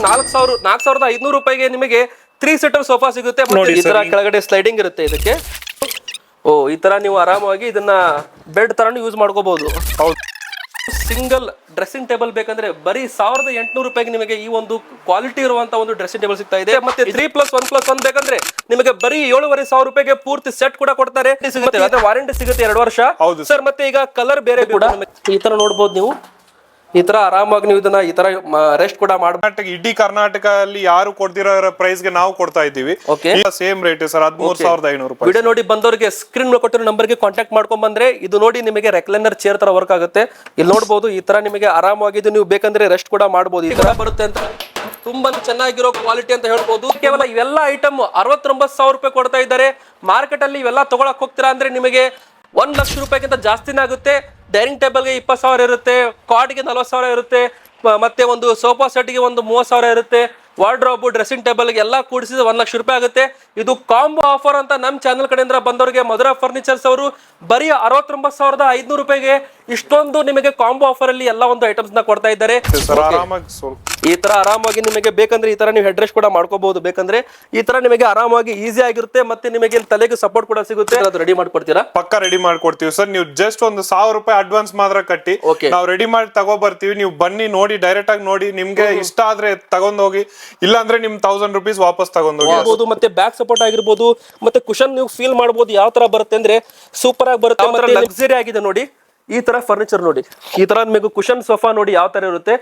4,500 ರೂಪಾಯಿಗೆ ನಿಮಗೆ 3 seater sofa ಸಿಗುತ್ತೆ. ಈ ತರ ಕೆಳಗಡೆ ಸ್ಲೈಡಿಂಗ್ ಇರುತ್ತೆ ಇದಕ್ಕೆ. ಈ ತರ ನೀವು ಆರಾಮಾಗಿ ಇದನ್ನ ಬೆಡ್ ತರಾನು ಯೂಸ್ ಮಾಡ್ಕೋಬಹುದು. ಸಿಂಗಲ್ ಡ್ರೆಸ್ಸಿಂಗ್ ಟೇಬಲ್ ಬೇಕಂದ್ರೆ ಬರೀ 1,800 ರೂಪಾಯಿಗೆ ನಿಮಗೆ ಈ ಒಂದು ಕ್ವಾಲಿಟಿ ಇರುವಂತ ಒಂದು ಡ್ರೆಸ್ಸಿಂಗ್ ಟೇಬಲ್ ಸಿಗ್ತಾ ಇದೆ. ಮತ್ತೆ 3+1+1 ಬೇಕಂದ್ರೆ ನಿಮಗೆ ಬರೀ 7,500 ರೂಪಾಯಿಗೆ ಪೂರ್ತಿ ಸೆಟ್ ಕೂಡ ಕೊಡ್ತಾರೆ. ವಾರಂಟಿ ಸಿಗುತ್ತೆ 2 ವರ್ಷ ಸರ್. ಮತ್ತೆ ಈಗ ಕಲರ್ ಬೇರೆ ಕೂಡ ಈ ತರ ನೋಡಬಹುದು ನೀವು. ಈ ತರ ಆರಾಮಾಗಿ ನೀವು ಇದನ್ನ ಈ ತರ ರೆಸ್ಟ್ ಕೂಡ ಮಾಡಬಹುದು. ಇಡೀ ಕರ್ನಾಟಕ ಅಲ್ಲಿ ಯಾರು ಕೊಡ್ತಿರೋ ಪ್ರೈಸ್ ಗೆ ನಾವು ಕೊಡ್ತಾ ಇದ್ದೀವಿ. ಸೇಮ್ ರೇಟ್ ಸರ್, 13,500 ರೂಪಾಯಿ. ವಿಡಿಯೋ ನೋಡಿ ಬಂದವರಿಗೆ ಸ್ಕ್ರೀನ್ ಮೇಲೆ ಕೊಟ್ಟಿರೋ ನಂಬರ್ ಗೆ ಕಾಂಟ್ಯಾಕ್ಟ್ ಮಾಡ್ಕೊಂಡ್ ಬಂದ್ರೆ ಇದು ನೋಡಿ ನಿಮಗೆ ರೆಕ್ಲೈನರ್ ಚೇರ್ ತರ ವರ್ಕ್ ಆಗುತ್ತೆ. ಇಲ್ಲಿ ನೋಡಬಹುದು ಈ ತರ ನಿಮಗೆ ಆರಾಮಾಗಿ ನೀವು ಬೇಕಂದ್ರೆ ರೆಸ್ಟ್ ಕೂಡ ಮಾಡಬಹುದು. ಈ ತರ ಬರುತ್ತೆ ಅಂತ ತುಂಬಾ ಚೆನ್ನಾಗಿರೋ ಕ್ವಾಲಿಟಿ ಅಂತ ಹೇಳ್ಬೋದು. ಕೇವಲ ಇವೆಲ್ಲ ಐಟಮ್ 69,000 ರೂಪಾಯಿ ಕೊಡ್ತಾ ಇದ್ದಾರೆ. ಮಾರ್ಕೆಟ್ ಅಲ್ಲಿ ಇವೆಲ್ಲ ತಗೊಳಕ್ ಹೋಗ್ತೀರಾ ಅಂದ್ರೆ ನಿಮಗೆ 1 ಲಕ್ಷ ರೂಪಾಯಿಗಿಂತ ಜಾಸ್ತಿನೇ ಆಗುತ್ತೆ. ಡೈನಿಂಗ್ ಟೇಬಲ್ಗೆ 20,000 ಇರುತ್ತೆ, ಕಾಟ್ಗೆ 40,000 ಇರುತ್ತೆ, ಮತ್ತೆ ಒಂದು ಸೋಫಾ ಸೆಟ್ಗೆ ಒಂದು 30,000 ಇರುತ್ತೆ. ವಾರ್ಡ್ರೋಬ್, ಡ್ರೆಸ್ಸಿಂಗ್ ಟೇಬಲ್ ಎಲ್ಲ ಕೂಡಿಸಿದ 1 ಲಕ್ಷ ರೂಪಾಯಿ ಆಗುತ್ತೆ. ಇದು ಕಾಂಬೋ ಆಫರ್ ಅಂತ ನಮ್ಮ ಚಾನಲ್ ಕಡೆಯಿಂದ ಬಂದವರಿಗೆ ಮಧುರಾ ಫರ್ನಿಚರ್ಸ್ ಅವರು ಬರೀ 69,500 ರೂಪಾಯಿಗೆ ಇಷ್ಟೊಂದು ನಿಮಗೆ ಕಾಂಬೋ ಆಫರ್ ಅಲ್ಲಿ ಎಲ್ಲ ಒಂದು ಐಟಮ್ಸ್ ನ ಕೊಡ್ತಾ ಇದ್ದಾರೆ. ಈ ತರ ಆರಾಮಾಗಿ ನಿಮಗೆ ಬೇಕಂದ್ರೆ ಈ ತರ ನೀವು ಹೆಡ್ ರೆಸ್ಟ್ ಕೂಡ ಮಾಡ್ಕೋಬಹುದು. ಬೇಕಂದ್ರೆ ಈ ತರ ನಿಮಗೆ ಆರಾಮಾಗಿ ಈಸಿ ಆಗಿರುತ್ತೆ. ಮತ್ತೆ ನಿಮಗೆ ತಲೆಗೆ ಸಪೋರ್ಟ್ ಕೂಡ ಸಿಗುತ್ತೆ. ಅದು ರೆಡಿ ಮಾಡ್ಕೊಡ್ತೀರಾ? ಪಕ್ಕ ರೆಡಿ ಮಾಡ್ಕೊಡ್ತೀವಿ ಸರ್. ನೀವು ಜಸ್ಟ್ ಒಂದು 1,000 ರೂಪಾಯಿ ಅಡ್ವಾನ್ಸ್ ಮಾತ್ರ ಕಟ್ಟಿ ನಾವು ರೆಡಿ ಮಾಡಿ ತಗೋ ಬರ್ತೀವಿ. ನೀವು ಬನ್ನಿ, ನೋಡಿ, ಡೈರೆಕ್ಟ್ ಆಗಿ ನೋಡಿ, ನಿಮ್ಗೆ ಇಷ್ಟ ಆದ್ರೆ ತಗೊಂಡ್ ಹೋಗಿ, ಇಲ್ಲ ಅಂದ್ರೆ ನಿಮ್ 1,000 ರೂಪೀಸ್ ವಾಪಸ್ ತಗೊಂಡ್ ಹೋಗಿ. ಮತ್ತೆ ಬ್ಯಾಕ್ ಸಪೋರ್ಟ್ ಆಗಿರ್ಬೋದು, ಮತ್ತೆ ಕುಶನ್ ನೀವು ಫೀಲ್ ಮಾಡಬಹುದು. ಯಾವ ತರ ಬರುತ್ತೆ ಅಂದ್ರೆ ಸೂಪರ್ ಆಗಿ ಬರುತ್ತೆ. ಲಕ್ಸರಿ ಆಗಿದೆ ನೋಡಿ. ಈ ತರ ಫರ್ನಿಚರ್ ನೋಡಿ, ಈ ತರ ನಿಮಗೆ ಕುಶನ್ ಸೋಫಾ ನೋಡಿ ಯಾವ ತರ ಇರುತ್ತೆ.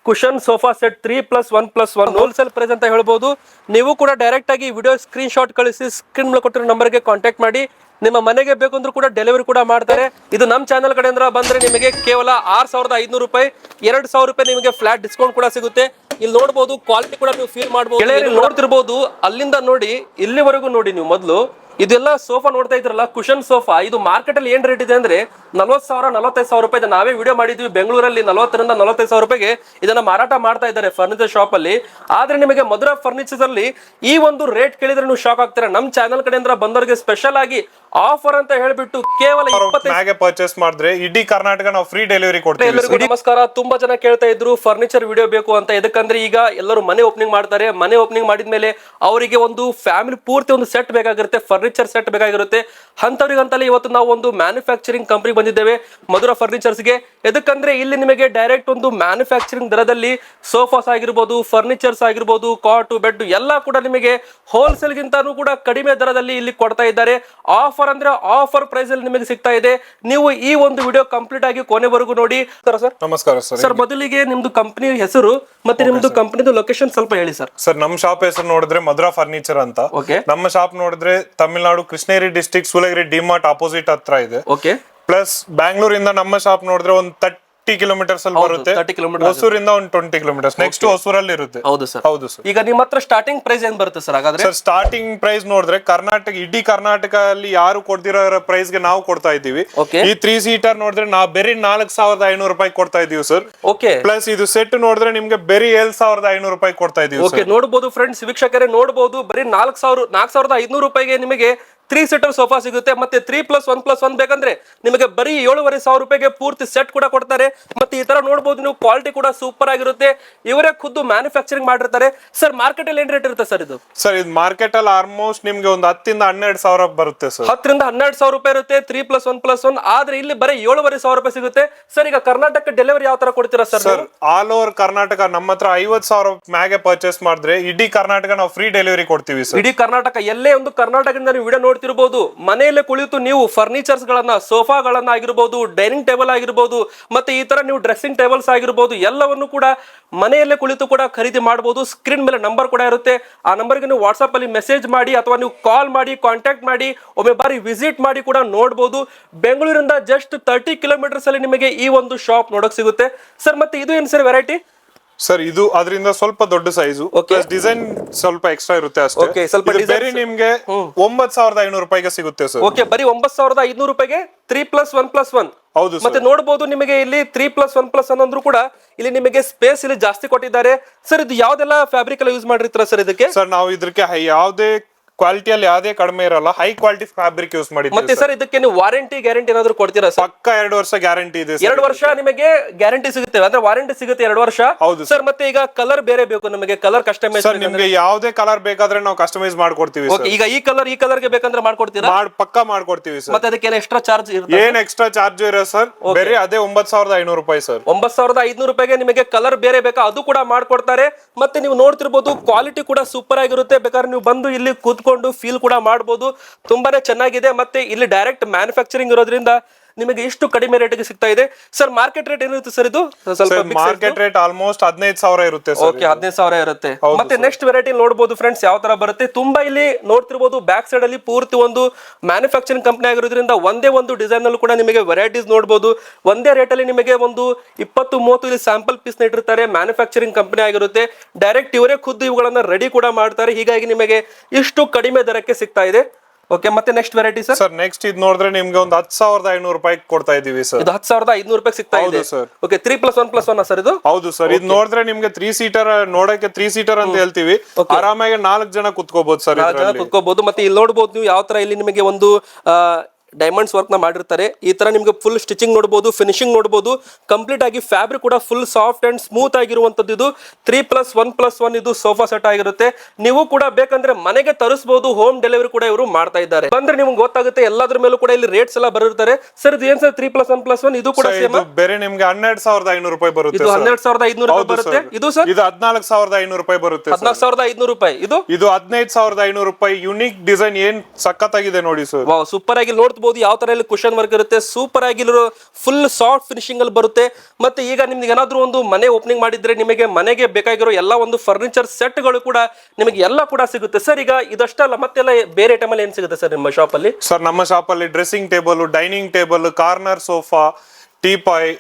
Cushion sofa set 3+1+1 wholesale price ಅಂತ ಹೇಳ್ಬೋದು. ನೀವು ಕೂಡ ಡೈರೆಕ್ಟ್ ಆಗಿ ವಿಡಿಯೋ ಸ್ಕ್ರೀನ್ ಶಾಟ್ ಕಳಿಸಿ ಸ್ಕ್ರೀನ್ ಮೇಲೆ ಕೊಟ್ಟಿರೋ ನಂಬರ್ಗೆ ಕಾಂಟ್ಯಾಕ್ಟ್ ಮಾಡಿ. ನಿಮ್ಮ ಮನೆಗೆ ಬೇಕಂದ್ರೂ ಕೂಡ ಡೆಲಿವರಿ ಕೂಡ ಮಾಡ್ತಾರೆ. ಇದು ನಮ್ಮ ಚಾನಲ್ ಕಡೆಯಿಂದ ಬಂದ್ರೆ ನಿಮಗೆ ಕೇವಲ 6,500 ರೂಪಾಯಿ, 2,000 ರೂಪಾಯಿ ನಿಮಗೆ ಫ್ಲಾಟ್ ಡಿಸ್ಕೌಂಟ್ ಕೂಡ ಸಿಗುತ್ತೆ. ಇಲ್ಲಿ ನೋಡಬಹುದು ಕ್ವಾಲಿಟಿ ಕೂಡ ನೀವು ಫೀಲ್ ಮಾಡಬಹುದು. ನೋಡ್ತಿರ್ಬೋದು ಅಲ್ಲಿಂದ ನೋಡಿ ಇಲ್ಲಿವರೆಗೂ ನೋಡಿ. ನೀವು ಮೊದಲು ಇದೆಲ್ಲ ಸೋಫಾ ನೋಡ್ತಾ ಇದ್ರಲ್ಲ, ಕುಶನ್ ಸೋಫಾ, ಇದು ಮಾರ್ಕೆಟ್ ಅಲ್ಲಿ ಏನ್ ರೇಟ್ ಇದೆ ಅಂದ್ರೆ 40,000 45,000 ರೂಪಾಯಿ. ನಾವೇ ವಿಡಿಯೋ ಮಾಡಿದ್ವಿ ಬೆಂಗಳೂರಲ್ಲಿ 40ರಿಂದ 45,000 ರೂಪಾಯಿಗೆ ಇದನ್ನ ಮಾರಾಟ ಮಾಡ್ತಾ ಇದ್ದಾರೆ ಫರ್ನಿಚರ್ ಶಾಪ್ ಅಲ್ಲಿ. ಆದ್ರೆ ನಿಮಗೆ ಮಧುರಾ ಫರ್ನಿಚರ್ಸ್ ಅಲ್ಲಿ ಈ ಒಂದು ರೇಟ್ ಕೇಳಿದ್ರೆ ನೀವು ಶಾಕ್ ಆಗ್ತೀರಾ. ನಮ್ಮ ಚಾನಲ್ ಕಡೆಯಿಂದ ಬಂದವರಿಗೆ ಸ್ಪೆಷಲ್ ಆಗಿ ಆಫರ್ ಅಂತ ಹೇಳ್ಬಿಟ್ಟು ಕೇವಲ 25 ಪರ್ಚೇಸ್ ಮಾಡಿದ್ರೆ ಇಡೀ ಕರ್ನಾಟಕ ನಾವು ಫ್ರೀ ಡೆಲಿವರಿ ಕೊಡ್ತೀವಿ. ನಮಸ್ಕಾರ. ತುಂಬಾ ಜನ ಕೇಳ್ತಾ ಇದ್ರು ಫರ್ನಿಚರ್ ವಿಡಿಯೋ ಬೇಕು ಅಂತ. ಇದಕ್ಕಂದ್ರೆ ಈಗ ಎಲ್ಲರೂ ಮನೆ ಓಪನಿಂಗ್ ಮಾಡ್ತಾರೆ. ಮನೆ ಓಪನಿಂಗ್ ಮಾಡಿದ್ಮೇಲೆ ಅವರಿಗೆ ಒಂದು ಫ್ಯಾಮಿಲಿ ಪೂರ್ತಿ ಒಂದು ಸೆಟ್ ಬೇಕಾಗಿರುತ್ತೆ, ಫರ್ನಿಚರ್ ಸೆಟ್ ಬೇಕಾಗಿರುತ್ತೆ. ಅಂತವ್ರಿಗಂತಲೇ ಇವತ್ತು ನಾವು ಒಂದು ಮ್ಯಾನುಫ್ಯಾಕ್ಚರಿಂಗ್ ಕಂಪನಿ ಬಂದಿದ್ದೇವೆ ಮಧುರಾ ಫರ್ನಿಚರ್ಸ್ ಗೆ. ಎದಕ್ಕಂದ್ರೆ ಇಲ್ಲಿ ನಿಮಗೆ ಡೈರೆಕ್ಟ್ ಒಂದು ಮ್ಯಾನುಫ್ಯಾಕ್ಚರಿಂಗ್ ದರದಲ್ಲಿ ಸೋಫಾಸ್ ಆಗಿರ್ಬೋದು, ಫರ್ನಿಚರ್ಸ್ ಆಗಿರ್ಬೋದು, ಕಾಟ್, ಬೆಡ್ ಎಲ್ಲ ಕೂಡ ನಿಮಗೆ ಹೋಲ್ಸೇಲ್ ಗಿಂತಾನು ಕೂಡ ಕಡಿಮೆ ದರದಲ್ಲಿ ಇಲ್ಲಿ ಕೊಡ್ತಾ ಇದ್ದಾರೆ. ಆಫರ್ ಅಂದ್ರೆ ಆಫರ್ ಪ್ರೈಸ್ ಅಲ್ಲಿ ನಿಮಗೆ ಸಿಗ್ತಾ ಇದೆ. ನೀವು ಈ ಒಂದು ವಿಡಿಯೋ ಕಂಪ್ಲೀಟ್ ಆಗಿ ಕೊನೆವರೆಗೂ ನೋಡಿ. ಸರ್ ನಮಸ್ಕಾರ ಸರ್. ಸರ್ ಮೊದಲಿಗೆ ನಿಮ್ದು ಕಂಪನಿ ಹೆಸರು ಮತ್ತೆ ನಿಮ್ದು ಕಂಪನಿದು ಲೊಕೇಶನ್ ಸ್ವಲ್ಪ ಹೇಳಿ ಸರ್. ಸರ್ ನಮ್ಮ ಶಾಪ್ ಹೆಸರು ನೋಡಿದ್ರೆ ಮಧುರಾ ಫರ್ನಿಚರ್ ಅಂತ. ನಮ್ಮ ಶಾಪ್ ನೋಡಿದ್ರೆ ತಮಿಳುನಾಡು ಕೃಷ್ಣಗಿರಿ ಡಿಸ್ಟ್ರಿಕ್ಟ್ ಸೂಲಗಿರಿ ಡಿಮಾರ್ಟ್ ಅಪೋಸಿಟ್ ಹತ್ರ ಇದೆ. ಪ್ಲಸ್ ಬ್ಯಾಂಗ್ಳೂರಿಂದ ನಮ್ಮ ಶಾಪ್ ನೋಡಿದ್ರೆ ಒಂದು 30 ಕಿಲೋಮೀಟರ್ಸ್ ಅಲ್ಲಿ ಬರುತ್ತೆ. ಹೊಸೂರಿಂದ ಒಂದು 20 ಕಿಲೋಮೀಟರ್ಸ್. ನೆಕ್ಸ್ಟ್ ಹೊಸೂರಲ್ಲಿ ಇರುತ್ತೆ. ಹೌದು ಸರ್. ಈಗ ನಿಮ್ಮ ಹತ್ರ ಸ್ಟಾರ್ಟಿಂಗ್ ಪ್ರೈಸ್ ಏನ್ ಬರುತ್ತೆ ಸರ್? ಹಾಗಾದ್ರೆ ಸರ್ ಸ್ಟಾರ್ಟಿಂಗ್ ಪ್ರೈಸ್ ನೋಡಿದ್ರೆ ಇಡೀ ಕರ್ನಾಟಕ ಅಲ್ಲಿ ಯಾರು ಕೊಡ್ತಿರೋ ಪ್ರೈಸ್ ಗೆ ನಾವು ಕೊಡ್ತಾ ಇದ್ದೀವಿ. ಈ 3 ಸೀಟರ್ ನೋಡಿದ್ರೆ ನಾವು ಬರೀ 4,500 ರೂಪಾಯಿ ಕೊಡ್ತಾ ಇದೀವಿ ಸರ್. ಪ್ಲಸ್ ಇದು ಸೆಟ್ ನೋಡಿದ್ರೆ ನಿಮ್ಗೆ ಬರೀ 7,500 ರೂಪಾಯಿ ಕೊಡ್ತಾ ಇದೀವಿ. ನೋಡಬಹುದು ಫ್ರೆಂಡ್ಸ್, ವೀಕ್ಷಕರೇ ನೋಡಬಹುದು, ಬರೀ 4,500 ರೂಪಾಯಿಗೆ ನಿಮಗೆ 3 ಸೀಟರ್ ಸೋಫಾ ಸಿಗುತ್ತೆ. ಮತ್ತೆ 3+1+1 ಬೇಕಂದ್ರೆ ನಿಮಗೆ ಬರೀ 7,500 ರೂಪಾಯಿಗೆ ಪೂರ್ತಿ ಸೆಟ್ ಕೂಡ ಕೊಡ್ತಾರೆ. ಮತ್ತೆ ಈ ತರ ನೋಡಬಹುದು ನೀವು, ಕ್ವಾಲಿಟಿ ಕೂಡ ಸೂಪರ್ ಆಗಿರುತ್ತೆ. ಇವರೇ ಖುದ್ದು ಮ್ಯಾನುಫ್ಯಾಕ್ಚರಿಂಗ್ ಮಾಡಿರ್ತಾರೆ. ಸರ್ ಮಾರ್ಕೆಟ್ ಅಲ್ಲಿ ಏನ್ ರೇಟ್ ಇರುತ್ತೆ ಸರ್ ಇದು? ಸರ್ ಇದು ಮಾರ್ಕೆಟ್ ಅಲ್ಲಿ ಆಲ್ಮೋಸ್ಟ್ ನಿಮ್ಗೆ ಒಂದು 10ರಿಂದ 12,000 ಬರುತ್ತೆ ಸರ್. 10ರಿಂದ 12,000 ರೂಪಾಯಿ ಇರುತ್ತೆ 3+1+1. ಆದ್ರೆ ಇಲ್ಲಿ ಬರೀ 7,500 ರೂಪಾಯಿ ಸಿಗುತ್ತೆ. ಸರ್ ಈಗ ಕರ್ನಾಟಕ ಡೆಲಿವರಿ ಯಾವ ತರ ಕೊಡ್ತೀರಾ sir? Sir all over Karnataka ನಮ್ಮ ಹತ್ರ 50,000 ಮ್ಯಾಗೆ ಪರ್ಚೇಸ್ ಮಾಡಿದ್ರೆ ಇಡೀ ಕರ್ನಾಟಕ ನಾವು ಫ್ರೀ ಡೆಲಿವರಿ ಕೊಡ್ತೀವಿ ಸರ್. ಇಡೀ ಕರ್ನಾಟಕ ಎಲ್ಲೇ ಒಂದು ಕರ್ನಾಟಕದಿಂದ ನೀವು ವಿಡಿಯೋ ನೋಡ್ತಿರಬಹುದು. ಮನೆಯಲ್ಲೇ ಕುಳಿತು ನೀವು ಫರ್ನಿಚರ್ಸ್ ಗಳನ್ನ, ಸೋಫಾಗಳನ್ನ ಆಗಿರ್ಬೋದು, ಡೈನಿಂಗ್ ಟೇಬಲ್ ಆಗಿರ್ಬೋದು, ಮತ್ತೆ ಈ ತರ ನೀವು ಡ್ರೆಸ್ಸಿಂಗ್ ಟೇಬಲ್ಸ್ ಆಗಿರ್ಬೋದು, ಎಲ್ಲವನ್ನು ಕೂಡ ಮನೆಯಲ್ಲೇ ಕುಳಿತು ಕೂಡ ಖರೀದಿ ಮಾಡಬಹುದು. ಸ್ಕ್ರೀನ್ ಮೇಲೆ ನಂಬರ್ ಕೂಡ ಇರುತ್ತೆ. ಆ ನಂಬರ್ಗೆ ನೀವು ವಾಟ್ಸ್ಆಪ್ ಅಲ್ಲಿ ಮೆಸೇಜ್ ಮಾಡಿ ಅಥವಾ ನೀವು ಕಾಲ್ ಮಾಡಿ ಕಾಂಟ್ಯಾಕ್ಟ್ ಮಾಡಿ ಒಮ್ಮೆ ಬಾರಿ ವಿಸಿಟ್ ಮಾಡಿ ಕೂಡ ನೋಡಬಹುದು. ಬೆಂಗಳೂರಿಂದ ಜಸ್ಟ್ 30 ಕಿಲೋಮೀಟರ್ಸ್ ಅಲ್ಲಿ ನಿಮಗೆ ಈ ಒಂದು ಶಾಪ್ ನೋಡಕ್ ಸಿಗುತ್ತೆ ಸರ್. ಮತ್ತೆ ಇದು ಏನ್ ಸರ್ ವೆರೈಟಿ? ಸರ್ ಇದು ಅದರಿಂದ ಸ್ವಲ್ಪ ದೊಡ್ಡ ಸೈಜು, ಡಿಸೈನ್ ಸ್ವಲ್ಪ ಎಕ್ಸ್ಟ್ರಾ ಇರುತ್ತೆ ಅಷ್ಟೇ. ಬರೀ ನಿಮ್ಗೆ 9,500 ರೂಪಾಯಿಗೆ ಸಿಗುತ್ತೆ ಸರ್. ಬರೀ 9,500 ರೂಪಾಯಿಗೆ 3+1+1. ಹೌದು. ಮತ್ತೆ ನೋಡಬಹುದು ನಿಮಗೆ ಇಲ್ಲಿ 3+1+1 ಅಂದ್ರೂ ಕೂಡ ಇಲ್ಲಿ ನಿಮಗೆ ಸ್ಪೇಸ್ ಇಲ್ಲಿ ಜಾಸ್ತಿ ಕೊಟ್ಟಿದ್ದಾರೆ. ಸರ್ ಇದು ಯಾವ್ದೆಲ್ಲ ಫ್ಯಾಬ್ರಿಕ್ ಎಲ್ಲ ಯೂಸ್ ಮಾಡಿರ್ತೀರಾ ಸರ್ ಇದಕ್ಕೆ? ಸರ್ ನಾವು ಇದಕ್ಕೆ ಯಾವುದೇ ಕ್ವಾಲಿಟಿಯಲ್ಲಿ ಯಾವುದೇ ಕಡಿಮೆ ಇರಲ್ಲ, ಹೈ ಕ್ವಾಲಿಟಿ ಫ್ಯಾಬ್ರಿಕ್ ಯೂಸ್ ಮಾಡಿದ್ದೀವಿ. ಮತ್ತೆ ಸರ್ ಇದಕ್ಕೆ ನೀವು ವಾರಂಟಿ ಗ್ಯಾರಂಟಿ ಏನಾದ್ರು ಕೊಡ್ತೀರಾ ಸರ್? ಪಕ್ಕ 2 ವರ್ಷ ಗ್ಯಾರಂಟಿ ಇದೆ. 2 ವರ್ಷ ನಿಮಗೆ ಗ್ಯಾರಂಟಿ ಸಿಗುತ್ತೆ, ಅಂದ್ರೆ ವಾರಂಟಿ ಸಿಗುತ್ತೆ 2 ವರ್ಷ. ಹೌದು ಸರ್. ಮತ್ತೆ ಈಗ ಕಲರ್ ಬೇರೆ ಬೇಕು ನಮಗೆ, ಕಲರ್ ಕಸ್ಟಮೈಸ್ ಸರ್ ನಿಮ್ಗೆ ಯಾವ್ದೇ ಕಲರ್ ಬೇಕಾದ್ರೆ ನಾವು ಕಸ್ಟಮೈಸ್ ಮಾಡ್ಕೊಡ್ತೀವಿ. ಈಗ ಈ ಕಲರ್ ಗೆ ಬೇಕಂದ್ರೆ ಮಾಡ್ಕೊಡ್ತೀರಾ? ಪಕ್ಕ ಮಾಡ್ಕೊಡ್ತೀವಿ ಸರ್. ಮತ್ತೆ ಅದಕ್ಕೆ ಎಕ್ಸ್ಟ್ರಾ ಚಾರ್ಜ್ ಇರುತ್ತೆ? ಏನ್ ಎಕ್ಸ್ಟ್ರಾ ಚಾರ್ಜ್ ಇರೋ ಸರ್, ಬೇರೆ ಅದೇ 9,500 ರೂಪಾಯಿ ಸರ್. 9,500 ರೂಪಾಯಿಗೆ ನಿಮಗೆ ಕಲರ್ ಬೇರೆ ಬೇಕಾ ಅದು ಕೂಡ ಮಾಡ್ಕೊಡ್ತಾರೆ. ಮತ್ತೆ ನೀವು ನೋಡ್ತಿರ್ಬೋದು ಕ್ವಾಲಿಟಿ ಕೂಡ ಸೂಪರ್ ಆಗಿರುತ್ತೆ. ಬೇಕಾದ್ರೆ ನೀವು ಬಂದು ಇಲ್ಲಿ ಕೂತ್ಕೊಂಡು ಫೀಲ್ ಕೂಡ ಮಾಡಬಹುದು, ತುಂಬಾನೇ ಚೆನ್ನಾಗಿದೆ. ಮತ್ತೆ ಇಲ್ಲಿ ಡೈರೆಕ್ಟ್ ಮ್ಯಾನುಫ್ಯಾಕ್ಚರಿಂಗ್ ಇರೋದ್ರಿಂದ ನಿಮಗೆ ಇಷ್ಟು ಕಡಿಮೆ ರೇಟ್ಗೆ ಸಿಗ್ತಾ ಇದೆ. ಸರ್ ಮಾರ್ಕೆಟ್ ರೇಟ್ ಏನಿರುತ್ತೆ ಸರ್ ಇದು? ಸ್ವಲ್ಪ ಮಾರ್ಕೆಟ್ ರೇಟ್ ಆಲ್ಮೋಸ್ಟ್ 15,000 ಇರುತ್ತೆ ಸರ್. ಓಕೆ, 15,000 ಇರುತ್ತೆ. ಮತ್ತೆ ನೆಕ್ಸ್ಟ್ ವೆರೈಟಿ ನೋಡಬಹುದು ಫ್ರೆಂಡ್ಸ್ ಯಾವ ತರ ಬರುತ್ತೆ. ತುಂಬಾ ಇಲ್ಲಿ ನೋಡ್ತಿರ್ಬೋದು ಬ್ಯಾಕ್ ಸೈಡ್ ಅಲ್ಲಿ ಪೂರ್ತಿ ಒಂದು ಮ್ಯಾನುಫ್ಯಾಕ್ಚರಿಂಗ್ ಕಂಪನಿ ಆಗಿರೋದ್ರಿಂದ ಒಂದೇ ಒಂದು ಡಿಸೈನ್ ಅಲ್ಲಿ ಕೂಡ ನಿಮಗೆ ವೆರೈಟೀಸ್ ನೋಡಬಹುದು. ಒಂದೇ ರೇಟ್ ಅಲ್ಲಿ ನಿಮಗೆ ಒಂದು 20-30 ಇಲ್ಲಿ ಸ್ಯಾಂಪಲ್ ಪೀಸ್ ಇಟ್ಟಿರ್ತಾರೆ. ಮ್ಯಾನುಫ್ಯಾಕ್ಚರಿಂಗ್ ಕಂಪನಿ ಆಗಿರುತ್ತೆ, ಡೈರೆಕ್ಟ್ ಇವರೇ ಖುದ್ದು ಇವುಗಳನ್ನ ರೆಡಿ ಕೂಡ ಮಾಡ್ತಾರೆ. ಹೀಗಾಗಿ ನಿಮಗೆ ಇಷ್ಟು ಕಡಿಮೆ ದರಕ್ಕೆ ಸಿಗ್ತಾ ಇದೆ. ಓಕೆ, ಮತ್ತೆ next variety sir? Sir next ಇದು ನೋಡಿದ್ರೆ ನಿಮ್ಗೆ ಒಂದು 10,500 ರೂಪಾಯಿ ಕೊಡ್ತಾ ಇದೀವಿ ಸರ್. ಇದು 10,500 ರೂಪಾಯಿ ಸಿಗ್ತಾ ಇದೆ ಸರ್. ಓಕೆ, 3+1+1 ಸರ್ ಇದು? ಹೌದು ಸರ್. ಇದು ನೋಡಿದ್ರೆ ನಿಮ್ಗೆ 3 ಸೀಟರ್ ನೋಡಕ್ಕೆ 3 ಸೀಟರ್ ಅಂತ ಹೇಳ್ತೀವಿ. ಆರಾಮಾಗಿ 4 ಜನ ಕುತ್ಕೋಬಹುದು ಸರ್. 4 ಜನ ಕುತ್ಕೋಬಹುದು. ಮತ್ತೆ ಇಲ್ಲಿ ನೋಡಬಹುದು ನೀವು ಯಾವ ತರ ಇಲ್ಲಿ ನಿಮಗೆ ಒಂದು ಡೈಮಂಡ್ಸ್ ವರ್ಕ್ ನ ಮಾಡಿರ್ತಾರೆ. ಈ ತರ ನಿಮಗೆ ಫುಲ್ ಸ್ಟಿಚಿಂಗ್ ನೋಡಬಹುದು, ಫಿನಿಶಿಂಗ್ ನೋಡಬಹುದು. ಕಂಪ್ಲೀಟ್ ಆಗಿ ಫ್ಯಾಬ್ರಿಕ್ ಕೂಡ ಫುಲ್ ಸಾಫ್ಟ್ ಅಂಡ್ ಸ್ಮೂತ್ ಆಗಿರುವಂತದ್ದು. ಇದು 3+1+1 ಇದು ಸೋಫಾ ಸೆಟ್ ಆಗಿರುತ್ತೆ. ನೀವು ಕೂಡ ಬೇಕಂದ್ರೆ ಮನೆಗೆ ತರಿಸಬಹುದು, ಹೋಮ್ ಡೆಲಿವರಿ ಕೂಡ ಇವರು ಮಾಡ್ತಾ ಇದ್ದಾರೆ. ಬಂದ್ರೆ ನಿಮ್ಗೆ ಗೊತ್ತಾಗುತ್ತೆ ಎಲ್ಲದ್ರ ಮೇಲೂ ಕೂಡ ಇಲ್ಲಿ ರೇಟ್ಸ್ ಎಲ್ಲ ಬರುತ್ತೆ. ಸರ್ ಇದು ಏನ್ ಸರ್ 3+1+1? ಇದು ಕೂಡ ಸೇಮ್ ಬೇರೆ ನಿಮ್ಗೆ 12,500 ರೂಪಾಯಿ ಬರುತ್ತೆ. ಇದು 12,500 ರೂಪಾಯಿ ಬರುತ್ತೆ. ಇದು ಸರ್ ಇದು 14,500 ರೂಪಾಯಿ ಬರುತ್ತೆ. 14,500 ರೂಪಾಯಿ. ಇದು 15,500 ರೂಪಾಯಿ. ಯುನಿಕ್ ಡಿಸೈನ್ ಏನ್ ಸಖತ್ತಾಗಿದೆ ನೋಡಿ ಸರ್. ವಾವ್, ಸೂಪರ್ ಆಗಿ ನೋಡ್ಬೋದು ಯಾವ ತರ ಇಲ್ಲಿ ಕುಶನ್ ವರ್ಕ್ ಇರುತ್ತೆ. ಸೂಪರ್ ಆಗಿ ಫುಲ್ ಸಾಫ್ಟ್ ಫಿನಿಶಿಂಗ್ ಅಲ್ಲಿ ಬರುತ್ತೆ. ಮತ್ತೆ ಈಗ ನಿಮ್ಗೆ ಏನಾದ್ರೂ ಒಂದು ಮನೆ ಓಪನಿಂಗ್ ಮಾಡಿದ್ರೆ ನಿಮಗೆ ಮನೆಗೆ ಬೇಕಾಗಿರೋ ಎಲ್ಲ ಒಂದು ಫರ್ನಿಚರ್ ಸೆಟ್ ಗಳು ಕೂಡ ನಿಮಗೆ ಎಲ್ಲ ಕೂಡ ಸಿಗುತ್ತೆ. ಸರ್ ಈಗ ಇದಷ್ಟಲ್ಲ ಮತ್ತೆಲ್ಲ ಬೇರೆ ಐಟಮ್ ಅಲ್ಲಿ ಏನ್ ಸಿಗುತ್ತೆ ಸರ್ ನಿಮ್ಮ ಶಾಪ್ ಅಲ್ಲಿ? ಸರ್ ನಮ್ಮ ಶಾಪ್ ಅಲ್ಲಿ dressing table, dining table, corner sofa, teapoy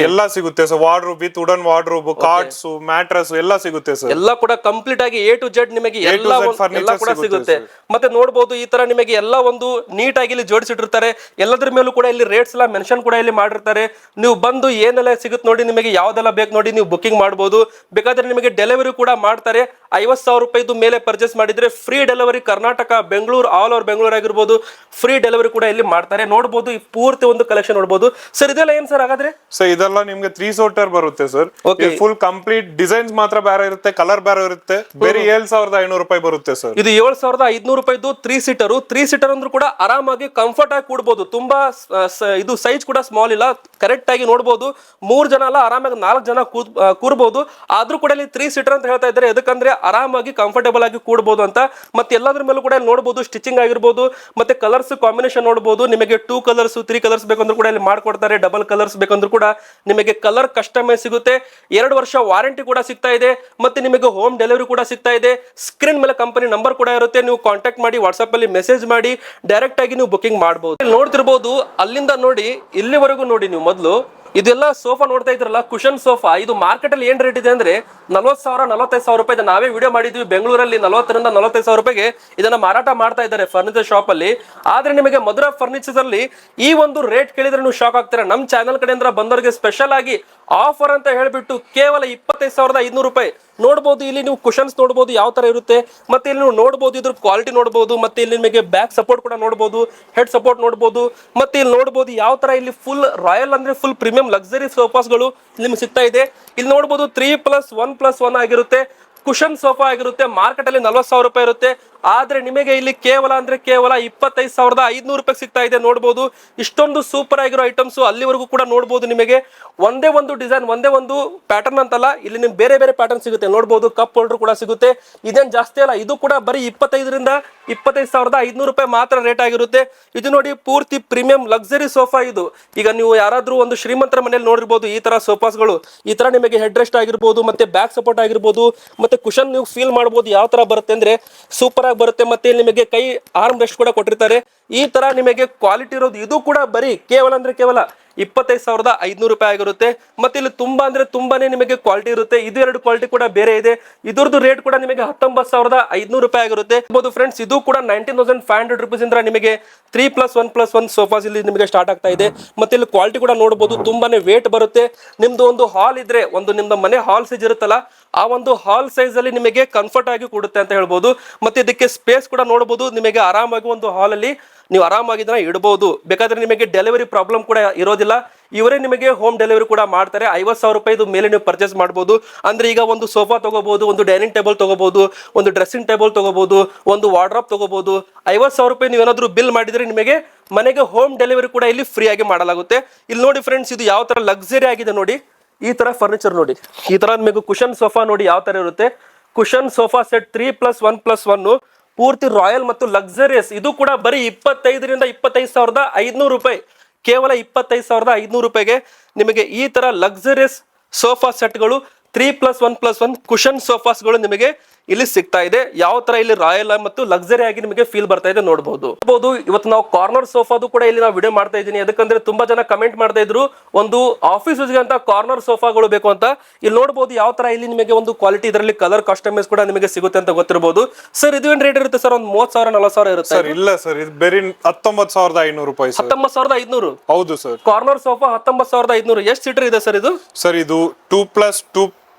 ಎಲ್ಲ ಸಿಗುತ್ತೆ sir. Wardrobe with wooden wardrobe, cards, mattress ಎಲ್ಲ ಸಿಗುತ್ತೆ ಸರ್. ಎಲ್ಲ ಕೂಡ ಕಂಪ್ಲೀಟ್ ಆಗಿ A to Z ನಿಮಗೆ ಎಲ್ಲ ಕೂಡ ಸಿಗುತ್ತೆ. ಮತ್ತೆ ನೋಡಬಹುದು ಈ ತರ ನಿಮಗೆ ಎಲ್ಲ ಒಂದು ನೀಟ್ ಆಗಿ ಇಲ್ಲಿ ಜೋಡಿಸಿಟ್ಟಿರ್ತಾರೆ. ಎಲ್ಲದ್ರ ಮೇಲೂ ಕೂಡ ಇಲ್ಲಿ ರೇಟ್ಸ್ ಎಲ್ಲ ಮೆನ್ಷನ್ ಕೂಡ ಇಲ್ಲಿ ಮಾಡಿರ್ತಾರೆ. ನೀವು ಬಂದು ಏನೆಲ್ಲ ಸಿಗುತ್ತೆ ನೋಡಿ, ನಿಮಗೆ ಯಾವ್ದೆಲ್ಲ ಬೇಕು ನೋಡಿ ನೀವು ಬುಕಿಂಗ್ ಮಾಡಬಹುದು. ಬೇಕಾದ್ರೆ ನಿಮಗೆ ಡೆಲಿವರಿ ಕೂಡ ಮಾಡ್ತಾರೆ. 50,000 ರೂಪಾಯಿದು ಮೇಲೆ ಪರ್ಚೇಸ್ ಮಾಡಿದ್ರೆ free delivery. Karnataka, Bengaluru, all over Bengaluru ಆಗಿರ್ಬೋದು, ಫ್ರೀ ಡೆಲಿವರಿ ಕೂಡ ಇಲ್ಲಿ ಮಾಡ್ತಾರೆ. ನೋಡಬಹುದು ಈ ಪೂರ್ತಿ ಒಂದು ಕಲೆಕ್ಷನ್ ನೋಡಬಹುದು. ಸರ್ ಇದೆಲ್ಲ ಏನ್ ಸರ್ ಹಾಗಾದ್ರೆ? ಸರ್ ಇದೆಲ್ಲ ನಿಮ್ಗೆ 3 ಸೋಟರ್ ಬರುತ್ತೆ ಸರ್. ಫುಲ್ ಕಂಪ್ಲೀಟ್ ಡಿಸೈನ್ಸ್ ಮಾತ್ರ ಬೇರೆ ಇರುತ್ತೆ, ಕಲರ್ ಬೇರೆ ಇರುತ್ತೆ. ಬೇರೆ 7,500 ರೂಪಾಯಿ ಬರುತ್ತೆ ಸರ್. ಇದು 7,500 ರೂಪಾಯಿದು 3 ಸೀಟರ್ ಅಂದ್ರೂ ಕೂಡ ಆರಾಮಾಗಿ ಕಂಫರ್ಟ್ ಆಗಿ ಕೂಡಬಹುದು. ತುಂಬಾ ಇದು ಸೈಜ್ ಕೂಡ ಸ್ಮಾಲ್ ಇಲ್ಲ, ಕರೆಕ್ಟ್ ಆಗಿ ನೋಡಬಹುದು. 3 ಜನ ಅಲ್ಲ, ಆರಾಮಾಗಿ 4 ಜನ ಕೂರ್ಬಹುದು. ಆದ್ರೂ ಕೂಡ ಇಲ್ಲಿ 3 ಸೀಟರ್ ಅಂತ ಹೇಳ್ತಾ ಇದ್ದಾರೆ. ಯಾಕಂದ್ರೆ ಆರಾಮಾಗಿ ಕಂಫರ್ಟೇಬಲ್ ಆಗಿ ಕೂಡಬಹುದು ಅಂತ. ಮತ್ತೆ ಎಲ್ಲದ್ರ ಮೇಲೂ ಕೂಡ ನೋಡಬಹುದು ಸ್ಟಿಚಿಂಗ್ ಆಗಿರ್ಬೋದು. ಮತ್ತೆ ಕಲರ್ಸ್ ಕಾಂಬಿನೇಷನ್ ನೋಡಬಹುದು. ನಿಮಗೆ 2 ಕಲರ್ಸ್ 3 ಕಲರ್ಸ್ ಬೇಕಂದ್ರೂ ಕೂಡ ಇಲ್ಲಿ ಮಾಡ್ಕೊಡ್ತಾರೆ. ಡಬಲ್ ಕಲರ್ಸ್ ಬೇಕಂದ್ರೂ ಕೂಡ ನಿಮಗೆ ಕಲರ್ ಕಸ್ಟಮೈಸ್ ಸಿಗುತ್ತೆ. 2 ವರ್ಷ ವಾರಂಟಿ ಕೂಡ ಸಿಗ್ತಾ ಇದೆ. ಮತ್ತೆ ನಿಮಗೆ ಹೋಮ್ ಡೆಲಿವರಿ ಕೂಡ ಸಿಗ್ತಾ ಇದೆ. ಸ್ಕ್ರೀನ್ ಮೇಲೆ ಕಂಪನಿ ನಂಬರ್ ಕೂಡ ಇರುತ್ತೆ, ನೀವು ಕಾಂಟ್ಯಾಕ್ಟ್ ಮಾಡಿ, ವಾಟ್ಸ್ಆಪ್ ಅಲ್ಲಿ ಮೆಸೇಜ್ ಮಾಡಿ ಡೈರೆಕ್ಟ್ ಆಗಿ ನೀವು ಬುಕಿಂಗ್ ಮಾಡಬಹುದು. ನೋಡ್ತಿರ್ಬೋದು ಅಲ್ಲಿಂದ ನೋಡಿ ಇಲ್ಲಿವರೆಗೂ ನೋಡಿ. ನೀವು ಮೊದಲು ಇದೆಲ್ಲ ಸೋಫಾ ನೋಡ್ತಾ ಇದ್ರಲ್ಲ, ಕುಶನ್ ಸೋಫಾ, ಇದು ಮಾರ್ಕೆಟ್ ಅಲ್ಲಿ ಏನ್ ರೇಟ್ ಇದೆ ಅಂದ್ರೆ 40,000 45,000 ರೂಪಾಯಿ. ನಾವೇ ವಿಡಿಯೋ ಮಾಡಿದ್ವಿ ಬೆಂಗಳೂರಲ್ಲಿ 40,000 ರಿಂದ 45,000 ರೂಪಾಯಿಗೆ ಇದನ್ನ ಮಾರಾಟ ಮಾಡ್ತಾ ಇದ್ದಾರೆ ಫರ್ನಿಚರ್ ಶಾಪ್ ಅಲ್ಲಿ. ಆದ್ರೆ ನಿಮಗೆ ಮಧುರಾ ಫರ್ನಿಚರ್ಸ್ ಅಲ್ಲಿ ಈ ಒಂದು ರೇಟ್ ಕೇಳಿದ್ರೆ ನೀವು ಶಾಕ್ ಆಗ್ತೀರಾ. ನಮ್ಮ ಚಾನಲ್ ಕಡೆಯಿಂದ ಬಂದವರಿಗೆ ಸ್ಪೆಷಲ್ ಆಗಿ ಆಫರ್ ಅಂತ ಹೇಳ್ಬಿಟ್ಟು ಕೇವಲ 25,500 ರೂಪಾಯಿ. ನೋಡಬಹುದು ಇಲ್ಲಿ ನೀವು ಕುಶನ್ಸ್ ನೋಡಬಹುದು ಯಾವ ತರ ಇರುತ್ತೆ. ಮತ್ತೆ ಇಲ್ಲಿ ನೀವು ನೋಡಬಹುದು ಇದ್ರ ಕ್ವಾಲಿಟಿ ನೋಡಬಹುದು. ಮತ್ತೆ ಇಲ್ಲಿ ನಿಮಗೆ ಬ್ಯಾಕ್ ಸಪೋರ್ಟ್ ಕೂಡ ನೋಡಬಹುದು, ಹೆಡ್ ಸಪೋರ್ಟ್ ನೋಡಬಹುದು. ಮತ್ತೆ ಇಲ್ಲಿ ನೋಡಬಹುದು ಯಾವ ತರ ಇಲ್ಲಿ ಫುಲ್ ರಾಯಲ್ ಅಂದ್ರೆ ಫುಲ್ ಪ್ರೀಮಿಯಂ ಲಕ್ಸರಿ ಸೋಫಾಸ್ಗಳು ನಿಮ್ಗೆ ಸಿಗ್ತಾ ಇದೆ. ಇಲ್ಲಿ ನೋಡಬಹುದು 3+1+1 ಆಗಿರುತ್ತೆ. ಕುಶನ್ ಸೋಫಾ ಆಗಿರುತ್ತೆ. ಮಾರ್ಕೆಟ್ ಅಲ್ಲಿ 40,000 ರೂಪಾಯಿ ಇರುತ್ತೆ. ಆದ್ರೆ ನಿಮಗೆ ಇಲ್ಲಿ ಕೇವಲ 25,500 ರೂಪಾಯಿ ಸಿಗ್ತಾ ಇದೆ. ನೋಡಬಹುದು ಇಷ್ಟೊಂದು ಸೂಪರ್ ಆಗಿರೋ ಐಟಮ್ಸ್ ಅಲ್ಲಿವರೆಗೂ ಕೂಡ ನೋಡಬಹುದು. ನಿಮಗೆ ಒಂದೇ ಒಂದು ಡಿಸೈನ್, ಒಂದೇ ಒಂದು ಪ್ಯಾಟರ್ನ್ ಅಂತಲ್ಲ, ಇಲ್ಲಿ ನಿಮ್ಗೆ ಬೇರೆ ಬೇರೆ ಪ್ಯಾಟರ್ನ್ ಸಿಗುತ್ತೆ. ನೋಡಬಹುದು ಕಪ್ ಹೋಲ್ಡರ್ ಕೂಡ ಸಿಗುತ್ತೆ. ಇದೇನ್ ಜಾಸ್ತಿ ಅಲ್ಲ, ಇದು ಕೂಡ ಬರೀ 25 ರಿಂದ 25,500 ರೂಪಾಯಿ ಮಾತ್ರ ರೇಟ್ ಆಗಿರುತ್ತೆ. ಇದು ನೋಡಿ ಪೂರ್ತಿ ಪ್ರೀಮಿಯಂ ಲಕ್ಸರಿ ಸೋಫಾ ಇದು. ಈಗ ನೀವು ಯಾರಾದ್ರೂ ಒಂದು ಶ್ರೀಮಂತರ ಮನೆಯಲ್ಲಿ ನೋಡಿರ್ಬೋದು ಈ ತರ ಸೋಫಾಸ್ಗಳು. ಈ ತರ ನಿಮಗೆ ಹೆಡ್ ರೆಸ್ಟ್ ಆಗಿರ್ಬೋದು, ಮತ್ತೆ ಬ್ಯಾಕ್ ಸಪೋರ್ಟ್ ಆಗಿರ್ಬೋದು, ಮತ್ತೆ ಕುಶನ್ ನೀವು ಫೀಲ್ ಮಾಡಬಹುದು ಯಾವ ತರ ಬರುತ್ತೆ ಅಂದ್ರೆ ಸೂಪರ್ ಆಗಿ ಬರುತ್ತೆ. ಮತ್ತೆ ನಿಮಗೆ ಕೈ ಆರ್ಮ್ ರೆಸ್ಟ್ ಕೂಡ ಕೊಟ್ಟಿರ್ತಾರೆ. ಈ ತರ ನಿಮಗೆ ಕ್ವಾಲಿಟಿ ಇರೋದು ಇದು ಕೂಡ ಬರೀ ಕೇವಲ 25,500 ರೂಪಾಯಿ ಆಗಿರುತ್ತೆ. ಮತ್ತೆ ಇಲ್ಲಿ ತುಂಬಾ ಅಂದ್ರೆ ತುಂಬಾನೇ ನಿಮಗೆ ಕ್ವಾಲಿಟಿ ಇರುತ್ತೆ. ಇದು ಎರಡು ಕ್ವಾಲಿಟಿ ಕೂಡ ಬೇರೆ ಇದೆ. ಇದರದ್ದು ರೇಟ್ ಕೂಡ ನಿಮಗೆ 19,500 ರೂಪಾಯಿ ಆಗಿರುತ್ತೆ. ಫ್ರೆಂಡ್ಸ್ ಇದು ಕೂಡ 19,500 rupees ಇಂದ ನಿಮಗೆ 3+1+1 ಸೋಫಾಸ್ ಇಲ್ಲಿ ನಿಮಗೆ ಸ್ಟಾರ್ಟ್ ಆಗ್ತಾ ಇದೆ. ಮತ್ತೆ ಇಲ್ಲಿ ಕ್ವಾಲಿಟಿ ಕೂಡ ನೋಡಬಹುದು, ತುಂಬಾನೇ ವೇಟ್ ಬರುತ್ತೆ. ನಿಮ್ದು ಒಂದು ಹಾಲ್ ಇದ್ರೆ, ಒಂದು ನಿಮ್ದು ಮನೆ ಹಾಲ್ ಸೈಜ್ ಇರುತ್ತಲ್ಲ, ಆ ಒಂದು ಹಾಲ್ ಸೈಜ್ ಅಲ್ಲಿ ನಿಮಗೆ ಕಂಫರ್ಟ್ ಆಗಿ ಕೊಡುತ್ತೆ ಅಂತ ಹೇಳ್ಬೋದು. ಮತ್ತೆ ಇದಕ್ಕೆ ಸ್ಪೇಸ್ ಕೂಡ ನೋಡಬಹುದು, ನಿಮಗೆ ಆರಾಮಾಗಿ ಒಂದು ಹಾಲ್ ಅಲ್ಲಿ ನೀವು ಆರಾಮಾಗಿ ಇದನ್ನ ಇಡಬಹುದು. ಬೇಕಾದ್ರೆ ನಿಮಗೆ ಡೆಲಿವರಿ ಪ್ರಾಬ್ಲಮ್ ಕೂಡ ಇರೋದಿಲ್ಲ. ಇವರೇ ನಿಮಗೆ ಹೋಮ್ ಡೆಲಿವರಿ ಕೂಡ ಮಾಡ್ತಾರೆ. 50,000 ರೂಪಾಯಿ ಮೇಲೆ ನೀವು ಪರ್ಚೇಸ್ ಮಾಡಬಹುದು. ಅಂದ್ರೆ ಈಗ ಒಂದು ಸೋಫಾ ತಗೋಬಹುದು, ಒಂದು ಡೈನಿಂಗ್ ಟೇಬಲ್ ತಗೋಬಹುದು, ಒಂದು ಡ್ರೆಸ್ಸಿಂಗ್ ಟೇಬಲ್ ತಗೋಬಹುದು, ಒಂದು ವಾರ್ಡ್ರೋಬ್ ತಗೋಬಹುದು. 50,000 ರೂಪಾಯಿ ನೀವು ಏನಾದ್ರು ಬಿಲ್ ಮಾಡಿದ್ರೆ ನಿಮಗೆ ಮನೆಗೆ ಹೋಮ್ ಡೆಲಿವರಿ ಕೂಡ ಇಲ್ಲಿ ಫ್ರೀ ಆಗಿ ಮಾಡಲಾಗುತ್ತೆ. ಇಲ್ಲಿ ನೋಡಿ ಫ್ರೆಂಡ್ಸ್, ಇದು ಯಾವ ತರ ಲಕ್ಸರಿ ಆಗಿದೆ ನೋಡಿ. ಈ ತರ ಫರ್ನಿಚರ್ ನೋಡಿ, ಈ ತರ ನಿಮಗೆ ಕುಶನ್ ಸೋಫಾ ನೋಡಿ ಯಾವ ತರ ಇರುತ್ತೆ. ಕುಶನ್ ಸೋಫಾ ಸೆಟ್ 3+1+1 ಪೂರ್ತಿ ರಾಯಲ್ ಮತ್ತು ಲಕ್ಸರಿಯಸ್. ಇದು ಕೂಡ ಬರೀ 25,000 ರಿಂದ 25,500 ರೂಪಾಯಿ. ಕೇವಲ 25,500 ರೂಪಾಯಿಗೆ ನಿಮಗೆ ಈ ತರ ಲಕ್ಸರಿಯಸ್ ಸೋಫಾ ಸೆಟ್ಗಳು 3+1+1 ಕುಶನ್ ಸೋಫಾಸ್ಗಳು ನಿಮಗೆ ಇಲ್ಲಿ ಸಿಗ್ತಾ ಇದೆ. ಯಾವ ತರ ಇಲ್ಲಿ ರಾಯಲ್ ಮತ್ತು ಲಕ್ಸರಿ ಆಗಿ ನಿಮಗೆ ಫೀಲ್ ಬರ್ತಾ ಇದೆ ನೋಡಬಹುದು. ಇವತ್ತು ನಾವು ಕಾರ್ನರ್ ಸೋಫಾದು ಕೂಡ ಇಲ್ಲಿ ನಾವು ವಿಡಿಯೋ ಮಾಡ್ತಾ ಇದ್ದೀನಿ. ಯಾಕಂದ್ರೆ ತುಂಬಾ ಜನ ಕಮೆಂಟ್ ಮಾಡ್ತಾ ಇದ್ರು ಒಂದು ಆಫೀಸ್ ಯೂಸ್ಗೆ ಅಂತ ಕಾರ್ನರ್ ಸೋಫಾಗಳು ಬೇಕು ಅಂತ. ಇಲ್ಲಿ ನೋಡಬಹುದು ಯಾವ ತರ ಇಲ್ಲಿ ನಿಮಗೆ ಒಂದು ಕ್ವಾಲಿಟಿ, ಇದರಲ್ಲಿ ಕಲರ್ ಕಸ್ಟಮೈಸ್ ಕೂಡ ನಿಮಗೆ ಸಿಗುತ್ತೆ ಅಂತ ಗೊತ್ತಿರಬಹುದು. ಸರ್ ಇದು ಏನ್ ರೇಟ್ ಇರುತ್ತೆ ಸರ್? ಒಂದು 30,000 40,000 ಇರುತ್ತೆ ಸರ್? ಇಲ್ಲ ಸರ್, ಇದು ಬೇರೆ 19,500 ರೂಪಾಯಿ. 19,500? ಹೌದು ಸರ್. Corner sofa 19,500. ಎಷ್ಟು ಸೀಟರ್ ಇದೆ ಸರ್ ಇದು? ಸರ್ ಇದು 2+2+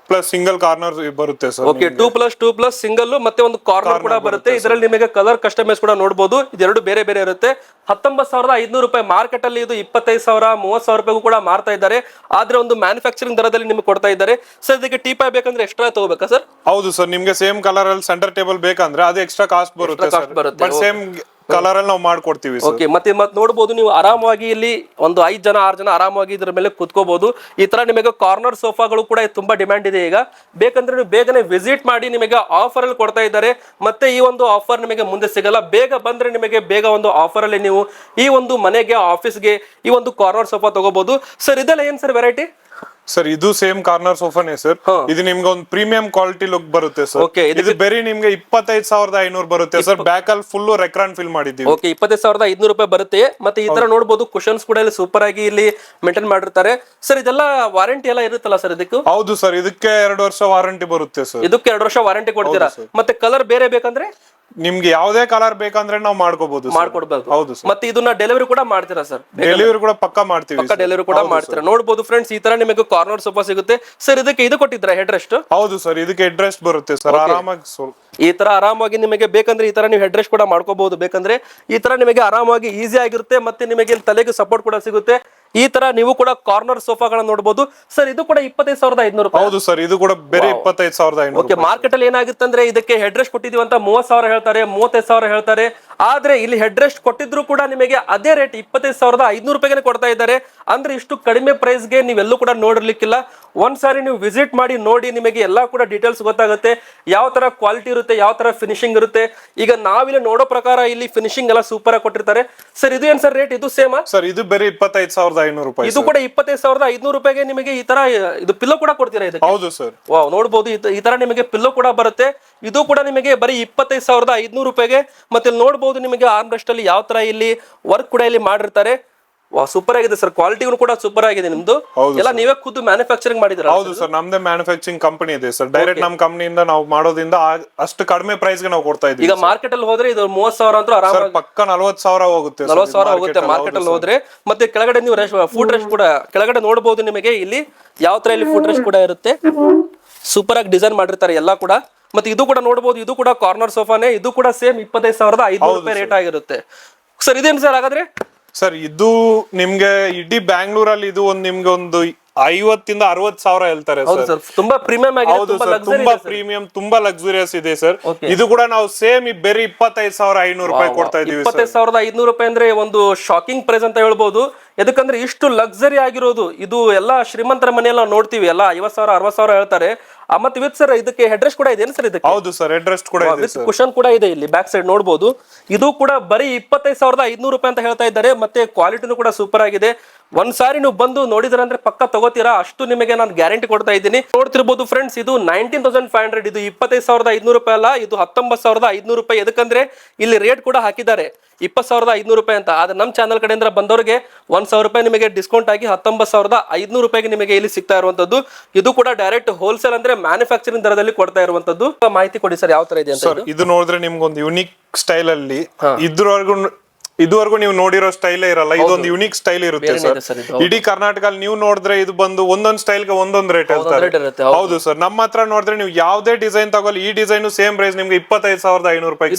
ಸಿಂಗಲ್ ಕಾರ್ನರ್ ಬರುತ್ತೆ ಸರ್. ಓಕೆ, 2+2+ ಸಿಂಗಲ್ ಮತ್ತೆ ಒಂದು ಕಾರ್ನರ್ ಕೂಡ ಬರುತ್ತೆ. ಇದರಲ್ಲಿ ನಿಮಗೆ ಕಲರ್ ಕಸ್ಟಮೈಸ್ ಕೂಡ ನೋಡಬಹುದು. ಇದೆರಡು ಬೇರೆ ಬೇರೆ ಇರುತ್ತೆ. 19,500 ರೂಪಾಯಿ. ಮಾರ್ಕೆಟ್ ಅಲ್ಲಿ ಇದು 25,000 30,000 ರೂಪಾಯಿಗೂ ಕೂಡ ಮಾರ್ತಾ ಇದ್ದಾರೆ. ಆದ್ರೆ ಒಂದು ಮ್ಯಾನುಫ್ಯಾಕ್ಚರಿಂಗ್ ದರದಲ್ಲಿ ನಿಮಗೆ ಕೊಡ್ತಾ ಇದ್ದಾರೆ. ಸರ್ ಇದಕ್ಕೆ ಟೀಪಾಯ್ ಬೇಕಂದ್ರೆ ಎಕ್ಸ್ಟ್ರಾ ತಗೋಬೇಕಾ ಸರ್? ಹೌದು ಸರ್, ನಿಮ್ಗೆ ಸೇಮ್ ಕಲರ್ ಅಲ್ಲಿ ಸೆಂಟರ್ ಟೇಬಲ್ ಬೇಕಂದ್ರೆ ಅದು ಎಕ್ಸ್ಟ್ರಾ ಕಾಸ್ಟ್ ಬರುತ್ತೆ. ಬಟ್ ಸೇಮ್ ಕಲರ್ ಅಲ್ಲಿ ನಾವು ಮಾಡ್ಕೊಡ್ತೀವಿ. ಓಕೆ, ಮತ್ತೆ ನೋಡಬಹುದು ನೀವು ಆರಾಮವಾಗಿ ಇಲ್ಲಿ ಒಂದು 5 ಜನ 6 ಜನ ಆರಾಮವಾಗಿ ಇದ್ರ ಮೇಲೆ ಕುತ್ಕೋಬಹುದು. ಈ ತರ ನಿಮಗೆ ಕಾರ್ನರ್ ಸೋಫಾಗಳು ಕೂಡ ತುಂಬಾ ಡಿಮ್ಯಾಂಡ್ ಇದೆ ಈಗ. ಬೇಕಂದ್ರೆ ನೀವು ಬೇಗನೆ ವಿಸಿಟ್ ಮಾಡಿ, ನಿಮಗೆ ಆಫರ್ ಅಲ್ಲಿ ಕೊಡ್ತಾ ಇದ್ದಾರೆ. ಮತ್ತೆ ಈ ಒಂದು ಆಫರ್ ನಿಮಗೆ ಮುಂದೆ ಸಿಗಲ್ಲ. ಬೇಗ ಬಂದ್ರೆ ನಿಮಗೆ ಬೇಗ ಒಂದು ಆಫರ್ ಅಲ್ಲಿ ನೀವು ಈ ಒಂದು ಮನೆಗೆ ಆಫೀಸ್ಗೆ ಈ ಒಂದು ಕಾರ್ನರ್ ಸೋಫಾ ತಗೋಬಹುದು. ಸರ್ ಇದೆಲ್ಲ ಏನ್ ಸರ್ ವೆರೈಟಿ? ಸರ್ ಇದು ಸೇಮ್ ಕಾರ್ನರ್ ಸೋಫಾನೇ ಸರ್. ಇದು ನಿಮ್ಗೆ ಒಂದು ಪ್ರೀಮಿಯಂ ಕ್ವಾಲಿಟಿ ಲುಕ್ ಬರುತ್ತೆ ಸರ್. ಇದು ಬೇರೆ ನಿಮ್ಗೆ 25,500 ಬರುತ್ತೆ ಸರ್. ಬ್ಯಾಕ್ ಅಲ್ಲಿ ಫುಲ್ ರೆಕ್ರಾನ್ ಫಿಲ್ ಮಾಡಿದ್ದೀವಿ. ಓಕೆ, 25,500 ರೂಪಾಯಿ ಬರುತ್ತೆ. ಮತ್ತೆ ಈ ತರ ನೋಡಬಹುದು ಕುಶನ್ಸ್ ಕೂಡ ಇಲ್ಲಿ ಸೂಪರ್ ಆಗಿ ಇಲ್ಲಿ ಮೇಂಟೈನ್ ಮಾಡಿರ್ತಾರೆ. ಸರ್ ಇದೆಲ್ಲ ವಾರಂಟಿ ಎಲ್ಲ ಇರುತ್ತಲ್ಲ ಸರ್ ಇದಕ್ಕೆ? ಹೌದು ಸರ್, ಇದಕ್ಕೆ 2 ವರ್ಷ ವಾರಂಟಿ ಬರುತ್ತೆ ಸರ್. ಇದಕ್ಕೆ 2 ವರ್ಷ ವಾರಂಟಿ ಕೊಡ್ತೀರಾ? ಮತ್ತೆ ಕಲರ್ ಬೇರೆ ಬೇಕಂದ್ರೆ ನಿಮ್ಗೆ ಯಾವ್ದೇ ಕಲರ್ ಬೇಕಂದ್ರೆ ನಾವು ಮಾಡ್ಕೋಬಹುದು. ಹೌದು. ಮತ್ತೆ ಇದನ್ನ ಡೆಲಿವರಿ ಕೂಡ ಮಾಡ್ತೀರಾ ಸರ್? ಡೆಲಿವರಿ ಕೂಡ ಪಕ್ಕಾ ಮಾಡ್ತೀವಿ. ಪಕ್ಕಾ ಡೆಲಿವರಿ ಕೂಡ ಮಾಡ್ತೀರಾ. ನೋಡಬಹುದು ಫ್ರೆಂಡ್ಸ್, ಈ ತರ ನಿಮಗೆ ಕಾರ್ನರ್ ಸೋಫಾ ಸಿಗುತ್ತೆ. ಸರ್ ಇದಕ್ಕೆ ಇದು ಕೊಟ್ಟಿದ್ರಾ ಹೆಡ್ ರೆಸ್ಟ್? ಹೌದು ಸರ್, ಇದಕ್ಕೆ ಹೆಡ್ ರೆಸ್ಟ್ ಬರುತ್ತೆ ಸರ್. ಆರಾಮಾಗಿ ಈ ತರ ಆರಾಮಾಗಿ ನಿಮಗೆ ಬೇಕಂದ್ರೆ ಈ ತರ ನೀವು ಹೆಡ್ ರೆಸ್ಟ್ ಕೂಡ ಮಾಡ್ಕೋಬಹುದು. ಬೇಕಂದ್ರೆ ಈ ತರ ನಿಮಗೆ ಆರಾಮಾಗಿ ಈಸಿ ಆಗಿರುತ್ತೆ. ಮತ್ತೆ ನಿಮಗೆ ತಲೆಗೆ ಸಪೋರ್ಟ್ ಕೂಡ ಸಿಗುತ್ತೆ. ಈ ತರ ನೀವು ಕೂಡ ಕಾರ್ನರ್ ಸೋಫಾಗಳನ್ನ ನೋಡಬಹುದು. ಸರ್ ಇದು ಕೂಡ 25,500 ರೂಪಾಯಿ. ಹೌದು ಸರ್, ಇದು ಕೂಡ ಬೇರೆ 25,500. ಓಕೆ, ಮಾರ್ಕೆಟ್ ಅಲ್ಲಿ ಏನಾಗುತ್ತೆ ಅಂದ್ರೆ ಇದಕ್ಕೆ ಹೆಡ್ ರೆಸ್ಟ್ ಕೊಟ್ಟಿದೀವಿ ಅಂತ 30,000 ಹೇಳ್ತಾರೆ, 35,000 ಹೇಳ್ತಾರೆ. ಆದ್ರೆ ಇಲ್ಲಿ ಹೆಡ್ ರೆಸ್ಟ್ ಕೊಟ್ಟಿದ್ರು ಕೂಡ ನಿಮಗೆ ಅದೇ ರೇಟ್ 25,500 ರೂಪಾಯಿಗೆ ಕೊಡ್ತಾ ಇದ್ದಾರೆ. ಅಂದ್ರೆ ಇಷ್ಟು ಕಡಿಮೆ ಪ್ರೈಸ್ ಗೆ ನೀವೆಲ್ಲೂ ಕೂಡ ನೋಡಿರ್ಲಿಕ್ಕಿಲ್ಲ. ಒಂದ್ಸಾರಿ ನೀವು ವಿಸಿಟ್ ಮಾಡಿ ನೋಡಿ, ನಿಮಗೆ ಎಲ್ಲಾ ಕೂಡ ಡೀಟೇಲ್ಸ್ ಗೊತ್ತಾಗುತ್ತೆ. ಯಾವ ತರ ಕ್ವಾಲಿಟಿ ಇರುತ್ತೆ, ಯಾವ ತರ ಫಿನಿಶಿಂಗ್ ಇರುತ್ತೆ. ಈಗ ನಾವಿಲ್ಲಿ ನೋಡೋ ಪ್ರಕಾರ ಇಲ್ಲಿ ಫಿನಿಶಿಂಗ್ ಎಲ್ಲ ಸೂಪರ್ ಆಗಿ ಕೊಟ್ಟಿರ್ತಾರೆ. ಸರ್ ಇದು ಏನ್ ಸರ್ ರೇಟ್? ಇದು ಸೇಮ್ ಸರ್? ಇದು ಬೇರೆ 25,500 ರೂಪಾಯಿ. ಇದು ಕೂಡ 25,500 ರೂಪಾಯಿಗೆ ನಿಮಗೆ ಈ ತರ ಇದು ಪಿಲ್ಲೋ ಕೂಡ ಕೊಡ್ತೀರಾ ಇದಕ್ಕೆ? ಹೌದು ಸರ್. ವಾವ್, ನೋಡಬಹುದು ಈ ತರ ನಿಮಗೆ ಪಿಲ್ಲೋ ಕೂಡ ಬರುತ್ತೆ. ಇದು ಕೂಡ ನಿಮಗೆ ಬರೀ 25,500 ರೂಪಾಯಿಗೆ. ಮತ್ತೆ ಇಲ್ಲಿ ನೋಡಬಹುದು ನಿಮಗೆ ಆರ್ಮ್ ರೆಸ್ಟ್ ಅಲ್ಲಿ ಯಾವ ತರ ಇಲ್ಲಿ ವರ್ಕ್ ಕೂಡ ಇಲ್ಲಿ ಮಾಡಿರ್ತಾರೆ. ವಾ, ಸೂಪರ್ ಆಗಿದೆ ಸರ್. ಕ್ವಾಲಿಟಿಗೂ ಕೂಡ ಸೂಪರ್ ಆಗಿದೆ ನಿಮ್ದು. ಎಲ್ಲ ನೀವೇ ಖುದ್ದು ಮ್ಯಾನುಫ್ಯಾಕ್ಚರಿಂಗ್ ಮಾಡಿದಿರಾ? ಹೌದು ಸರ್, ನಮ್ದೇ ಮ್ಯಾನುಫ್ಯಾಕ್ಚರಿಂಗ್ ಕಂಪನಿ ಇದೆ ಸರ್. ಡೈರೆಕ್ಟ್ ನಮ್ಮ ಕಂಪನಿಯಿಂದ ನಾವು ಮಾಡೋದ್ರಿಂದ ಅಷ್ಟು ಕಡಿಮೆ ಪ್ರೈಸ್ ಗೆ ನಾವು ಕೊಡ್ತಾ ಇದ್ದೀವಿ. ಈಗ ಮಾರ್ಕೆಟ್ ಅಲ್ಲಿ ಹೋದ್ರೆ ಇದು 30,000 ಅಂತ ಆರಾಮಾಗಿ ಪಕ್ಕ 40,000 ಹೋಗುತ್ತೆ. 40,000 ಹೋಗುತ್ತೆ ಮಾರ್ಕೆಟ್ ಅಲ್ಲಿ ಹೋದ್ರೆ. ಮತ್ತೆ ಕೆಳಗಡೆ ನೀವು ಫುಡ್ ರೆಸ್ಟ್ ಕೂಡ ಕೆಳಗಡೆ ನೋಡಬಹುದು. ನಿಮಗೆ ಇಲ್ಲಿ ಯಾವ ತರ ಇಲ್ಲಿ ಫುಡ್ ರೆಸ್ಟ್ ಕೂಡ ಇರುತ್ತೆ. ಸೂಪರ್ ಆಗಿ ಡಿಸೈನ್ ಮಾಡಿರ್ತಾರೆ ಎಲ್ಲ ಕೂಡ. ಮತ್ತೆ ಇದು ಕೂಡ ನೋಡಬಹುದು, ಇದು ಕೂಡ ಕಾರ್ನರ್ ಸೋಫಾನೇ. ಇದು ಕೂಡ ಸೇಮ್ 25,500 ರೂಪಾಯಿ ರೇಟ್ ಆಗಿರುತ್ತೆ. ಸರ್ ಇದೇನು ಸರ್ ಹಾಗಾದ್ರೆ? ಸರ್ ಇದು ನಿಮ್ಗೆ ಇಡೀ ಬ್ಯಾಂಗ್ಳೂರಲ್ಲಿ ಇದು ನಿಮ್ಗೆ ಒಂದು 50,000 to 60,000 ಹೇಳ್ತಾರೆ ಸರ್. ತುಂಬಾ ಪ್ರೀಮಿಯಂ ಆಗಿದೆ. ತುಂಬಾ ಪ್ರೀಮಿಯಂ, ತುಂಬಾ ಲಕ್ಸುರಿಯಸ್ ಇದೆ ಸರ್. ಇದು ಕೂಡ ನಾವು ಸೇಮ್ ಬೇರೆ 25,500 ರೂಪಾಯಿ ಕೊಡ್ತಾ ಇದೀವಿ. 25,500 ರೂಪಾಯಿ ಅಂದ್ರೆ ಒಂದು ಶಾಕಿಂಗ್ ಪ್ರೈಸ್ ಅಂತ ಹೇಳ್ಬಹುದು. ಯಾಕಂದ್ರೆ ಇಷ್ಟು ಲಕ್ಸರಿ ಆಗಿರೋದು ಇದು ಎಲ್ಲ ಶ್ರೀಮಂತರ ಮನೆಯಲ್ಲ ನೋಡ್ತೀವಿ, ಎಲ್ಲ 50,000 60,000 ಹೇಳ್ತಾರೆ. ಮತ್ತೆ ವಿತ್ ಸರ್ ಇದಕ್ಕೆ ಹೆಡ್ ರೆಸ್ಟ್ ಕೂಡ ಇದೆ ಸರ್? ಇದಕ್ಕೆ ಹೌದು ಸರ್, ಹೆಡ್ ರೆಸ್ಟ್ ಕೂಡ ಇದೆ. ಕುಶನ್ ಕೂಡ ಇದೆ ಇಲ್ಲಿ ಬ್ಯಾಕ್ ಸೈಡ್ ನೋಡಬಹುದು. ಇದು ಕೂಡ ಬರೀ 25,500 ರೂಪಾಯಿ ಅಂತ ಹೇಳ್ತಾ ಇದ್ದಾರೆ. ಮತ್ತೆ ಕ್ವಾಲಿಟಿನೂ ಕೂಡ ಸೂಪರ್ ಆಗಿದೆ. ಒಂದ್ಸಾರಿ ನೀವು ಬಂದು ನೋಡಿದ್ರ ಅಂದ್ರೆ ಪಕ್ಕ ತಗೋತೀರಾ, ಅಷ್ಟು ನಿಮಗೆ ನಾನು ಗ್ಯಾರಂಟಿ ಕೊಡ್ತಾ ಇದ್ದೀನಿ. ನೋಡ್ತಿರ್ಬೋದು ಫ್ರೆಂಡ್ಸ್, ಇದು 19,500. ಇದು 25,500 ರೂಪಾಯಿ ಅಲ್ಲ, ಇದು 19,500 ರೂಪಾಯಿ. ಎದಕ್ಕಂದ್ರೆ ಇಲ್ಲಿ ರೇಟ್ ಕೂಡ ಹಾಕಿದ್ದಾರೆ. 20,500 ರೂಪಾಯಿ ಅಂತ. ಆದ್ರೆ ನಮ್ಮ ಚಾನಲ್ ಕಡೆಯಿಂದ ಬಂದವರಿಗೆ 1,000 ರೂಪಾಯಿ ನಿಮಗೆ ಡಿಸ್ಕೌಂಟ್ ಆಗಿ 19,500 ರೂಪಾಯಿಗೆ ನಿಮಗೆ ಇಲ್ಲಿ ಸಿಗ್ತಾ ಇರುವಂತದ್ದು. ಇದು ಕೂಡ ಡೈರೆಕ್ಟ್ ಹೋಲ್ಸೇಲ್ ಅಂದ್ರೆ ಮ್ಯಾನುಫ್ಯಾಕ್ಚರಿಂಗ್ ದರದಲ್ಲಿ ಕೊಡ್ತಾ ಇರುವಂತದ್ದು. ಮಾಹಿತಿ ಕೊಡಿ ಸರ್, ಯಾವ ತರ ಇದೆ ಅಂತ. ಇದು ನೋಡಿದ್ರೆ ನಿಮ್ಗೊಂದು ಯುನಿಕ್ ಸ್ಟೈಲ್ ಅಲ್ಲಿ ಇದುವರೆಗೂ ನೀವು ನೋಡಿರೋ ಸ್ಟೈಲೇ ಇರಲ್ಲ. ಇದೊಂದು ಯುನಿಕ್ ಸ್ಟೈಲ್ ಇರುತ್ತೆ ಸರ್. ಇಡೀ ಕರ್ನಾಟಕ ನೀವು ನೋಡಿದ್ರೆ ಇದು ಬಂದು ಒಂದೊಂದ್ ಸ್ಟೈಲ್ ಗೆ ಒಂದೊಂದ್ ರೇಟ್ ಹೇಳ್ತಾರೆ. ಹೌದು ಸರ್. ನಮ್ಮ ಹತ್ರ ನೋಡಿದ್ರೆ ನೀವು ಯಾವ್ದೇ ಡಿಸೈನ್ ತಗೊಳ್ಳಿ, ಈ ಡಿಸೈನ್ ಸೇಮ್ ಪ್ರೈಸ್ ನಿಮ್ಗೆ 25,500 ರೂಪಾಯಿ.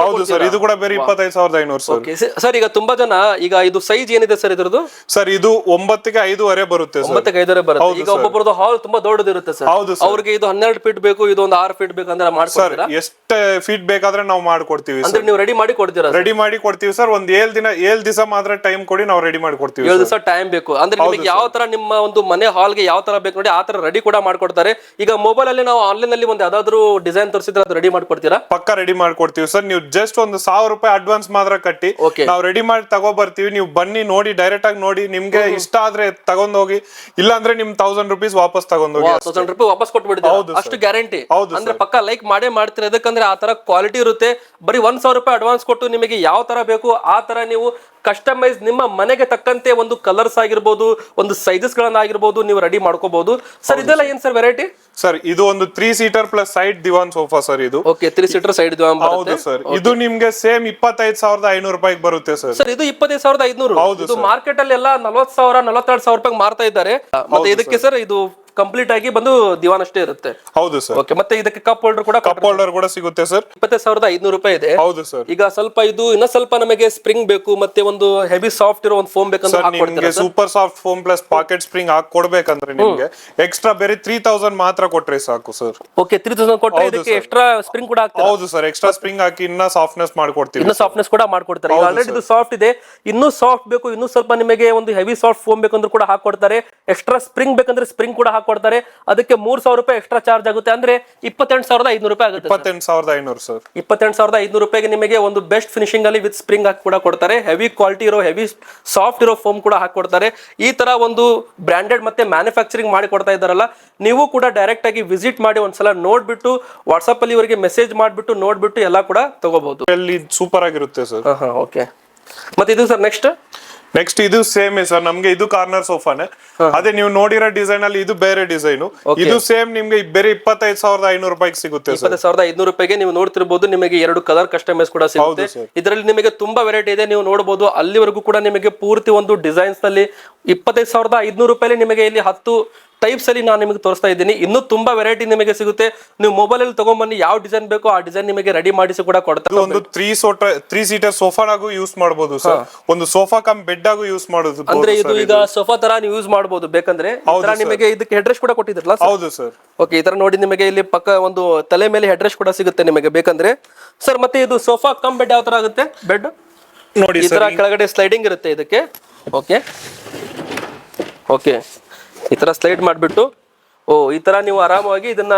ಹೌದು ಸರ್, ಇದು ಕೂಡ ಬೇರೆ 25,500 ಸರ್. ಸರ್ ಈಗ ತುಂಬಾ ಜನ ಈಗ ಇದು ಸೈಜ್ ಏನಿದೆ ಸರ್ ಇದ್ರದ್ದು? ಸರ್ ಇದು 9ಗೆ 5.5 ಬರುತ್ತೆ. 9ಗೆ 5.5 ಬರುತ್ತೆ. ಈಗ ಒಬ್ಬೊಬ್ಬರದು ಹಾಲ್ ತುಂಬಾ ದೊಡ್ಡದಿರುತ್ತೆ ಸರ್. ಹೌದು. ಅವ್ರಿಗೆ ಇದು 12 ಫೀಟ್ ಬೇಕು, ಇದು ಒಂದು 6 ಫೀಟ್ ಬೇಕು ಅಂದ್ರೆ ಮಾಡ್ಕೊಡ್ತೀರಾ? ಎಷ್ಟು ಫೀಟ್ ಬೇಕಾದ್ರೆ ನಾವು ಮಾಡ್ಕೊಡ್ತೀವಿ. ಅಂದ್ರೆ ನೀವು ರೆಡಿ ಮಾಡಿ ಕೊಡ್ತೀರಾ? ರೆಡಿ ಮಾಡಿ ಕೊಡ್ತೀವಿ ಸರ್. ಒಂದ್ 7 ದಿವಸ ಮಾತ್ರ ಟೈಮ್ ಕೊಡಿ, ನಾವು ರೆಡಿ ಮಾಡಿ ಕೊಡ್ತೀವಿ. 7 ದಿವಸ ಟೈಮ್ ಬೇಕು ಅಂದ್ರೆ ನಿಮಗೆ ಯಾವ ತರ ನಿಮ್ಮ ಒಂದು ಮನೆ ಹಾಲ್ಗೆ ಯಾವ ತರ ಬೇಕು ನೋಡಿ ಆ ತರ ರೆಡಿ ಕೂಡ ಮಾಡ್ಕೊಡ್ತಾರೆ. ಈಗ ಮೊಬೈಲ್ ಅಲ್ಲಿ ನಾವು ಆನ್ಲೈನ್ ಅಲ್ಲಿ ಒಂದು ಯಾವ್ದಾದ್ರು ಡಿಸೈನ್ ತೋರಿಸಿದ್ರೆ ಅದು ರೆಡಿ ಮಾಡ್ಕೊಡ್ತೀರಾ? ಪಕ್ಕ ರೆಡಿ ಮಾಡ್ಕೊಡ್ತೀವಿ ಸರ್. ನೀವು ಜಸ್ಟ್ ಒಂದು 1,000 ರೂಪಾಯಿ ಅಡ್ವಾನ್ಸ್ ಮಾತ್ರ ಕಟ್ಟಿ ನಾವು ರೆಡಿ ಮಾಡಿ ತಗೋ ಬರ್ತೀವಿ. ನೀವು ಬನ್ನಿ, ನೋಡಿ, ಡೈರೆಕ್ಟ್ ಆಗಿ ನೋಡಿ, ನಿಮ್ಗೆ ಇಷ್ಟ ಆದ್ರೆ ತಗೊಂಡೋಗಿ, ಇಲ್ಲ ಅಂದ್ರೆ ನಿಮ್ 1,000 ರೂಪೀಸ್ ವಾಪಸ್ ತಗೊಂಡೋಗಿ. 1,000 ರೂಪಾಯಿ ವಾಪಸ್ ಕೊಟ್ಬಿಡ್ತೀವಿ, ಅಷ್ಟು ಗ್ಯಾರಂಟಿ. ಅಂದ್ರೆ ಪಕ್ಕ ಲೈಕ್ ಮಾಡ್ತೀರಾ. ಯಾಕಂದ್ರೆ ಆ ತರ ಕ್ವಾಲಿಟಿ ಇರುತ್ತೆ. ಬರೀ 1,000 ರೂಪಾಯಿ ಅಡ್ವಾನ್ಸ್ ಕೊಟ್ಟು ನಿಮಗೆ ಯಾವ ತರ ಬೇಕು ಆ ತರ ನೀವು ಕಸ್ಟಮೈಸ್ ನಿಮ್ಮ ಮನೆಗೆ ತಕ್ಕಂತೆ ಒಂದು ಕಲರ್ಸ್ ಆಗಿರ್ಬೋದು, ಒಂದು ಸೈಜಸ್ ಗಳನ್ನ ಆಗಿರ್ಬೋದು ನೀವು ರೆಡಿ ಮಾಡ್ಕೋಬಹುದು ಸರ್. ಇದೆಲ್ಲ ಏನ್ ಸರ್ ವೆರೈಟಿ? ಸರ್ ಇದು ಒಂದು 3 ಸೀಟರ್ ಪ್ಲಸ್ ಸೈಡ್ ದಿವಾನ್ ಸೋಫಾ ಸರ್. ಇದು 3 ಸೀಟರ್ ಸೈಡ್ ದಿವಾನ್. ಹೌದು ಸರ್. ಇದು ನಿಮ್ಗೆ ಸೇಮ್ 25,500 ರೂಪಾಯಿಗೆ ಬರುತ್ತೆ ಸರ್. ಸರ್ ಇದು 25,500. ಇದು ಮಾರ್ಕೆಟ್ ಅಲ್ಲಿ ಎಲ್ಲ 40,000 42,000 ರೂಪಾಯಿ ಮಾರ್ತಾ ಇದ್ದಾರೆ. ಮತ್ತೆ ಇದಕ್ಕೆ ಸರ್ ಇದು ಕಂಪ್ಲೀಟ್ ಆಗಿ ಬಂದು ದಿವಾನ್ ಅಷ್ಟೇ ಇರುತ್ತೆ. ಹೌದು ಸರ್. ಓಕೆ. ಮತ್ತೆ ಇದಕ್ಕೆ ಕಪ್ ಹೋಲ್ಡರ್ ಕೂಡ ಸಿಗುತ್ತೆ ಸರ್. 25,500 ರೂಪಾಯಿ ಇದೆ. ಹೌದು ಸರ್. ಈಗ ಸ್ವಲ್ಪ ಇದು ಇನ್ನ ಸ್ವಲ್ಪ ನಮಗೆ ಸ್ಪ್ರಿಂಗ್ ಬೇಕು, ಮತ್ತೆ ಒಂದು ಹೆವಿ ಸಾಫ್ಟ್ ಇರೋ ಒಂದು ಫೋಮ್ ಬೇಕಂದ್ರೆ ನಿಮಗೆ super soft foam plus pocket spring ಹಾಕಿ ಕೊಡ್ಬೇಕಂದ್ರೆ ನಿಮಗೆ ಎಕ್ಸ್ಟ್ರಾ ಬೇರೆ 3,000 ಮಾತ್ರ ಕೊಟ್ರೆ ಸಾಕು ಸರ್. ಓಕೆ. 3,000 ಕೊಟ್ರೆ ಇದಕ್ಕೆ ಎಕ್ಸ್ಟ್ರಾ ಸ್ಪ್ರಿಂಗ್ ಕೂಡ ಹಾಕ್ತಾರೆ? ಹೌದು ಸರ್. ಎಕ್ಸ್ಟ್ರಾ ಸ್ಪ್ರಿಂಗ್ ಹಾಕಿ ಇನ್ನ ಸಾಫ್ಟ್ನೆಸ್ ಮಾಡ್ಕೊಡ್ತೀವಿ. ಇನ್ನ ಸಾಫ್ಟ್ನೆಸ್ ಕೂಡ ಮಾಡ್ಕೊಡ್ತಾರೆ. ಆಲ್ರೆಡಿ ಇದು ಸಾಫ್ಟ್ ಇದೆ, ಇನ್ನೂ ಸಾಫ್ಟ್ ಬೇಕು, ಇನ್ನೂ ಸ್ವಲ್ಪ ನಿಮಗೆ ಒಂದು ಹೆವಿ ಸಾಫ್ಟ್ ಫೋಮ್ ಬೇಕಂದ್ರೆ ಕೂಡ ಹಾಕೊಡ್ತಾರೆ. ಎಕ್ಸ್ಟ್ರಾ ಸ್ಪ್ರಿಂಗ್ ಬೇಕಂದ್ರೆ ಸ್ಪ್ರಿಂಗ್ ಕೂಡ ಹಾಕೊಡ್ತಾರೆ. ಅದಕ್ಕೆ 3,000 ರೂಪಾಯಿ ಎಕ್ಸ್ಟ್ರಾ ಚಾರ್ಜ್ ಆಗುತ್ತೆ. ಅಂದ್ರೆ 28,500 ರೂಪಾಯಿ ಆಗುತ್ತೆ. 28,500 ಸರ್. 28,500 ರೂಪಾಯಿಗೆ ನಿಮಗೆ ಒಂದು ಬೆಸ್ಟ್ ಫಿನಿಶಿಂಗ್ ಅಲ್ಲಿ ವಿತ್ ಸ್ಪ್ರಿಂಗ್ ಹಾಕಿ ಕೂಡ ಕೊಡ್ತಾರೆ. ಹೆವಿ ಕ್ವಾಲಿಟಿ ಇರೋ ಹೆವಿ ಸಾಫ್ಟ್ ಇರೋ ಫೋಮ್ ಕೂಡ ಹಾಕೊಡ್ತಾರೆ. ಈ ತರ ಒಂದು ಬ್ರಾಂಡೆಡ್ ಮತ್ತೆ ಮ್ಯಾನುಫ್ಯಾಕ್ಚರಿಂಗ್ ಮಾಡಿ ಕೊಡ್ತಾ ಇದ್ದಾರಲ್ಲ, ನೀವು ಕೂಡ ಡೈರೆಕ್ಟ್ ಆಗಿ ವಿಸಿಟ್ ಮಾಡಿ ಒಂದ್ಸಲ ನೋಡ್ಬಿಟ್ಟು ವಾಟ್ಸ್ಆಪ್ ಅಲ್ಲಿ ಇವರಿಗೆ ಮೆಸೇಜ್ ಮಾಡ್ಬಿಟ್ಟು ನೋಡ್ಬಿಟ್ಟು ಎಲ್ಲ ಕೂಡ ತಗೋಬಹುದು. ಸೂಪರ್ ಆಗಿರುತ್ತೆ ಸರ್. ಓಕೆ. ಮತ್ತೆ ಇದು ಸರ್ ನೆಕ್ಸ್ಟ್ ಇದು ಸೇಮ್ ಸರ್. ನಮ್ಗೆ ಇದು ಕಾರ್ನರ್ ಸೋಫಾನೆ. ಅದೇ ನೀವು ನೋಡಿರೋ ಡಿಸೈನ್ ಅಲ್ಲಿ ಇದು ಬೇರೆ ಡಿಸೈನ್. ಇದು ಸೇಮ್ ನಿಮ್ಗೆ ಬೇರೆ 25,500 ರೂಪಾಯಿಗೆ ಸಿಗುತ್ತೆ. 25,500 ರೂಪಾಯಿಗೆ ನೀವು ನೋಡ್ತಿರ್ಬೋದು. ನಿಮಗೆ 2 ಕಲರ್ ಕಸ್ಟಮೈಸ್ ಕೂಡ ಸಿಗುತ್ತೆ. ಇದರಲ್ಲಿ ನಿಮಗೆ ತುಂಬಾ ವೆರೈಟಿ ಇದೆ, ನೀವು ನೋಡಬಹುದು. ಅಲ್ಲಿವರೆಗೂ ಕೂಡ ನಿಮಗೆ ಪೂರ್ತಿ ಒಂದು ಡಿಸೈನ್ಸ್ ನಲ್ಲಿ 25,500 ರೂಪಾಯಿ ನಿಮಗೆ ಇಲ್ಲಿ 10 ಟೈಪ್ಸ್ ಅಲ್ಲಿ ನಾನು ನಿಮಗೆ ತೋರಿಸ್ತಾ ಇದ್ದೀನಿ. ಇನ್ನೂ ತುಂಬಾ ವೆರೈಟಿ ನಿಮಗೆ ಸಿಗುತ್ತೆ. ನೀವು ಮೊಬೈಲ್ ಅಲ್ಲಿ ತಗೊಂಡ್ಬನ್ನಿ, ಯಾವ ಡಿಸೈನ್ ಬೇಕೋ ಆ ಡಿಸೈನ್ ನಿಮಗೆ ರೆಡಿ ಮಾಡಿಸಿ ಕೂಡ ಕೊಡ್ತಾರೆ. ಒಂದು 3 ಸೀಟರ್ ಸೋಫಾಗೂ ಯೂಸ್ ಮಾಡಬಹುದು ಸರ್. ಒಂದು ಸೋಫಾ ಕಮ್ ಬೆಡ್ ಆಗು ಯೂಸ್ ಮಾಡೋದು. ಅಂದ್ರೆ ಇದು ಈಗ ಸೋಫಾ ತರ ನೀವು ಯೂಸ್ ಮಾಡಬಹುದು ಬೇಕಂದ್ರೆ. ನಿಮಗೆ ಇದಕ್ಕೆ ಹೆಡ್ ರೆಸ್ಟ್ ಕೂಡ ಕೊಟ್ಟಿದ್ರಲ್ಲ? ಹೌದು ಸರ್. ಓಕೆ. ಈ ತರ ನೋಡಿ ನಿಮಗೆ ಇಲ್ಲಿ ಪಕ್ಕ ಒಂದು ತಲೆ ಮೇಲೆ ಹೆಡ್ ರೆಸ್ಟ್ ಕೂಡ ಸಿಗುತ್ತೆ ನಿಮಗೆ ಬೇಕಂದ್ರೆ ಸರ್. ಮತ್ತೆ ಇದು ಸೋಫಾ ಕಮ್ ಬೆಡ್ ಯಾವ ತರ ಆಗುತ್ತೆ? ಬೆಡ್ ನೋಡಿ ಈ ತರ ಕೆಳಗಡೆ ಸ್ಲೈಡಿಂಗ್ ಇರುತ್ತೆ ಇದಕ್ಕೆ. ಓಕೆ. ಓಕೆ. ಈ ತರ ಸ್ಲೈಡ್ ಮಾಡ್ಬಿಟ್ಟು ಈ ತರ ನೀವು ಆರಾಮವಾಗಿ ಇದನ್ನ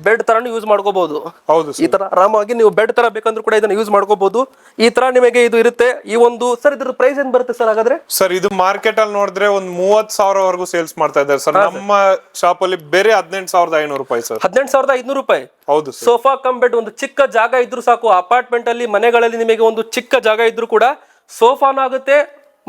ಬೆಡ್ ತರಾನು ಯೂಸ್ ಮಾಡ್ಕೋಬಹುದು. ಹೌದು. ಈ ತರ ಆರಾಮವಾಗಿ ನೀವು ಬೆಡ್ ತರ ಬೇಕಂದ್ರೂ ಕೂಡ ಇದನ್ನ ಯೂಸ್ ಮಾಡ್ಕೋಬಹುದು. ಈ ತರ ನಿಮಗೆ ಇದು ಇರುತ್ತೆ. ಈ ಒಂದು ಸರ್ ಇದ್ರ ಪ್ರೈಸ್ ಏನ್ ಬರುತ್ತೆ ಸರ್ ಹಾಗಾದ್ರೆ? ಸರ್ ಇದು ಮಾರ್ಕೆಟ್ ಅಲ್ಲಿ ನೋಡಿದ್ರೆ ಒಂದು 30,000 ವರೆಗೂ ಸೇಲ್ಸ್ ಮಾಡ್ತಾ ಇದ್ದಾರೆ ಸರ್. ನಮ್ಮ ಶಾಪ್ ಅಲ್ಲಿ ಬೇರೆ 18,500 ರೂಪಾಯಿ ಸರ್. 18,500 ರೂಪಾಯಿ. ಹೌದು. ಸೋಫಾ ಕಮ್ ಬೆಡ್ ಒಂದು ಚಿಕ್ಕ ಜಾಗ ಇದ್ರು ಸಾಕು. ಅಪಾರ್ಟ್ಮೆಂಟ್ ಅಲ್ಲಿ ಮನೆಗಳಲ್ಲಿ ನಿಮಗೆ ಒಂದು ಚಿಕ್ಕ ಜಾಗ ಇದ್ರು ಕೂಡ ಸೋಫಾನು ಆಗುತ್ತೆ,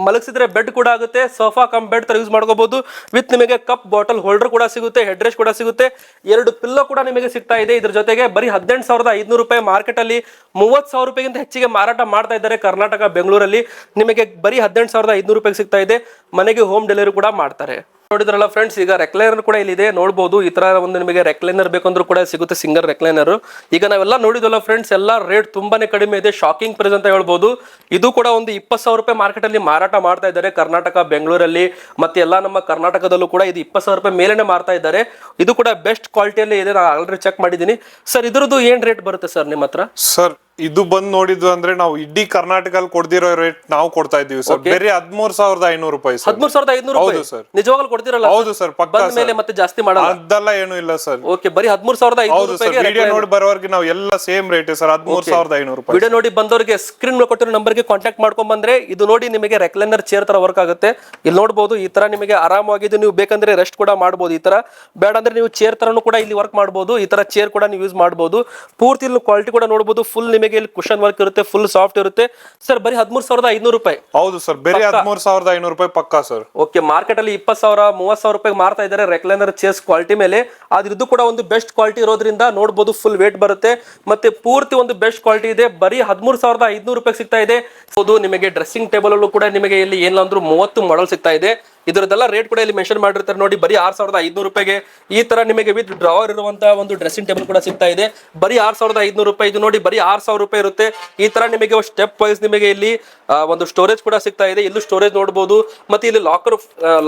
ಮಲಗಿಸಿದ್ರೆ ಬೆಡ್ ಕೂಡ ಆಗುತ್ತೆ. ಸೋಫಾ ಕಮ್ ಬೆಡ್ ತರ ಯೂಸ್ ಮಾಡ್ಕೋಬಹುದು. ವಿತ್ ನಿಮಗೆ ಕಪ್ ಬಾಟಲ್ ಹೋಲ್ಡರ್ ಕೂಡ ಸಿಗುತ್ತೆ, ಹೆಡ್ ರೆಸ್ಟ್ ಕೂಡ ಸಿಗುತ್ತೆ, 2 ಪಿಲ್ಲೋ ಕೂಡ ನಿಮಗೆ ಸಿಗ್ತಾ ಇದೆ. ಇದ್ರ ಜೊತೆಗೆ ಬರೀ 18,500 ರೂಪಾಯಿ ಮಾರ್ಕೆಟ್ ಅಲ್ಲಿ 30,000 ರೂಪಾಯಿಗಿಂತ ಹೆಚ್ಚಿಗೆ ಮಾರಾಟ ಮಾಡ್ತಾ ಇದ್ದಾರೆ ಕರ್ನಾಟಕ ಬೆಂಗಳೂರಲ್ಲಿ. ನಿಮಗೆ ಬರೀ 18,500 ರೂಪಾಯಿಗೆ ಸಿಗ್ತಾ ಇದೆ. ಮನೆಗೆ ಹೋಮ್ ಡೆಲಿವರಿ ಕೂಡ ಮಾಡ್ತಾರೆ. ನೋಡಿದ್ರಲ್ಲ ಫ್ರೆಂಡ್ಸ್, ಈಗ ರೆಕ್ಲೈನರ್ ಕೂಡ ಇಲ್ಲಿದೆ ನೋಡಬಹುದು. ಈ ತರ ಒಂದು ನಿಮಗೆ ರೆಕ್ಲೈನರ್ ಬೇಕಂದ್ರೂ ಕೂಡ ಸಿಗುತ್ತೆ, ಸಿಂಗಲ್ ರೆಕ್ಲೈನರ್. ಈಗ ನಾವೆಲ್ಲ ನೋಡಿದ್ವಲ್ಲ ಫ್ರೆಂಡ್ಸ್, ಎಲ್ಲ ರೇಟ್ ತುಂಬಾನೇ ಕಡಿಮೆ ಇದೆ, ಶಾಕಿಂಗ್ ಪ್ರೈಸ್ ಅಂತ ಹೇಳ್ಬೋದು. ಇದು ಕೂಡ ಒಂದು 20,000 ರೂಪಾಯಿ ಮಾರ್ಕೆಟ್ ಅಲ್ಲಿ ಮಾರಾಟ ಮಾಡ್ತಾ ಇದ್ದಾರೆ ಕರ್ನಾಟಕ ಬೆಂಗಳೂರಲ್ಲಿ. ಮತ್ತೆ ಎಲ್ಲ ನಮ್ಮ ಕರ್ನಾಟಕದಲ್ಲೂ ಕೂಡ ಇದು 20,000 ರೂಪಾಯಿ ಮೇಲೆನೆ ಮಾರ್ತಾ ಇದ್ದಾರೆ. ಇದು ಕೂಡ ಬೆಸ್ಟ್ ಕ್ವಾಲಿಟಿಯಲ್ಲಿ ಇದೆ, ನಾನು ಆಲ್ರೆಡಿ ಚೆಕ್ ಮಾಡಿದ್ದೀನಿ ಸರ್. ಇದ್ರದ್ದು ಏನ್ ರೇಟ್ ಬರುತ್ತೆ ಸರ್ ನಿಮ್ಮ ಹತ್ರ? ಸರ್ ಇದು ಬಂದ್ ನೋಡಿದ್ವಿ ಅಂದ್ರೆ ನಾವು ಇಡೀ ಕರ್ನಾಟಕದಲ್ಲಿ ಕೊಡ್ದಿರೋ ರೇಟ್ ನಾವು ಕೊಡ್ತಾ ಇದೀವಿ ಸರ್. ಬೇರೆ 13,500 ರೂಪಾಯಿ. 13,500 ರೂಪಾಯಿ ನಿಜವಾಗ್ಲೂ ಕೊಡ್ತಿರಲ್ಲ? ಹೌದು ಸರ್. ಪಕ್ಕ ಮೇಲೆ ಮತ್ತೆ ಜಾಸ್ತಿ ಮಾಡಲ್ಲ ಅದೆಲ್ಲ ಏನು ಇಲ್ಲ ಸರ್. ಓಕೆ. ಬರೀ 13,500 ರೂಪಾಯಿಗೆ ವಿಡಿಯೋ ನೋಡಿ ಬರೋವರೆಗೆ ನಾವು ಎಲ್ಲ ಸೇಮ್ ರೇಟ್ ಸರ್. 13,500 ರೂಪಾಯಿ. ವಿಡಿಯೋ ನೋಡಿ ಬಂದವರಿಗೆ ಸ್ಕ್ರೀನ್ ಮೇಲೆ ಕೊಟ್ಟಿರೋ ನಂಬರ್ಗೆ ಕಾಂಟ್ಯಾಕ್ಟ್ ಮಾಡ್ಕೊಂಡ್ ಬಂದ್ರೆ ಇದು ನೋಡಿ ನಿಮಗೆ ರೆಕ್ಲೈನರ್ ಚೇರ್ ತರ ವರ್ಕ್ ಆಗುತ್ತೆ. ಇಲ್ಲಿ ನೋಡಬಹುದು ಈ ತರ ನಿಮಗೆ ಆರಾಮಾಗಿ ನೀವು ಬೇಕಂದ್ರೆ ರೆಸ್ಟ್ ಕೂಡ ಮಾಡಬಹುದು. ಈ ತರ ಬೇಡ ಅಂದ್ರೆ ನೀವು ಚೇರ್ ತರನು ಕೂಡ ಇಲ್ಲಿ ವರ್ಕ್ ಮಾಡಬಹುದು. ಈ ತರ ಚೇರ್ ಕೂಡ ನೀವು ಯೂಸ್ ಮಾಡಬಹುದು. ಪೂರ್ತಿ ಕ್ವಾಲಿಟಿ ಕೂಡ ನೋಡಬಹುದು. ಫುಲ್ ನಿಮಗೆ ಇಲ್ಲಿ ಕುಶನ್ ವರ್ಕ್ ಇರುತ್ತೆ, ಫುಲ್ ಸಾಫ್ಟ್ ಇರುತ್ತೆ ಸರ್. ಬರೀ 13,500 ರೂಪಾಯಿ. ಹೌದು ಸರ್, ಬೇರೆ 13,500 ರೂಪಾಯಿ ಪಕ್ಕಾ ಸರ್. ಓಕೆ, ಮಾರ್ಕೆಟ್ ಅಲ್ಲಿ 20,000 30,000 ರೂಪಾಯಿ ಮಾರ್ತಾ ಇದ್ದಾರೆ ರೆಕ್ಲೈನರ್ ಚೇರ್ಸ್ ಕ್ವಾಲಿಟಿ ಮೇಲೆ. ಆದ್ರೆ ಇದು ಕೂಡ ಒಂದು ಬೆಸ್ಟ್ ಕ್ವಾಲಿಟಿ ಇರೋದ್ರಿಂದ ನೋಡಬಹುದು, ಫುಲ್ ವೇಟ್ ಬರುತ್ತೆ ಮತ್ತೆ ಪೂರ್ತಿ ಒಂದು ಬೆಸ್ಟ್ ಕ್ವಾಲಿಟಿ ಇದೆ. ಬರೀ 13,500 ರೂಪಾಯಿ ಸಿಗ್ತಾ ಇದೆ. ನಿಮಗೆ ಡ್ರೆಸ್ಸಿಂಗ್ ಟೇಬಲ್ ಅಲ್ಲೂ ಕೂಡ ನಿಮಗೆ ಇಲ್ಲಿ ಏನಿಲ್ಲ ಅಂದ್ರೂ 30 ಮಾಡೆಲ್ ಸಿಗ್ತಾ ಇದೆ. ಇದರದೆಲ್ಲ ರೇಟ್ ಕೂಡ ಇಲ್ಲಿ ಮೆನ್ಷನ್ ಮಾಡಿರ್ತಾರೆ ನೋಡಿ. ಬರೀ 6,500 ರೂಪಾಯಿಗೆ ಈ ತರ ನಿಮಗೆ ವಿತ್ ಡ್ರಾವರ್ ಇರುವಂತಹ ಒಂದು ಡ್ರೆಸ್ಸಿಂಗ್ ಟೇಬಲ್ ಕೂಡ ಸಿಗ್ತಾ ಇದೆ. ಬರೀ 6,500 ರೂಪಾಯಿ. ಇದು ನೋಡಿ ಬರೀ 6,000 ರೂಪಾಯಿ ಇರುತ್ತೆ. ಈ ತರ ನಿಮಗೆ ಸ್ಟೆಪ್ ವೈಸ್ ನಿಮಗೆ ಇಲ್ಲಿ ಒಂದು ಸ್ಟೋರೇಜ್ ಕೂಡ ಸಿಗ್ತಾ ಇದೆ. ಇಲ್ಲೂ ಸ್ಟೋರೇಜ್ ನೋಡಬಹುದು ಮತ್ತೆ ಇಲ್ಲಿ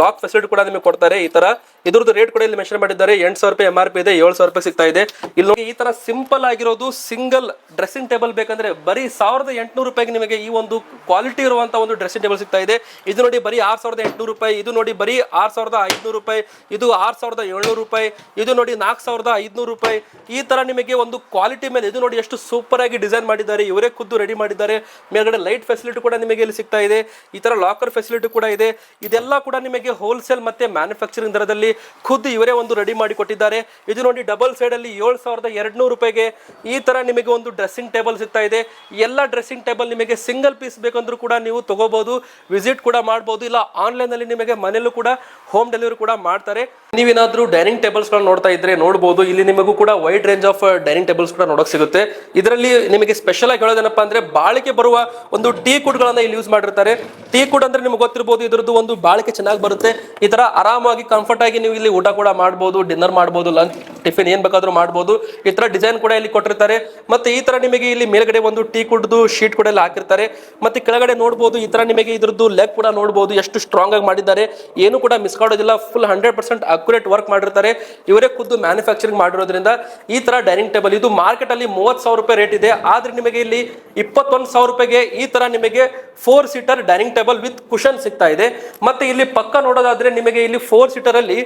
ಲಾಕ್ ಫೆಸಿಲಿಟಿ ಕೂಡ ನಿಮಗೆ ಕೊಡ್ತಾರೆ. ಈ ತರ ಇದ್ರದ್ದು ರೇಟ್ ಕೂಡ ಇಲ್ಲಿ ಮೆನ್ಷನ್ ಮಾಡಿದ್ದಾರೆ. 8,000 ರೂಪಾಯಿ MRP ಇದೆ, 7,000 ರೂಪಾಯಿ ಸಿಗ್ತಾ ಇದೆ. ಇಲ್ಲಿ ನೋಡಿ ಈ ತರ ಸಿಂಪಲ್ ಆಗಿರೋದು ಸಿಂಗಲ್ ಡ್ರೆಸ್ಸಿಂಗ್ ಟೇಬಲ್ ಬೇಕಂದ್ರೆ ಬರೀ 1,800 ರೂಪಾಯಿಗೆ ನಿಮಗೆ ಈ ಒಂದು ಕ್ವಾಲಿಟಿ ಇರುವಂತಹ ಒಂದು ಡ್ರೆಸ್ಸಿಂಗ್ ಟೇಬಲ್ ಸಿಗ್ತಾ ಇದೆ. ಇದು ನೋಡಿ ಬರೀ 6,800 ರೂಪಾಯಿ. ಇದು ನೋಡಿ ಬರೀ 6,500 ರೂಪಾಯಿ. ಇದು 6,700 ರೂಪಾಯಿ. ಇದು ನೋಡಿ 4,500 ರೂಪಾಯಿ. ಈ ತರ ನಿಮಗೆ ಒಂದು ಕ್ವಾಲಿಟಿ ಮೇಲೆ ಇದು ನೋಡಿ ಎಷ್ಟು ಸೂಪರ್ ಆಗಿ ಡಿಸೈನ್ ಮಾಡಿದ್ದಾರೆ. ಇವರೇ ಖುದ್ದು ರೆಡಿ ಮಾಡಿದ್ದಾರೆ. ಮೇಲ್ಗಡೆ ಲೈಟ್ ಫೆಸಿಲಿಟಿ ಕೂಡ ನಿಮಗೆ ಇಲ್ಲಿ ಸಿಗ್ತಾ ಇದೆ. ಈ ತರ ಲಾಕರ್ ಫೆಸಿಲಿಟಿ ಕೂಡ ಇದೆ. ಇದೆಲ್ಲ ಕೂಡ ನಿಮಗೆ ಹೋಲ್ಸೇಲ್ ಮತ್ತೆ ಮ್ಯಾನುಫ್ಯಾಕ್ಚರಿಂಗ್ ದರದಲ್ಲಿ ಖುದ್ದು ಇವರೇ ಒಂದು ರೆಡಿ ಮಾಡಿ ಕೊಟ್ಟಿದ್ದಾರೆ. ಇದು ನೋಡಿ ಡಬಲ್ ಸೈಡ್ ಅಲ್ಲಿ 7,200 ರೂಪಾಯಿಗೆ ಈ ತರ ನಿಮಗೆ ಒಂದು ಡ್ರೆಸ್ಸಿಂಗ್ ಟೇಬಲ್ ಸಿಗ್ತಾ ಇದೆ. ಎಲ್ಲ ಡ್ರೆಸ್ಸಿಂಗ್ ಟೇಬಲ್ ನಿಮಗೆ ಸಿಂಗಲ್ ಪೀಸ್ ಬೇಕಂದ್ರೂ ಕೂಡ ನೀವು ತಗೋಬಹುದು, ವಿಸಿಟ್ ಕೂಡ ಮಾಡಬಹುದು. ಇಲ್ಲ ಆನ್ಲೈನ್ ಅಲ್ಲಿ ನಿಮಗೆ ಮನೆಯಲ್ಲೂ ಕೂಡ ಹೋಮ್ ಡೆಲಿವರಿ ಕೂಡ ಮಾಡ್ತಾರೆ. ನೀವೇನಾದ್ರೂ ಡೈನಿಂಗ್ ಟೇಬಲ್ಸ್ ಗಳನ್ನ ನೋಡ್ತಾ ಇದ್ರೆ ನೋಡಬಹುದು, ಇಲ್ಲಿ ನಿಮಗೂ ಕೂಡ wide range of dining tables ಕೂಡ ನೋಡಕ್ ಸಿಗುತ್ತೆ. ಇದರಲ್ಲಿ ನಿಮಗೆ ಸ್ಪೆಷಲ್ ಆಗಿ ಹೇಳೋದೇನಪ್ಪ ಅಂದ್ರೆ ಬಾಳಿಕೆ ಬರುವ ಒಂದು ಟೀ ಕುಡ್ ಗಳನ್ನ ಇಲ್ಲಿ ಯೂಸ್ ಮಾಡಿರ್ತಾರೆ. ಟೀ ಕುಡ್ ಅಂದ್ರೆ ನಿಮ್ಗೆ ಗೊತ್ತಿರಬಹುದು, ಇದ್ರದ್ದು ಒಂದು ಬಾಳಿಕೆ ಚೆನ್ನಾಗಿ ಬರುತ್ತೆ. ಈ ತರ ಆರಾಮಾಗಿ ಕಂಫರ್ಟ್ ಆಗಿ ನೀವು ಇಲ್ಲಿ ಊಟ ಕೂಡ ಮಾಡಬಹುದು, ಡಿನ್ನರ್ ಮಾಡಬಹುದು, ಲಂಚ್ ಟಿಫಿನ್ ಏನ್ ಬೇಕಾದ್ರೂ ಮಾಡಬಹುದು. ಈ ತರ ಡಿಸೈನ್ ಕೂಡ ಇಲ್ಲಿ ಕೊಟ್ಟಿರ್ತಾರೆ. ಮತ್ತೆ ಈ ತರ ನಿಮಗೆ ಇಲ್ಲಿ ಮೇಲ್ಗಡೆ ಒಂದು ಟೀ ಕುಡ್ದು ಶೀಟ್ ಕೂಡ ಇಲ್ಲಿ ಹಾಕಿರ್ತಾರೆ. ಮತ್ತೆ ಕೆಳಗಡೆ ನೋಡಬಹುದು ಈ ತರ ನಿಮಗೆ ಇದ್ರದ್ದು ಲೆಗ್ ಕೂಡ ನೋಡಬಹುದು ಎಷ್ಟು ಸ್ಟ್ರಾಂಗ್ ಆಗಿ ಮಾಡಿದ್ದಾರೆ. ಏನು ಕೂಡ ಮಿಸ್ ಮಾಡೋದಿಲ್ಲ, ಫುಲ್ 100% ಅಕ್ಯುರೇಟ್ ವರ್ಕ್ ಮಾಡಿರ್ತಾರೆ. ಇವರೇ ಖುದ್ದು ಮ್ಯಾನುಫ್ಯಾಕ್ಚರಿಂಗ್ ಮಾಡಿರೋದ್ರಿಂದ ಈ ತರ ಡೈನಿಂಗ್ ಟೇಬಲ್ ಇದು ಮಾರ್ಕೆಟ್ ಅಲ್ಲಿ 30,000 ರೂಪಾಯಿ ರೇಟ್ ಇದೆ. ಆದ್ರೆ ನಿಮಗೆ ಇಲ್ಲಿ 21,000 ರೂಪಾಯಿಗೆ ಈ ತರ ನಿಮಗೆ 4 seater dining table with cushion ಸಿಗ್ತಾ ಇದೆ. ಮತ್ತೆ ಇಲ್ಲಿ ಪಕ್ಕ ನೋಡೋದಾದ್ರೆ ನಿಮಗೆ ಇಲ್ಲಿ 4 ಸೀಟರ್ ಅಲ್ಲಿ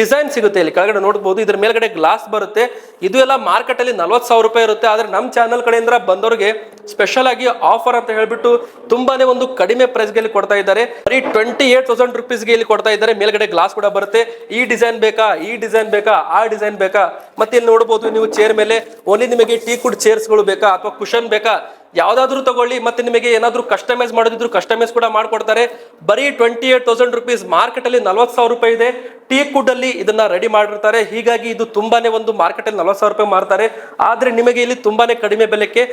ಡಿಸೈನ್ ಸಿಗುತ್ತೆ. ಇಲ್ಲಿ ಕೆಳಗಡೆ ನೋಡಬಹುದು, ಇದ್ರ ಮೇಲ್ಗಡೆ ಗ್ಲಾಸ್ ಬರುತ್ತೆ. ಇದು ಎಲ್ಲ ಮಾರ್ಕೆಟ್ ಅಲ್ಲಿ 40,000 ರೂಪಾಯಿ ಇರುತ್ತೆ. ಆದ್ರೆ ನಮ್ಮ ಚಾನಲ್ ಕಡೆಯಿಂದ ಬಂದವರಿಗೆ ಸ್ಪೆಷಲ್ ಆಗಿ ಆಫರ್ ಅಂತ ಹೇಳ್ಬಿಟ್ಟು ತುಂಬಾನೇ ಒಂದು ಕಡಿಮೆ ಪ್ರೈಸ್ ಗೆ ಕೊಡ್ತಾ ಇದ್ದಾರೆ. ಬರೀ 28,000 ರೂಪೀಸ್ಗೆ ಇಲ್ಲಿ ಕೊಡ್ತಾ ಇದ್ದಾರೆ. ಮೇಲ್ಗಡೆ ಗ್ಲಾಸ್ ಕೂಡ ಬರುತ್ತೆ. ಈ ಡಿಸೈನ್ ಬೇಕಾ, ಈ ಡಿಸೈನ್ ಬೇಕಾ, ಆ ಡಿಸೈನ್ ಬೇಕಾ. ಮತ್ತೆ ಇಲ್ಲಿ ನೋಡಬಹುದು ನೀವು ಚೇರ್ ಮೇಲೆ ಓನ್ಲಿ ನಿಮಗೆ ಟೀ ಕುಡ್ ಚೇರ್ಸ್ ಗಳು ಬೇಕಾ ಅಥವಾ ಕುಶನ್ ಬೇಕಾ, ಯಾವ್ದಾದ್ರು ತಗೊಳ್ಳಿ. ಮತ್ತೆ ನಿಮಗೆ ಏನಾದ್ರು ಕಸ್ಟಮೈಸ್ ಮಾಡೋದಿದ್ರು ಕಸ್ಟಮೈಸ್ ಕೂಡ ಮಾಡ್ಕೊಡ್ತಾರೆ. ಬರೀ 28,000 ರೂಪೀಸ್. ಮಾರ್ಕೆಟ್ ಅಲ್ಲಿ 40,000 ರೂಪಾಯಿ ಇದೆ. ಟೀ ಕುಡ್ ಅಲ್ಲಿ ಇದನ್ನ ರೆಡಿ ಮಾಡಿರ್ತಾರೆ. ಹೀಗಾಗಿ ಇದು ತುಂಬಾನೇ ಒಂದು ಮಾರ್ಕೆಟ್ ಅಲ್ಲಿ 40,000 ರೂಪಾಯಿ ಮಾರ್ತಾರೆ. ಆದ್ರೆ ನಿಮಗೆ ಇಲ್ಲಿ ತುಂಬಾನೇ ಕಡಿಮೆ ಬೆಲೆಗೆ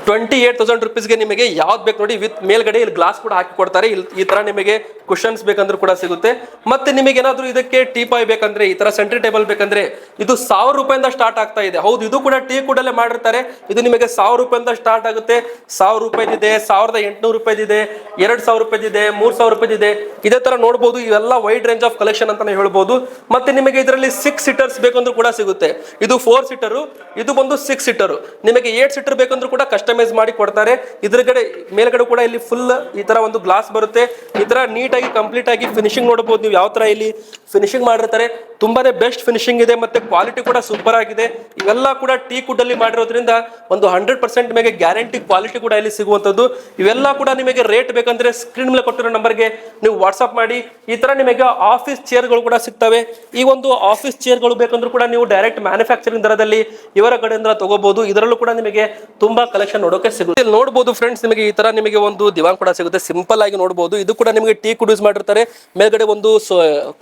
28,000 ರೂಪೀಸ್ಗೆ ನಿಮಗೆ ಯಾವ್ದು ಬೇಕು ನೋಡಿ ವಿತ್ ಮೇಲ್ಗಡೆ ಇಲ್ಲಿ ಗ್ಲಾಸ್ ಕೂಡ ಹಾಕಿ ಕೊಡ್ತಾರೆ. ಈ ತರ ನಿಮಗೆ ಕುಶನ್ಸ್ ಬೇಕಂದ್ರೂ ಕೂಡ ಸಿಗುತ್ತೆ. ಮತ್ತೆ ನಿಮಗೆ ಏನಾದ್ರು ಇದಕ್ಕೆ ಟೀ ಪಾಯ್ ಬೇಕಂದ್ರೆ, ಈ ತರ ಸೆಂಟ್ರಿ ಟೇಬಲ್ ಬೇಕಂದ್ರೆ ಇದು 1,000 ರೂಪಾಯಿಂದ ಸ್ಟಾರ್ಟ್ ಆಗ್ತಾ ಇದೆ. ಹೌದು, ಇದು ಕೂಡ ಟೀ ಕುಡಲ್ಲೇ ಮಾಡಿರ್ತಾರೆ. ಇದು ನಿಮಗೆ 1,000 ರೂಪಾಯಿಂದ ಸ್ಟಾರ್ಟ್ ಆಗುತ್ತೆ. 1,000 ರೂಪಾಯಿದಿದೆ, 1,800 ರೂಪಾಯಿದಿದೆ, 2,000 ರೂಪಾಯಿದಿದೆ, 3,000 ರೂಪಾಯಿದಿದೆ. ಇದೇ ತರ ನೋಡಬಹುದು. ಇವೆಲ್ಲ ವೈಡ್ ರೇಂಜ್ ಆಫ್ ಕಲೆಕ್ಷನ್ ಅಂತಾನೆ ಹೇಳ್ಬಹುದು. ಮತ್ತೆ ನಿಮಗೆ ಇದರಲ್ಲಿ 6 ಸೀಟರ್ಸ್ ಬೇಕಂದ್ರೂ ಕೂಡ ಸಿಗುತ್ತೆ. ಇದು 4 ಸೀಟರ್, ಇದು ಬಂದು 6 ಸೀಟರ್. ನಿಮಗೆ 8 ಸೀಟರ್ ಬೇಕಂದ್ರೂ ಕೂಡ ಕಸ್ಟಮೈಸ್ ಮಾಡಿ ಕೊಡ್ತಾರೆ. ಇದ್ರಗಡೆ ಮೇಲ್ಗಡೆ ಕೂಡ ಇಲ್ಲಿ ಫುಲ್ ಈ ತರ ಒಂದು ಗ್ಲಾಸ್ ಬರುತ್ತೆ. ಈ ತರ ನೀಟಾಗಿ ಕಂಪ್ಲೀಟ್ ಆಗಿ ಫಿನಿಶಿಂಗ್ ನೋಡಬಹುದು ನೀವು ಯಾವ ತರ ಇಲ್ಲಿ ಫಿನಿಶಿಂಗ್ ಮಾಡಿರ್ತಾರೆ. ತುಂಬಾನೇ ಬೆಸ್ಟ್ ಫಿನಿಶಿಂಗ್ ಇದೆ. ಮತ್ತೆ ಕ್ವಾಲಿಟಿ ಕೂಡ ಸೂಪರ್ ಆಗಿದೆ. ಇವೆಲ್ಲ ಕೂಡ ಟೀ ಕುಡ್ ಅಲ್ಲಿ ಮಾಡಿರೋದ್ರಿಂದ ಒಂದು 100% ನಿಮಗೆ ಗ್ಯಾರಂಟಿ ಕ್ವಾಲಿಟಿ ಕೂಡ ಇಲ್ಲಿ ಸಿಗುವಂತದ್ದು. ಇವೆಲ್ಲ ಕೂಡ ನಿಮಗೆ ರೇಟ್ ಬೇಕಂದ್ರೆ ಸ್ಕ್ರೀನ್ ಮೇಲೆ ಕೊಟ್ಟಿರೋ ನಂಬರ್ಗೆ ನೀವು ವಾಟ್ಸ್ಆಪ್ ಮಾಡಿ. ಈ ತರ ನಿಮಗೆ ಆಫೀಸ್ ಚೇರ್ ಗಳು ಕೂಡ ಸಿಗ್ತವೆ. ಈ ಒಂದು ಆಫೀಸ್ ಚೇರ್ ಗಳು ಬೇಕಂದ್ರೂ ಕೂಡ ನೀವು ಡೈರೆಕ್ಟ್ ಮ್ಯಾನುಫ್ಯಾಕ್ಚರಿಂಗ್ ದರದಲ್ಲಿ ಇವರ ಕಡೆಯಿಂದ ತಗೋಬಹುದು. ಇದರಲ್ಲೂ ಕೂಡ ನಿಮಗೆ ತುಂಬಾ ಕಲೆಕ್ಷನ್ ನೋಡೋಕೆ ಸಿಗುತ್ತೆ. ಇಲ್ಲಿ ನೋಡಬಹುದು ಫ್ರೆಂಡ್ಸ್, ನಿಮಗೆ ಈ ತರ ನಿಮಗೆ ಒಂದು ದಿವಾನ್ ಕೂಡ ಸಿಗುತ್ತೆ. ಸಿಂಪಲ್ ಆಗಿ ನೋಡಬಹುದು. ಇದು ಕೂಡ ನಿಮಗೆ ಟೀ ಕುಡ್ ಯೂಸ್ ಮಾಡಿರ್ತಾರೆ. ಮೇಲ್ಗಡೆ ಒಂದು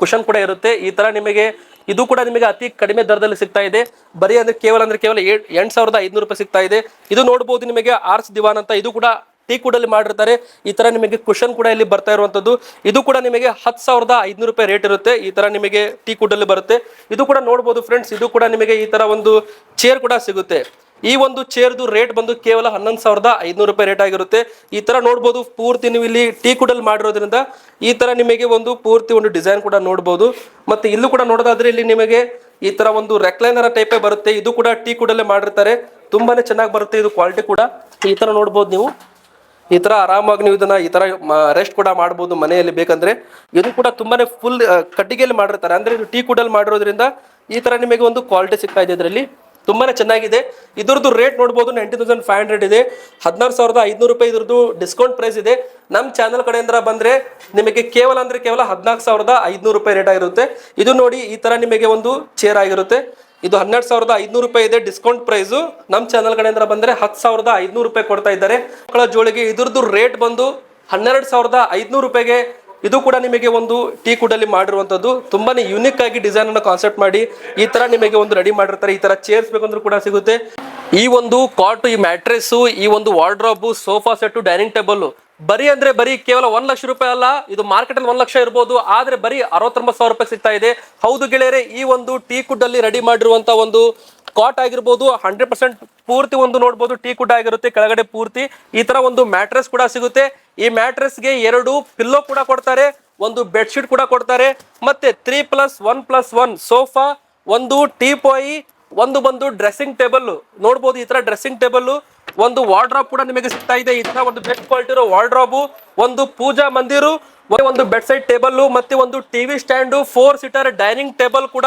ಕುಶನ್ ಕೂಡ ಇರುತ್ತೆ. ಈ ತರ ನಿಮಗೆ ಇದು ಕೂಡ ನಿಮಗೆ ಅತಿ ಕಡಿಮೆ ದರದಲ್ಲಿ ಸಿಗ್ತಾ ಇದೆ. ಬರೀ ಅಂದ್ರೆ ಕೇವಲ 8,500 ರೂಪಾಯಿ ಸಿಗ್ತಾ ಇದೆ. ಇದು ನೋಡಬಹುದು ನಿಮಗೆ ಆರ್ಸ್ ದಿವಾನ್ ಅಂತ. ಇದು ಕೂಡ ಟೀ ಕುಡ್ ಅಲ್ಲಿ ಮಾಡಿರ್ತಾರೆ. ಈ ತರ ನಿಮಗೆ ಕುಶನ್ ಕೂಡ ಇಲ್ಲಿ ಬರ್ತಾ ಇರುವಂತದ್ದು. ಇದು ಕೂಡ ನಿಮಗೆ 10,500 ರೂಪಾಯಿ ರೇಟ್ ಇರುತ್ತೆ. ಈ ತರ ನಿಮಗೆ ಟೀ ಕುಡ್ ಅಲ್ಲಿ ಬರುತ್ತೆ. ಇದು ಕೂಡ ನೋಡಬಹುದು ಫ್ರೆಂಡ್ಸ್. ಇದು ಕೂಡ ನಿಮಗೆ ಈ ತರ ಒಂದು ಚೇರ್ ಕೂಡ ಸಿಗುತ್ತೆ. ಈ ಒಂದು ಚೇರ್ದು ರೇಟ್ ಬಂದು ಕೇವಲ 11,500 ರೂಪಾಯಿ ರೇಟ್ ಆಗಿರುತ್ತೆ. ಈ ತರ ನೋಡಬಹುದು. ಪೂರ್ತಿ ನೀವು ಇಲ್ಲಿ ಟೀ ಕುಡ್ ಅಲ್ಲಿ ಮಾಡಿರೋದ್ರಿಂದ ಈ ತರ ನಿಮಗೆ ಒಂದು ಪೂರ್ತಿ ಒಂದು ಡಿಸೈನ್ ಕೂಡ ನೋಡಬಹುದು. ಮತ್ತೆ ಇಲ್ಲೂ ಕೂಡ ನೋಡೋದಾದ್ರೆ ಇಲ್ಲಿ ನಿಮಗೆ ಈ ತರ ಒಂದು ರೆಕ್ಲೈನರ್ ಟೈಪೇ ಬರುತ್ತೆ. ಇದು ಕೂಡ ಟೀ ಕುಡ್ ಅಲ್ಲೇ ಮಾಡಿರ್ತಾರೆ. ತುಂಬಾನೇ ಚೆನ್ನಾಗಿ ಬರುತ್ತೆ. ಇದು ಕ್ವಾಲಿಟಿ ಕೂಡ ಈ ತರ ನೋಡಬಹುದು ನೀವು. ಈ ತರ ಆರಾಮಾಗಿ ನೀವು ಇದನ್ನ ಈ ತರ ರೆಸ್ಟ್ ಕೂಡ ಮಾಡಬಹುದು ಮನೆಯಲ್ಲಿ ಬೇಕಂದ್ರೆ. ಇದು ಕೂಡ ತುಂಬಾನೇ ಫುಲ್ ಕಟ್ಟಿಗೆಯಲ್ಲಿ ಮಾಡಿರ್ತಾರೆ. ಅಂದ್ರೆ ಇದು ಟೀ ಕುಡ್ ಅಲ್ಲಿ ಮಾಡಿರೋದ್ರಿಂದ ಈ ತರ ನಿಮಗೆ ಒಂದು ಕ್ವಾಲಿಟಿ ಸಿಗ್ತಾ ಇದೆ. ಇದರಲ್ಲಿ ತುಂಬಾನೇ ಚೆನ್ನಾಗಿದೆ. ಇದ್ರದ್ದು ರೇಟ್ ನೋಡಬಹುದು 19,500 ಇದೆ. 16,500 ರೂಪಾಯಿ ಇದ್ರದ್ದು ಡಿಸ್ಕೌಂಟ್ ಪ್ರೈಸ್ ಇದೆ. ನಮ್ಮ ಚಾನಲ್ ಕಡೆಯಿಂದ ಬಂದ್ರೆ ನಿಮಗೆ ಕೇವಲ 14,500 ರೂಪಾಯಿ ರೇಟ್ ಆಗಿರುತ್ತೆ. ಇದು ನೋಡಿ ಈ ತರ ನಿಮಗೆ ಒಂದು ಚೇರ್ ಆಗಿರುತ್ತೆ. ಇದು 12,500 ರೂಪಾಯಿ ಇದೆ ಡಿಸ್ಕೌಂಟ್ ಪ್ರೈಸು. ನಮ್ಮ ಚಾನಲ್ ಕಡೆಯಿಂದ ಬಂದ್ರೆ 10,500 ರೂಪಾಯಿ ಕೊಡ್ತಾ ಇದ್ದಾರೆ. ಮಕ್ಕಳ ಜೋಳಿಗೆ ಇದ್ರದ್ದು ರೇಟ್ ಬಂದು 12,500 ರೂಪಾಯಿಗೆ. ಇದು ಕೂಡ ನಿಮಗೆ ಒಂದು ಟೀ ಕುಡ್ ಅಲ್ಲಿ ಮಾಡಿರುವಂತದ್ದು, ತುಂಬಾನೇ ಯೂನಿಕ್ ಆಗಿ ಡಿಸೈನ್ ಅನ್ನು ಕಾನ್ಸೆಪ್ಟ್ ಮಾಡಿ ಈ ತರ ನಿಮಗೆ ಒಂದು ರೆಡಿ ಮಾಡಿರ್ತಾರೆ. ಈ ತರ ಚೇರ್ಸ್ ಬೇಕಂದ್ರೂ ಕೂಡ ಸಿಗುತ್ತೆ. ಈ ಒಂದು ಕಾಟ್, ಈ ಮ್ಯಾಟ್ರೆಸ್, ಈ ಒಂದು wardrobe, sofa set, dining table ಬರೀ ಕೇವಲ 1 ಲಕ್ಷ ರೂಪಾಯಿ ಅಲ್ಲ. ಇದು ಮಾರ್ಕೆಟ್ ಅಲ್ಲಿ 1 ಲಕ್ಷ ಇರಬಹುದು, ಆದ್ರೆ ಬರೀ 69,000 ರೂಪಾಯಿ ಸಿಗ್ತಾ ಇದೆ. ಹೌದು ಗೆಳೆಯರೆ, ಈ ಒಂದು ಟೀ ಕುಡ್ ಅಲ್ಲಿ ರೆಡಿ ಮಾಡಿರುವಂತ ಒಂದು ಕಾಟ್ ಆಗಿರ್ಬೋದು 100% ಪೂರ್ತಿ ಒಂದು ನೋಡ್ಬೋದು ಟೀ ಕುಡ್ ಆಗಿರುತ್ತೆ. ಕೆಳಗಡೆ ಪೂರ್ತಿ ಈ ತರ ಒಂದು ಮ್ಯಾಟ್ರೆಸ್ ಕೂಡ ಸಿಗುತ್ತೆ. ಈ ಮ್ಯಾಟ್ರೆಸ್ ಗೆ 2 ಪಿಲ್ಲೋ ಕೂಡ ಕೊಡ್ತಾರೆ, ಒಂದು ಬೆಡ್ ಶೀಟ್ ಕೂಡ ಕೊಡ್ತಾರೆ, ಮತ್ತೆ 3+1+1 ಸೋಫಾ, ಒಂದು ಟೀಪಾಯಿ, ಒಂದು ಬಂದು ಡ್ರೆಸ್ಸಿಂಗ್ ಟೇಬಲ್ ನೋಡ್ಬೋದು. ಈ ತರ ಡ್ರೆಸ್ಸಿಂಗ್ ಟೇಬಲ್, ಒಂದು ವಾರ್ಡ್ರಾಬ್ ಕೂಡ ನಿಮಗೆ ಸಿಗ್ತಾ ಇದೆ. ಈ ತರ ಒಂದು ಬೆಸ್ಟ್ ಕ್ವಾಲಿಟಿ ಇರೋ ವಾರ್ಡ್ರಾಬ್, ಒಂದು ಪೂಜಾ ಮಂದಿರು, ಒಂದು ಬೆಡ್ ಸೈಡ್ ಟೇಬಲ್, ಮತ್ತೆ ಒಂದು TV stand, 4 seater dining table ಕೂಡ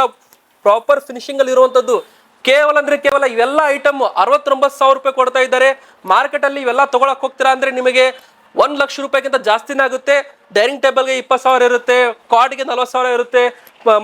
ಪ್ರಾಪರ್ ಫಿನಿಶಿಂಗ್ ಅಲ್ಲಿ ಇರುವಂತದ್ದು. ಕೇವಲ ಇವೆಲ್ಲ ಐಟಮ್ 69,000 ರೂಪಾಯಿ ಕೊಡ್ತಾ ಇದ್ದಾರೆ. ಮಾರ್ಕೆಟ್ ಅಲ್ಲಿ ಇವೆಲ್ಲ ತಗೊಳಕ್ ಹೋಗ್ತೀರಾ ಅಂದ್ರೆ ನಿಮಗೆ 1 ಲಕ್ಷ ರೂಪಾಯಿಗಿಂತ ಜಾಸ್ತಿನೇ ಆಗುತ್ತೆ. ಡೈನಿಂಗ್ ಟೇಬಲ್ಗೆ 20,000 ಇರುತ್ತೆ, ಕಾಟ್ಗೆ 40,000 ಇರುತ್ತೆ,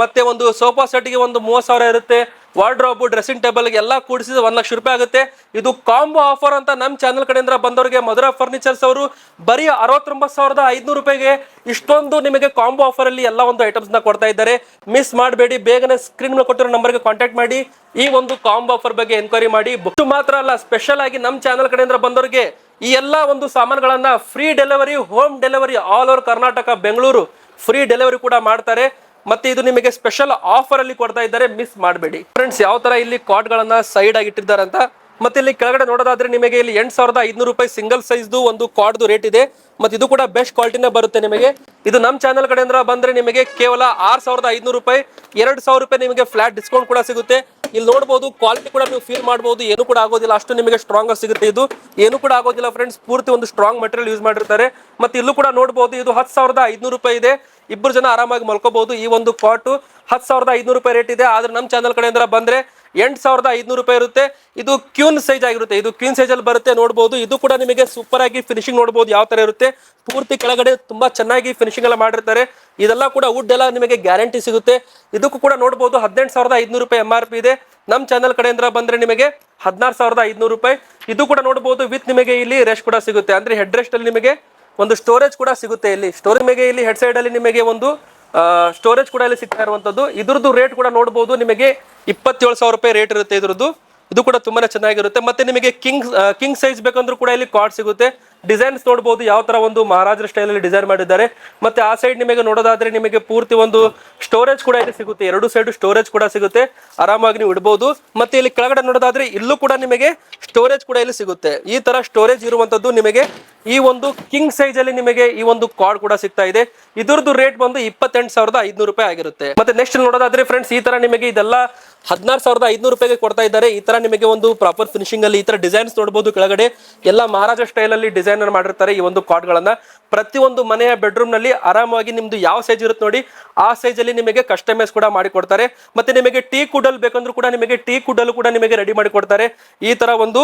ಮತ್ತೆ ಒಂದು ಸೋಫಾ ಸೆಟ್ಗೆ ಒಂದು 30,000 ಇರುತ್ತೆ, ವಾರ್ಡ್ರೋಬ್, ಡ್ರೆಸ್ಸಿಂಗ್ ಟೇಬಲ್ಗೆ ಎಲ್ಲ ಕೂಡಿಸಿದ 1 ಲಕ್ಷ ರೂಪಾಯಿ ಆಗುತ್ತೆ. ಇದು ಕಾಂಬೋ ಆಫರ್ ಅಂತ ನಮ್ಮ ಚಾನಲ್ ಕಡೆಯಿಂದ ಬಂದವರಿಗೆ ಮಧುರಾ ಫರ್ನಿಚರ್ಸ್ ಅವರು ಬರೀ 69,500 ರೂಪಾಯಿಗೆ ಇಷ್ಟೊಂದು ನಿಮಗೆ ಕಾಂಬೋ ಆಫರ್ ಅಲ್ಲಿ ಎಲ್ಲ ಒಂದು ಐಟಮ್ಸ್ ನ ಕೊಡ್ತಾ ಇದ್ದಾರೆ. ಮಿಸ್ ಮಾಡಬೇಡಿ, ಬೇಗನೆ ಸ್ಕ್ರೀನ್ ಮೇಲೆ ಕೊಟ್ಟಿರೋ ನಂಬರ್ಗೆ ಕಾಂಟ್ಯಾಕ್ಟ್ ಮಾಡಿ ಈ ಒಂದು ಕಾಂಬೋ ಆಫರ್ ಬಗ್ಗೆ ಎನ್ಕ್ವೈರಿ ಮಾಡಿ. ಇಷ್ಟು ಮಾತ್ರ ಅಲ್ಲ, ಸ್ಪೆಷಲ್ ಆಗಿ ನಮ್ಮ ಚಾನಲ್ ಕಡೆಯಿಂದ ಬಂದವರಿಗೆ ಈ ಎಲ್ಲ ಒಂದು ಸಾಮಾನುಗಳನ್ನ free delivery, home delivery all over Karnataka, Bengaluru free delivery ಕೂಡ ಮಾಡ್ತಾರೆ. ಮತ್ತೆ ಇದು ನಿಮಗೆ ಸ್ಪೆಷಲ್ ಆಫರ್ ಅಲ್ಲಿ ಕೊಡ್ತಾ ಇದ್ದಾರೆ, ಮಿಸ್ ಮಾಡಬೇಡಿ. ಫ್ರೆಂಡ್ಸ್, ಯಾವ ತರ ಇಲ್ಲಿ ಕಾಟ್ ಗಳನ್ನ ಸೈಡ್ ಆಗಿ ಇಟ್ಟಿದ್ದಾರೆ ಅಂತ. ಮತ್ತೆ ಇಲ್ಲಿ ಕೆಳಗಡೆ ನೋಡೋದಾದ್ರೆ ನಿಮಗೆ ಇಲ್ಲಿ 8,500 ರೂಪಾಯಿ ಸಿಂಗಲ್ ಸೈಜ್ದು ಒಂದು ಕಾಟ್ದು ರೇಟ್ ಇದೆ. ಮತ್ತೆ ಇದು ಕೂಡ ಬೆಸ್ಟ್ ಕ್ವಾಲಿಟಿನೇ ಬರುತ್ತೆ ನಿಮಗೆ. ಇದು ನಮ್ಮ ಚಾನಲ್ ಕಡೆಯಿಂದ ಬಂದ್ರೆ ನಿಮಗೆ ಕೇವಲ 6,500 ರೂಪಾಯಿ, 2,000 ರೂಪಾಯಿ ನಿಮಗೆ ಫ್ಲಾಟ್ ಡಿಸ್ಕೌಂಟ್ ಕೂಡ ಸಿಗುತ್ತೆ. ಇಲ್ಲಿ ನೋಡಬಹುದು, ಕ್ವಾಲಿಟಿ ಕೂಡ ನೀವು ಫೀಲ್ ಮಾಡಬಹುದು, ಏನು ಕೂಡ ಆಗೋದಿಲ್ಲ, ಅಷ್ಟು ನಿಮಗೆ ಸ್ಟ್ರಾಂಗ್ ಆಗಿ ಸಿಗುತ್ತೆ. ಇದು ಏನು ಕೂಡ ಆಗೋದಿಲ್ಲ ಫ್ರೆಂಡ್ಸ್, ಪೂರ್ತಿ ಒಂದು ಸ್ಟ್ರಾಂಗ್ ಮೆಟೀರಿಯಲ್ ಯೂಸ್ ಮಾಡಿರ್ತಾರೆ. ಮತ್ತೆ ಇಲ್ಲೂ ಕೂಡ ನೋಡಬಹುದು, ಇದು 10,500 ರೂಪಾಯಿ ಇದೆ. 2 ಜನ ಆರಾಮಾಗಿ ಮಲ್ಕೋಬಹುದು. ಈ ಒಂದು ಕಾಟ್ 10,500 ರೂಪಾಯಿ ರೇಟ್ ಇದೆ. ಆದ್ರೆ ನಮ್ಮ ಚಾನಲ್ ಕಡೆಯಿಂದ ಬಂದ್ರೆ 8,500 ರೂಪಾಯಿ ಇರುತ್ತೆ. ಇದು ಕ್ಯೂನ್ ಸೈಜ್ ಆಗಿರುತ್ತೆ, ಇದು ಕ್ಯೂನ್ ಸೈಜ್ ಅಲ್ಲಿ ಬರುತ್ತೆ. ನೋಡಬಹುದು, ಇದು ಕೂಡ ನಿಮಗೆ ಸೂಪರ್ ಆಗಿ ಫಿನಿಶಿಂಗ್ ನೋಡಬಹುದು ಯಾವ ತರ ಇರುತ್ತೆ. ಪೂರ್ತಿ ಕೆಳಗಡೆ ತುಂಬಾ ಚೆನ್ನಾಗಿ ಫಿನಿಶಿಂಗ್ ಎಲ್ಲ ಮಾಡಿರ್ತಾರೆ. ಇದೆಲ್ಲ ಕೂಡ ವುಡ್ ಎಲ್ಲ ನಿಮಗೆ ಗ್ಯಾರಂಟಿ ಸಿಗುತ್ತೆ. ಇದಕ್ಕೂ ಕೂಡ ನೋಡಬಹುದು 18,500 ರೂಪಾಯಿ MRP ಇದೆ. ನಮ್ಮ ಚಾನಲ್ ಕಡೆಯಿಂದ ಬಂದ್ರೆ ನಿಮಗೆ 16,500 ರೂಪಾಯಿ. ಇದು ಕೂಡ ನೋಡಬಹುದು ವಿತ್ ನಿಮಗೆ ಇಲ್ಲಿ ರೆಸ್ಟ್ ಕೂಡ ಸಿಗುತ್ತೆ, ಅಂದ್ರೆ ಹೆಡ್ ರೆಸ್ಟ್ ಅಲ್ಲಿ ನಿಮಗೆ ಒಂದು ಸ್ಟೋರೇಜ್ ಕೂಡ ಸಿಗುತ್ತೆ. ಇಲ್ಲಿ ಸ್ಟೋರೇಜ್ ನಿಮಗೆ ಇಲ್ಲಿ ಹೆಡ್ ಸೈಡ್ ಅಲ್ಲಿ ನಿಮಗೆ ಒಂದು ಸ್ಟೋರೇಜ್ ಕೂಡ ಇಲ್ಲಿ ಸಿಗ್ತಾ ಇರುವಂತದ್ದು. ಇದ್ರದ್ದು ರೇಟ್ ಕೂಡ ನೋಡಬಹುದು, ನಿಮಗೆ 27,000 ರೂಪಾಯಿ ರೇಟ್ ಇರುತ್ತೆ ಇದ್ರದ್ದು. ಇದು ಕೂಡ ತುಂಬಾನೇ ಚೆನ್ನಾಗಿರುತ್ತೆ. ಮತ್ತೆ ನಿಮಗೆ ಕಿಂಗ್ ಸೈಜ್ ಬೇಕಂದ್ರೂ ಕೂಡ ಇಲ್ಲಿ ಕಾಟ್ ಸಿಗುತ್ತೆ. ಡಿಸೈನ್ಸ್ ನೋಡಬಹುದು ಯಾವ ತರ ಒಂದು ಮಹಾರಾಜರ ಸ್ಟೈಲ್ ಅಲ್ಲಿ ಡಿಸೈನ್ ಮಾಡಿದ್ದಾರೆ. ಮತ್ತೆ ಆ ಸೈಡ್ ನಿಮಗೆ ನೋಡೋದಾದ್ರೆ ನಿಮಗೆ ಪೂರ್ತಿ ಒಂದು ಸ್ಟೋರೇಜ್ ಕೂಡ ಇಲ್ಲಿ ಸಿಗುತ್ತೆ, 2 ಸೈಡ್ ಸ್ಟೋರೇಜ್ ಕೂಡ ಸಿಗುತ್ತೆ, ಆರಾಮಾಗಿ ನೀವು ಇಡಬಹುದು. ಮತ್ತೆ ಇಲ್ಲಿ ಕೆಳಗಡೆ ನೋಡೋದಾದ್ರೆ ಇಲ್ಲೂ ಕೂಡ ನಿಮಗೆ ಸ್ಟೋರೇಜ್ ಕೂಡ ಇಲ್ಲಿ ಸಿಗುತ್ತೆ. ಈ ತರ ಸ್ಟೋರೇಜ್ ಇರುವಂತದ್ದು ನಿಮಗೆ ಈ ಒಂದು ಕಿಂಗ್ ಸೈಜ್ ಅಲ್ಲಿ ನಿಮಗೆ ಈ ಒಂದು ಕಾರ್ಡ್ ಕೂಡ ಸಿಗ್ತಾ ಇದೆ. ಇದ್ರದ್ದು ರೇಟ್ ಬಂದು 28,500 ರೂಪಾಯಿ ಆಗಿರುತ್ತೆ. ಮತ್ತೆ ನೆಕ್ಸ್ಟ್ ನೋಡೋದಾದ್ರೆ ಫ್ರೆಂಡ್ಸ್, ಈ ತರ ನಿಮಗೆ ಇದೆಲ್ಲ 16,500 ರೂಪಾಯಿಗೆ ಕೊಡ್ತಾ ಇದ್ದಾರೆ. ಈ ತರ ನಿಮಗೆ ಒಂದು ಪ್ರಾಪರ್ ಫಿನಿಶಿಂಗ್ ಅಲ್ಲಿ ಈ ತರ ಡಿಸೈನ್ಸ್ ನೋಡಬಹುದು. ಕೆಳಗಡೆ ಎಲ್ಲ ಮಹಾರಾಜ ಸ್ಟೈಲ್ ಅಲ್ಲಿ ಡಿಸೈನ್ ಮಾಡಿರ್ತಾರೆ ಈ ಒಂದು ಕಾಟ್ ಗಳನ್ನ. ಪ್ರತಿಯೊಂದು ಮನೆಯ ಬೆಡ್ರೂಮ್ ನಲ್ಲಿ ಆರಾಮಾಗಿ ನಿಮ್ದು ಯಾವ ಸೈಜ್ ಇರುತ್ತೆ ನೋಡಿ ಆ ಸೈಜ್ ಅಲ್ಲಿ ನಿಮಗೆ ಕಸ್ಟಮೈಸ್ ಕೂಡ ಮಾಡಿ ಕೊಡ್ತಾರೆ. ಮತ್ತೆ ನಿಮಗೆ ಟೀ ಕುಡಲ್ ಬೇಕಂದ್ರೂ ಕೂಡ ನಿಮಗೆ ಟೀ ಕುಡಲ್ ಕೂಡ ನಿಮಗೆ ರೆಡಿ ಮಾಡಿ ಕೊಡ್ತಾರೆ. ಈ ತರ ಒಂದು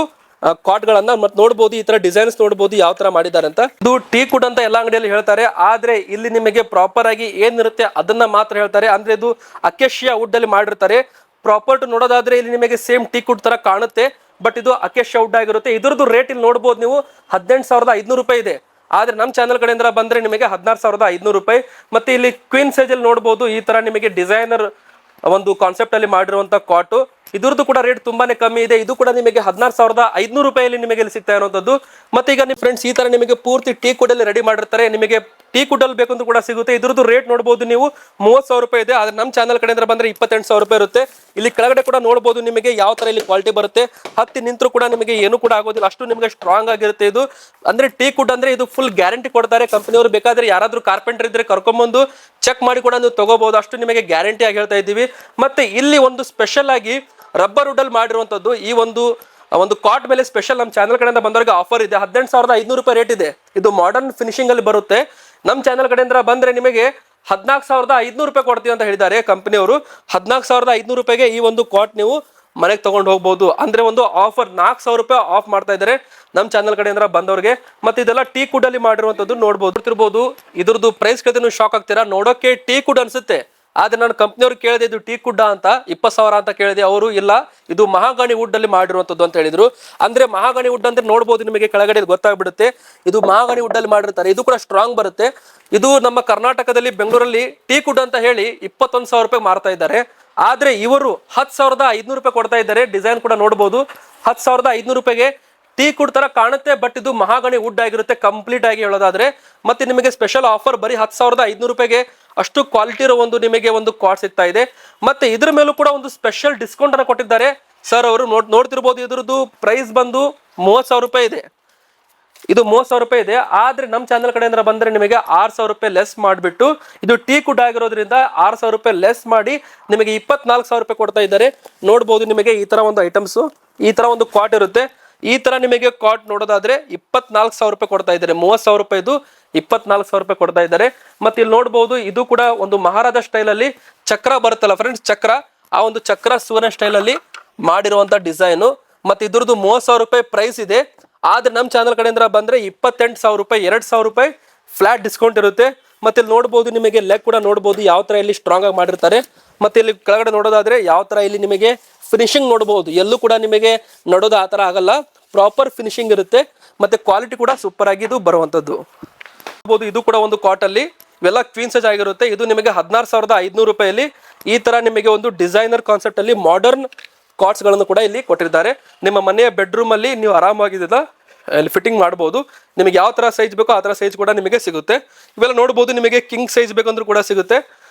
ಕಾಟ್ ಗಳನ್ನ ಮತ್ತೆ ನೋಡಬಹುದು, ಈ ತರ ಡಿಸೈನ್ಸ್ ನೋಡಬಹುದು ಯಾವ ತರ ಮಾಡಿದ್ದಾರೆ ಅಂತ. ಇದು ಟೀ ಕುಡ್ ಅಂತ ಎಲ್ಲ ಅಂಗಡಿಯಲ್ಲಿ ಹೇಳ್ತಾರೆ, ಆದ್ರೆ ಇಲ್ಲಿ ನಿಮಗೆ ಪ್ರಾಪರ್ ಆಗಿ ಏನಿರುತ್ತೆ ಅದನ್ನ ಮಾತ್ರ ಹೇಳ್ತಾರೆ. ಅಂದ್ರೆ ಇದು ಅಕೇಶಿಯಾ ವುಡ್ ಅಲ್ಲಿ ಮಾಡಿರ್ತಾರೆ. ಪ್ರಾಪರ್ ನೋಡೋದಾದ್ರೆ ಇಲ್ಲಿ ನಿಮಗೆ ಸೇಮ್ ಟೀ ಕುಡ್ ತರ ಕಾಣುತ್ತೆ, ಬಟ್ ಇದು ಅಕೇಶಿಯಾ ವುಡ್ ಆಗಿರುತ್ತೆ. ಇದ್ರದ್ದು ರೇಟ್ ಇಲ್ಲಿ ನೋಡಬಹುದು ನೀವು 18,500 ರೂಪಾಯಿ ಇದೆ. ಆದ್ರೆ ನಮ್ಮ ಚಾನಲ್ ಕಡೆಯಿಂದ ಬಂದ್ರೆ ನಿಮಗೆ 16,500 ರೂಪಾಯಿ. ಮತ್ತೆ ಇಲ್ಲಿ ಕ್ವೀನ್ ಸೈಜ್ ಅಲ್ಲಿ ನೋಡಬಹುದು, ಈ ತರ ನಿಮಗೆ ಡಿಸೈನರ್ ಒಂದು ಕಾನ್ಸೆಪ್ಟ್ ಅಲ್ಲಿ ಮಾಡಿರುವಂತ ಕಾಟು. ಇದ್ರದ್ದು ಕೂಡ ರೇಟ್ ತುಂಬಾನೇ ಕಮ್ಮಿ ಇದೆ. ಇದು ಕೂಡ ನಿಮಗೆ 16,500 ರೂಪಾಯಿಯಲ್ಲಿ ನಿಮಗೆ ಇಲ್ಲಿ ಸಿಗ್ತಾ ಇರುವಂತದ್ದು. ಮತ್ತೆ ಈಗ ನಿಮ್ಮ ಫ್ರೆಂಡ್ಸ್ ಈ ತರ ನಿಮಗೆ ಪೂರ್ತಿ ಟೀ ಕುಡ್ ಅಲ್ಲಿ ರೆಡಿ ಮಾಡಿರ್ತಾರೆ. ನಿಮಗೆ ಟೀ ಕುಡ್ ಅಲ್ಲಿ ಬೇಕಂದ್ರೂ ಕೂಡ ಸಿಗುತ್ತೆ. ಇದ್ರದ್ದು ರೇಟ್ ನೋಡಬಹುದು ನೀವು 30,000 ರೂಪಾಯಿ ಇದೆ. ಆದ್ರೆ ನಮ್ಮ ಚಾನಲ್ ಕಡೆಯಿಂದ ಬಂದ್ರೆ 28,000 ರೂಪಾಯಿ ಇರುತ್ತೆ. ಇಲ್ಲಿ ಕೆಳಗಡೆ ಕೂಡ ನೋಡಬಹುದು ನಿಮಗೆ ಯಾವ ತರ ಇಲ್ಲಿ ಕ್ವಾಲಿಟಿ ಬರುತ್ತೆ. ಹತ್ತಿ ನಿಂತರೂ ಕೂಡ ನಿಮಗೆ ಏನು ಕೂಡ ಆಗೋದಿಲ್ಲ, ಅಷ್ಟು ನಿಮಗೆ ಸ್ಟ್ರಾಂಗ್ ಆಗಿರುತ್ತೆ. ಇದು ಅಂದ್ರೆ ಟೀ ಕುಡ್ ಅಂದ್ರೆ ಇದು ಫುಲ್ ಗ್ಯಾರಂಟಿ ಕೊಡ್ತಾರೆ ಕಂಪನಿಯವರು. ಬೇಕಾದ್ರೆ ಯಾರಾದ್ರೂ ಕಾರ್ಪೆಂಟರ್ ಇದ್ರೆ ಕರ್ಕೊಂಡ್ಬಂದು ಚೆಕ್ ಮಾಡಿ ಕೂಡ ನೀವು ತಗೋಬಹುದು, ಅಷ್ಟು ನಿಮಗೆ ಗ್ಯಾರಂಟಿ ಆಗಿ ಹೇಳ್ತಾ ಇದ್ದೀವಿ. ಮತ್ತೆ ಇಲ್ಲಿ ಒಂದು ಸ್ಪೆಷಲ್ ಆಗಿ ರಬ್ಬರ್ ವುಡ್ ಅಲ್ಲಿ ಮಾಡಿರುವಂತದ್ದು ಈ ಒಂದು ಕಾಟ್ ಮೇಲೆ ಸ್ಪೆಷಲ್ ನಮ್ಮ ಚಾನಲ್ ಕಡೆಯಿಂದ ಬಂದವರಿಗೆ ಆಫರ್ ಇದೆ. 18,500 ರೂಪಾಯಿ ರೇಟ್ ಇದೆ. ಇದು ಮಾಡರ್ನ್ ಫಿನಿಶಿಂಗ್ ಅಲ್ಲಿ ಬರುತ್ತೆ. ನಮ್ಮ ಚಾನಲ್ ಕಡೆಯಿಂದ ಬಂದ್ರೆ ನಿಮಗೆ 14,500 ರೂಪಾಯಿ ಕೊಡ್ತೀವಿ ಅಂತ ಹೇಳಿದ್ದಾರೆ ಕಂಪನಿಯವರು. 14,500 ರೂಪಾಯಿಗೆ ಈ ಒಂದು ಕಾಟ್ ನೀವು ಮನೆಗೆ ತಗೊಂಡು ಹೋಗ್ಬೋದು. ಅಂದ್ರೆ ಒಂದು ಆಫರ್ 4,000 ರೂಪಾಯಿ ಆಫ್ ಮಾಡ್ತಾ ಇದ್ದಾರೆ ನಮ್ಮ ಚಾನಲ್ ಕಡೆಯಿಂದ ಬಂದವರಿಗೆ. ಮತ್ತೆ ಇದೆಲ್ಲ ಟೀ ಕುಡ್ ಅಲ್ಲಿ ಮಾಡಿರುವಂತದ್ದು ನೋಡ್ಬೋದು. ಇದ್ರದ್ದು ಪ್ರೈಸ್ ಕೇಳಿದ್ರೆ ನೀವು ಶಾಕ್ ಆಗ್ತೀರಾ. ನೋಡೋಕೆ ಟೀ ಕುಡ್ ಅನ್ಸುತ್ತೆ, ಆದ್ರೆ ನಾನು ಕಂಪ್ನಿಯವ್ರು ಕೇಳಿದೆ ಇದು ಟೀಕ್ ವುಡ್ ಅಂತ 20,000 ಅಂತ ಕೇಳಿದೆ. ಅವರು ಇಲ್ಲ ಇದು ಮಹಾಗಣಿ ವುಡ್ ಅಲ್ಲಿ ಮಾಡಿರುವಂತದ್ದು ಅಂತ ಹೇಳಿದ್ರು. ಅಂದ್ರೆ ಮಹಾಗಣಿ ವುಡ್ ಅಂದ್ರೆ ನೋಡ್ಬೋದು ನಿಮಗೆ ಕೆಳಗಡೆ ಗೊತ್ತಾಗ್ಬಿಡುತ್ತೆ, ಇದು ಮಹಾಗಣಿ ವುಡ್ ಅಲ್ಲಿ ಮಾಡಿರ್ತಾರೆ. ಇದು ಕೂಡ ಸ್ಟ್ರಾಂಗ್ ಬರುತ್ತೆ. ಇದು ನಮ್ಮ ಕರ್ನಾಟಕದಲ್ಲಿ ಬೆಂಗಳೂರಲ್ಲಿ ಟೀಕ್ ವುಡ್ ಅಂತ ಹೇಳಿ 21,000 ರೂಪಾಯಿ ಮಾರ್ತಾ ಇದ್ದಾರೆ. ಆದ್ರೆ ಇವರು 10,500 ರೂಪಾಯಿ ಕೊಡ್ತಾ ಇದ್ದಾರೆ. ಡಿಸೈನ್ ಕೂಡ ನೋಡ್ಬೋದು, 10,500 ರೂಪಾಯಿಗೆ ಟೀಕ್ ವುಡ್ ತರ ಕಾಣುತ್ತೆ, ಬಟ್ ಇದು ಮಹಾಗಣಿ ವುಡ್ ಆಗಿರುತ್ತೆ ಕಂಪ್ಲೀಟ್ ಆಗಿ ಹೇಳೋದಾದ್ರೆ. ಮತ್ತೆ ನಿಮಗೆ ಸ್ಪೆಷಲ್ ಆಫರ್ ಬರೀ 10,500 ರೂಪಾಯಿಗೆ ಅಷ್ಟು ಕ್ವಾಲಿಟಿ ಇರೋ ನಿಮಗೆ ಒಂದು ಕ್ವಾಡ್ ಸಿಗ್ತಾ ಇದೆ. ಮತ್ತೆ ಇದ್ರ ಮೇಲೂ ಕೂಡ ಒಂದು ಸ್ಪೆಷಲ್ ಡಿಸ್ಕೌಂಟ್ ಅನ್ನು ಕೊಟ್ಟಿದ್ದಾರೆ ಸರ್ ಅವರು. ನೋಡ್ತಿರ್ಬೋದು, ಇದ್ರದ್ದು ಪ್ರೈಸ್ ಬಂದು 30,000 ರೂಪಾಯಿ ಇದೆ. ಇದು 30,000 ರೂಪಾಯಿ ಇದೆ. ಆದ್ರೆ ನಮ್ಮ ಚಾನಲ್ ಕಡೆಯಿಂದ ಬಂದ್ರೆ ನಿಮಗೆ 6,000 ರೂಪಾಯಿ ಲೆಸ್ ಮಾಡಿಬಿಟ್ಟು ಇದು ಟೀಕ್ ವುಡ್ ಆಗಿರೋದ್ರಿಂದ 6,000 ರೂಪಾಯಿ ಲೆಸ್ ಮಾಡಿ ನಿಮಗೆ 24,000 ರೂಪಾಯಿ ಕೊಡ್ತಾ ಇದ್ದಾರೆ. ನೋಡ್ಬೋದು ನಿಮಗೆ ಈ ತರ ಒಂದು ಐಟಮ್ಸ್, ಈ ತರ ಒಂದು ಕ್ವಾಟ್ ಇರುತ್ತೆ. ಈ ತರ ನಿಮಗೆ ಕಾಟ್ ನೋಡೋದಾದ್ರೆ 24,000 ರೂಪಾಯಿ ಕೊಡ್ತಾ ಇದ್ದಾರೆ. 30,000 ರೂಪಾಯಿದು 24,000 ರೂಪಾಯಿ ಕೊಡ್ತಾ ಇದ್ದಾರೆ. ಮತ್ತೆ ಇಲ್ಲಿ ನೋಡ್ಬೋದು, ಇದು ಕೂಡ ಒಂದು ಮಹಾರಾಜ ಸ್ಟೈಲ್ ಅಲ್ಲಿ ಚಕ್ರ ಬರುತ್ತಲ್ಲ ಫ್ರೆಂಡ್ಸ್, ಚಕ್ರ, ಆ ಒಂದು ಚಕ್ರ ಸುವರ್ಣ ಸ್ಟೈಲ್ ಅಲ್ಲಿ ಮಾಡಿರುವಂತ ಡಿಸೈನು. ಮತ್ತೆ ಇದ್ರದ್ದು 30,000 ರೂಪಾಯಿ ಪ್ರೈಸ್ ಇದೆ. ಆದ್ರೆ ನಮ್ಮ ಚಾನಲ್ ಕಡೆಯಿಂದ ಬಂದ್ರೆ 28,000 ರೂಪಾಯಿ, 2,000 ರೂಪಾಯಿ ಫ್ಲಾಟ್ ಡಿಸ್ಕೌಂಟ್ ಇರುತ್ತೆ. ಮತ್ತೆ ಇಲ್ಲಿ ನೋಡ್ಬೋದು ನಿಮಗೆ ಲೆಗ್ ಕೂಡ ನೋಡ್ಬೋದು ಯಾವ ತರ ಇಲ್ಲಿ ಸ್ಟ್ರಾಂಗ್ ಆಗಿ ಮಾಡಿರ್ತಾರೆ. ಮತ್ತೆ ಇಲ್ಲಿ ಕೆಳಗಡೆ ನೋಡೋದಾದ್ರೆ ಯಾವ ತರ ಇಲ್ಲಿ ನಿಮಗೆ ಫಿನಿಶಿಂಗ್ ನೋಡಬಹುದು, ಎಲ್ಲೂ ಕೂಡ ನಿಮಗೆ ನೋಡೋದು ಆ ತರ ಆಗಲ್ಲ, ಪ್ರಾಪರ್ ಫಿನಿಶಿಂಗ್ ಇರುತ್ತೆ. ಮತ್ತೆ ಕ್ವಾಲಿಟಿ ಕೂಡ ಸೂಪರ್ ಆಗಿ ಇದು ಬರುವಂತದ್ದು. ಇದು ಕೂಡ ಒಂದು ಕಾಟ್ ಅಲ್ಲಿ ಇವೆಲ್ಲ ಕ್ವೀನ್ ಸೈಜ್ ಆಗಿರುತ್ತೆ. ಇದು ನಿಮಗೆ 16,500 ರೂಪಾಯಿಯಲ್ಲಿ ಈ ತರ ನಿಮಗೆ ಒಂದು ಡಿಸೈನರ್ ಕಾನ್ಸೆಪ್ಟ್ ಅಲ್ಲಿ ಮಾಡರ್ನ್ ಕಾಟ್ಸ್ ಗಳನ್ನು ಕೂಡ ಇಲ್ಲಿ ಕೊಟ್ಟಿದ್ದಾರೆ. ನಿಮ್ಮ ಮನೆಯ ಬೆಡ್ರೂಮ್ ಅಲ್ಲಿ ನೀವು ಆರಾಮಾಗಿದ್ದ ಇಲ್ಲಿ ಫಿಟ್ಟಿಂಗ್ ಮಾಡಬಹುದು. ನಿಮಗೆ ಯಾವ ತರ ಸೈಜ್ ಬೇಕೋ ಆ ತರ ಸೈಜ್ ಕೂಡ ನಿಮಗೆ ಸಿಗುತ್ತೆ. ಇವೆಲ್ಲ ನೋಡಬಹುದು, ನಿಮಗೆ ಕಿಂಗ್ ಸೈಜ್ ಬೇಕಂದ್ರೂ ಕೂಡ ಸಿಗುತ್ತೆ,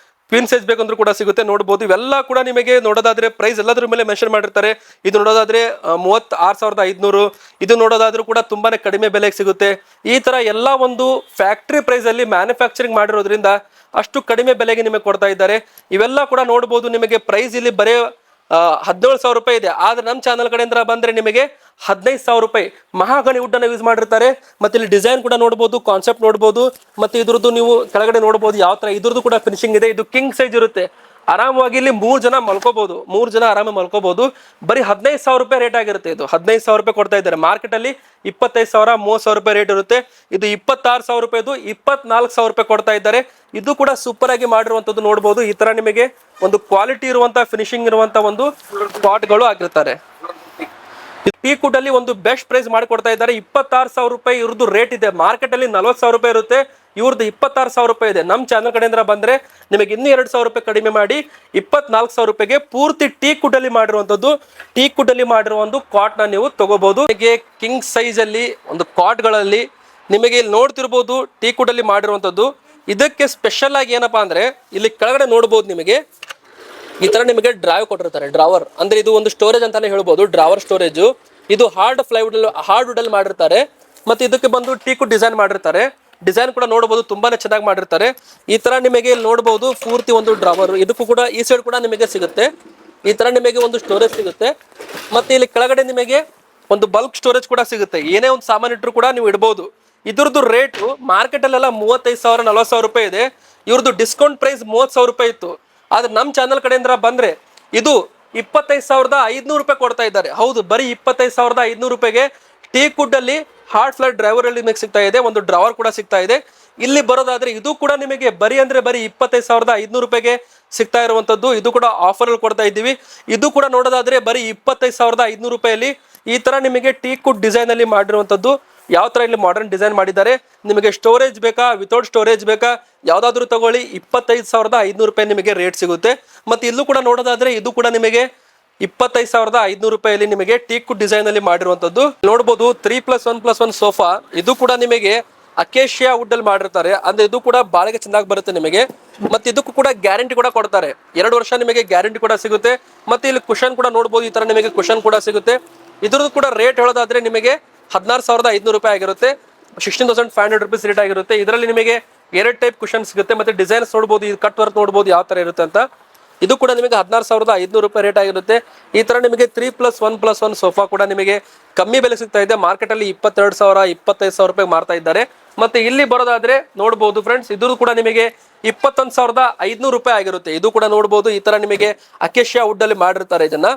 ಕ್ವೀನ್ ಸೈಜ್ ಬೇಕಂದ್ರೂ ಕೂಡ ಸಿಗುತ್ತೆ. ನೋಡಬಹುದು ಇವೆಲ್ಲ ಕೂಡ ನಿಮಗೆ ನೋಡೋದಾದ್ರೆ ಪ್ರೈಸ್ ಎಲ್ಲದ್ರ ಮೇಲೆ ಮೆನ್ಷನ್ ಮಾಡಿರ್ತಾರೆ. ಇದು ನೋಡೋದಾದ್ರೆ 36,500, ಇದು ನೋಡೋದಾದ್ರೂ ಕೂಡ ತುಂಬಾನೇ ಕಡಿಮೆ ಬೆಲೆಗೆ ಸಿಗುತ್ತೆ. ಈ ತರ ಎಲ್ಲ ಒಂದು ಫ್ಯಾಕ್ಟರಿ ಪ್ರೈಸ್ ಅಲ್ಲಿ ಮ್ಯಾನುಫ್ಯಾಕ್ಚರಿಂಗ್ ಮಾಡಿರೋದ್ರಿಂದ ಅಷ್ಟು ಕಡಿಮೆ ಬೆಲೆಗೆ ನಿಮಗೆ ಕೊಡ್ತಾ ಇದ್ದಾರೆ. ಇವೆಲ್ಲ ಕೂಡ ನೋಡಬಹುದು ನಿಮಗೆ ಪ್ರೈಸ್ ಇಲ್ಲಿ ಬರೇ 17,000 ರೂಪಾಯಿ ಇದೆ. ಆದ್ರೆ ನಮ್ಮ ಚಾನಲ್ ಕಡೆಯಿಂದ ಬಂದ್ರೆ ನಿಮಗೆ 15,000 ರೂಪಾಯಿ ಮಹಾಗಣಿ ವುಡ್ ಅನ್ನು ಯೂಸ್ ಮಾಡಿರ್ತಾರೆ. ಮತ್ತೆ ಇಲ್ಲಿ ಡಿಸೈನ್ ಕೂಡ ನೋಡಬಹುದು, ಕಾನ್ಸೆಪ್ಟ್ ನೋಡಬಹುದು. ಮತ್ತೆ ಇದ್ರದ್ದು ನೀವು ಕೆಳಗಡೆ ನೋಡಬಹುದು ಯಾವ ತರ ಇದ್ರದ್ದು ಕೂಡ ಫಿನಿಶಿಂಗ್ ಇದೆ. ಇದು ಕಿಂಗ್ ಸೈಜ್ ಇರುತ್ತೆ, ಆರಾಮವಾಗಿ ಇಲ್ಲಿ 3 ಜನ ಮಲ್ಕೋಬಹುದು, 3 ಜನ ಆರಾಮಾಗಿ ಮಲ್ಕೋಬಹುದು. ಬರೀ 15,000 ರೂಪಾಯಿ ರೇಟ್ ಆಗಿರುತ್ತೆ. ಇದು 15,000 ರೂಪಾಯಿ ಕೊಡ್ತಾ ಇದ್ದಾರೆ. ಮಾರ್ಕೆಟ್ ಅಲ್ಲಿ 25,000, 30,000 ರೂಪಾಯಿ ರೇಟ್ ಇರುತ್ತೆ. ಇದು 26,000 ರೂಪಾಯಿದು 24,000 ರೂಪಾಯಿ ಕೊಡ್ತಾ ಇದ್ದಾರೆ. ಇದು ಕೂಡ ಸೂಪರ್ ಆಗಿ ಮಾಡಿರುವಂತದ್ದು ನೋಡಬಹುದು. ಈ ತರ ನಿಮಗೆ ಒಂದು ಕ್ವಾಲಿಟಿ ಇರುವಂತ ಫಿನಿಶಿಂಗ್ ಇರುವಂತ ಒಂದು ಪಾಟ್ಗಳು ಆಗಿರ್ತಾರೆ. ಟೀಕ್ ವುಡ್ ಅಲ್ಲಿ ಒಂದು ಬೆಸ್ಟ್ ಪ್ರೈಸ್ ಮಾಡಿ ಕೊಡ್ತಾ ಇದ್ದಾರೆ. 26,000 ರೂಪಾಯಿ ಇವ್ರದ್ದು ರೇಟ್ ಇದೆ. ಮಾರ್ಕೆಟ್ ಅಲ್ಲಿ 40,000 ರೂಪಾಯಿ ಇರುತ್ತೆ, ಇವ್ರದ್ದು 26,000 ರೂಪಾಯಿ ಇದೆ. ನಮ್ಮ ಚಾನಲ್ ಕಡೆಯಿಂದ ಬಂದ್ರೆ ನಿಮಗೆ ಇನ್ನೂ 2,000 ರೂಪಾಯಿ ಕಡಿಮೆ ಮಾಡಿ 24,000 ರೂಪಾಯಿಗೆ ಪೂರ್ತಿ ಟೀಕ್ ವುಡ್ ಅಲ್ಲಿ ಮಾಡಿರುವಂತದ್ದು, ಟೀಕ್ ವುಡ್ ಅಲ್ಲಿ ಮಾಡಿರುವ ಒಂದು ಕಾಟ್ ನ ನೀವು ತಗೋಬಹುದು. ನಿಮಗೆ ಕಿಂಗ್ ಸೈಜ್ ಅಲ್ಲಿ ಒಂದು ಕಾಟ್ ಗಳಲ್ಲಿ ನಿಮಗೆ ಇಲ್ಲಿ ನೋಡ್ತಿರ್ಬೋದು ಟೀಕ್ ವುಡ್ ಅಲ್ಲಿ ಮಾಡಿರುವಂತದ್ದು. ಇದಕ್ಕೆ ಸ್ಪೆಷಲ್ ಆಗಿ ಏನಪ್ಪಾ ಅಂದ್ರೆ ಇಲ್ಲಿ ಕೆಳಗಡೆ ನೋಡಬಹುದು ನಿಮಗೆ ಈ ತರ ನಿಮಗೆ ಡ್ರೈವ್ ಕೊಟ್ಟಿರ್ತಾರೆ. ಡ್ರಾವರ್ ಅಂದ್ರೆ ಇದು ಒಂದು ಸ್ಟೋರೇಜ್ ಅಂತಾನೆ ಹೇಳ್ಬೋದು, ಡ್ರಾವರ್ ಸ್ಟೋರೇಜ್. ಇದು ಹಾರ್ಡ್ ಪ್ಲೈವುಡ್ ಹಾರ್ಡ್ ವುಡ್ ಅಲ್ಲಿ ಮಾಡಿರ್ತಾರೆ. ಮತ್ತೆ ಇದಕ್ಕೆ ಬಂದು ಟೀಕ್ ವುಡ್ ಡಿಸೈನ್ ಮಾಡಿರ್ತಾರೆ. ಡಿಸೈನ್ ಕೂಡ ನೋಡಬಹುದು, ತುಂಬಾನೇ ಚೆನ್ನಾಗಿ ಮಾಡಿರ್ತಾರೆ. ಈ ತರ ನಿಮಗೆ ಇಲ್ಲಿ ನೋಡಬಹುದು ಪೂರ್ತಿ ಒಂದು ಡ್ರಾವರ್. ಇದಕ್ಕೂ ಕೂಡ ಈ ಸೈಡ್ ಕೂಡ ನಿಮಗೆ ಸಿಗುತ್ತೆ. ಈ ತರ ನಿಮಗೆ ಒಂದು ಸ್ಟೋರೇಜ್ ಸಿಗುತ್ತೆ. ಮತ್ತೆ ಇಲ್ಲಿ ಕೆಳಗಡೆ ನಿಮಗೆ ಒಂದು ಬಲ್ಕ್ ಸ್ಟೋರೇಜ್ ಕೂಡ ಸಿಗುತ್ತೆ. ಏನೇ ಒಂದು ಸಾಮಾನು ಇಟ್ಟರು ಕೂಡ ನೀವು ಇಡಬಹುದು. ಇದ್ರದ್ದು ರೇಟು ಮಾರ್ಕೆಟ್ ಅಲ್ಲೆಲ್ಲ 35,000, 40,000 ರೂಪಾಯಿ ಇದೆ. ಇವ್ರದ್ದು ಡಿಸ್ಕೌಂಟ್ ಪ್ರೈಸ್ 30,000 ರೂಪಾಯಿ ಇತ್ತು. ಆದ್ರೆ ನಮ್ಮ ಚಾನಲ್ ಕಡೆಯಿಂದ ಬಂದ್ರೆ ಇದು 25,500 ರೂಪಾಯಿ ಕೊಡ್ತಾ ಇದ್ದಾರೆ. ಹೌದು, ಬರೀ 25,500 ರೂಪಾಯಿಗೆ ಟೀಕ್ ವುಡ್ ಅಲ್ಲಿ ಹಾರ್ಡ್ ಫ್ಲಾಟ್ ಡ್ರೈವರ್ ಅಲ್ಲಿ ನಿಮಗೆ ಸಿಗ್ತಾ ಇದೆ. ಒಂದು ಡ್ರಾವರ್ ಕೂಡ ಸಿಗ್ತಾ ಇದೆ. ಇಲ್ಲಿ ಬರೋದಾದ್ರೆ ಇದು ಕೂಡ ನಿಮಗೆ ಬರೀ 25,500 ರೂಪಾಯಿಗೆ ಸಿಗ್ತಾ ಇರುವಂತದ್ದು. ಇದು ಕೂಡ ಆಫರ್ ಅಲ್ಲಿ ಕೊಡ್ತಾ ಇದ್ದೀವಿ. ಇದು ಕೂಡ ನೋಡೋದಾದ್ರೆ ಬರೀ 25,500 ರೂಪಾಯಿಯಲ್ಲಿ ಈ ತರ ನಿಮಗೆ ಟೀಕ್ ವುಡ್ ಡಿಸೈನ್ ಅಲ್ಲಿ ಮಾಡಿರುವಂತದ್ದು. ಯಾವ ತರ ಇಲ್ಲಿ ಮಾಡರ್ನ್ ಡಿಸೈನ್ ಮಾಡಿದ್ದಾರೆ. ನಿಮಗೆ ಸ್ಟೋರೇಜ್ ಬೇಕಾ, ವಿತೌಟ್ ಸ್ಟೋರೇಜ್ ಬೇಕಾ, ಯಾವ್ದಾದ್ರು ತಗೊಳ್ಳಿ, 25,500 ರೂಪಾಯಿ ನಿಮಗೆ ರೇಟ್ ಸಿಗುತ್ತೆ. ಮತ್ತೆ ಇಲ್ಲೂ ಕೂಡ ನೋಡೋದಾದ್ರೆ ಇದು ಕೂಡ ನಿಮಗೆ 25,500 ರೂಪಾಯಿಯಲ್ಲಿ ನಿಮಗೆ ಟೀಕ್ ವುಡ್ ಡಿಸೈನ್ ಅಲ್ಲಿ ಮಾಡಿರುವಂತದ್ದು ನೋಡಬಹುದು. 3+1+1 ಸೋಫಾ. ಇದು ಕೂಡ ನಿಮಗೆ ಅಕೇಶಿಯಾ ವುಡ್ ಅಲ್ಲಿ ಮಾಡಿರ್ತಾರೆ. ಅಂದ್ರೆ ಇದು ಕೂಡ ಬಾಳಿಗೆ ಚೆನ್ನಾಗಿ ಬರುತ್ತೆ ನಿಮಗೆ. ಮತ್ತೆ ಇದಕ್ಕೂ ಕೂಡ ಗ್ಯಾರಂಟಿ ಕೂಡ ಕೊಡ್ತಾರೆ, 2 ವರ್ಷ ನಿಮಗೆ ಗ್ಯಾರಂಟಿ ಕೂಡ ಸಿಗುತ್ತೆ. ಮತ್ತೆ ಇಲ್ಲಿ ಕುಶನ್ ಕೂಡ ನೋಡಬಹುದು, ಈ ತರ ನಿಮಗೆ ಕುಶನ್ ಕೂಡ ಸಿಗುತ್ತೆ. ಇದ್ರದ್ದು ಕೂಡ ರೇಟ್ ಹೇಳೋದಾದ್ರೆ ನಿಮಗೆ 16,500 ರೂಪಾಯಿ ಆಗಿರುತ್ತೆ. 16,500 ರೂಪೀಸ್ ರೇಟ್ ಆಗಿರುತ್ತೆ. ಇದರಲ್ಲಿ ನಿಮಗೆ 2 ಟೈಪ್ ಕುಶನ್ ಸಿಗುತ್ತೆ. ಮತ್ತೆ ಡಿಸೈನ್ಸ್ ನೋಡಬಹುದು, ಇದು ಕಟ್ ವರ್ಕ್ ನೋಡಬಹುದು ಯಾವ ತರ ಇರುತ್ತೆ ಅಂತ. ಇದು ಕೂಡ ನಿಮಗೆ 16,500 ರೂಪಾಯಿ ರೇಟ್ ಆಗಿರುತ್ತೆ. ಈ ತರ ನಿಮಗೆ 3+1+1 ಸೋಫಾ ಕೂಡ ನಿಮಗೆ ಕಮ್ಮಿ ಬೆಲೆ ಸಿಗ್ತಾ ಇದೆ. ಮಾರ್ಕೆಟ್ ಅಲ್ಲಿ 22,000, 25,000 ರೂಪಾಯಿ ಮಾರ್ತಾ ಇದ್ದಾರೆ. ಮತ್ತೆ ಇಲ್ಲಿ ಬರೋದಾದ್ರೆ ನೋಡಬಹುದು ಫ್ರೆಂಡ್ಸ್, ಇದು ಕೂಡ ನಿಮಗೆ 21,500 ರೂಪಾಯಿ ಆಗಿರುತ್ತೆ. ಇದು ಕೂಡ ನೋಡಬಹುದು, ಈ ತರ ನಿಮಗೆ ಅಕೇಶಿಯಾ ವುಡ್ ಅಲ್ಲಿ ಮಾಡಿರ್ತಾರೆ ಇದನ್ನ.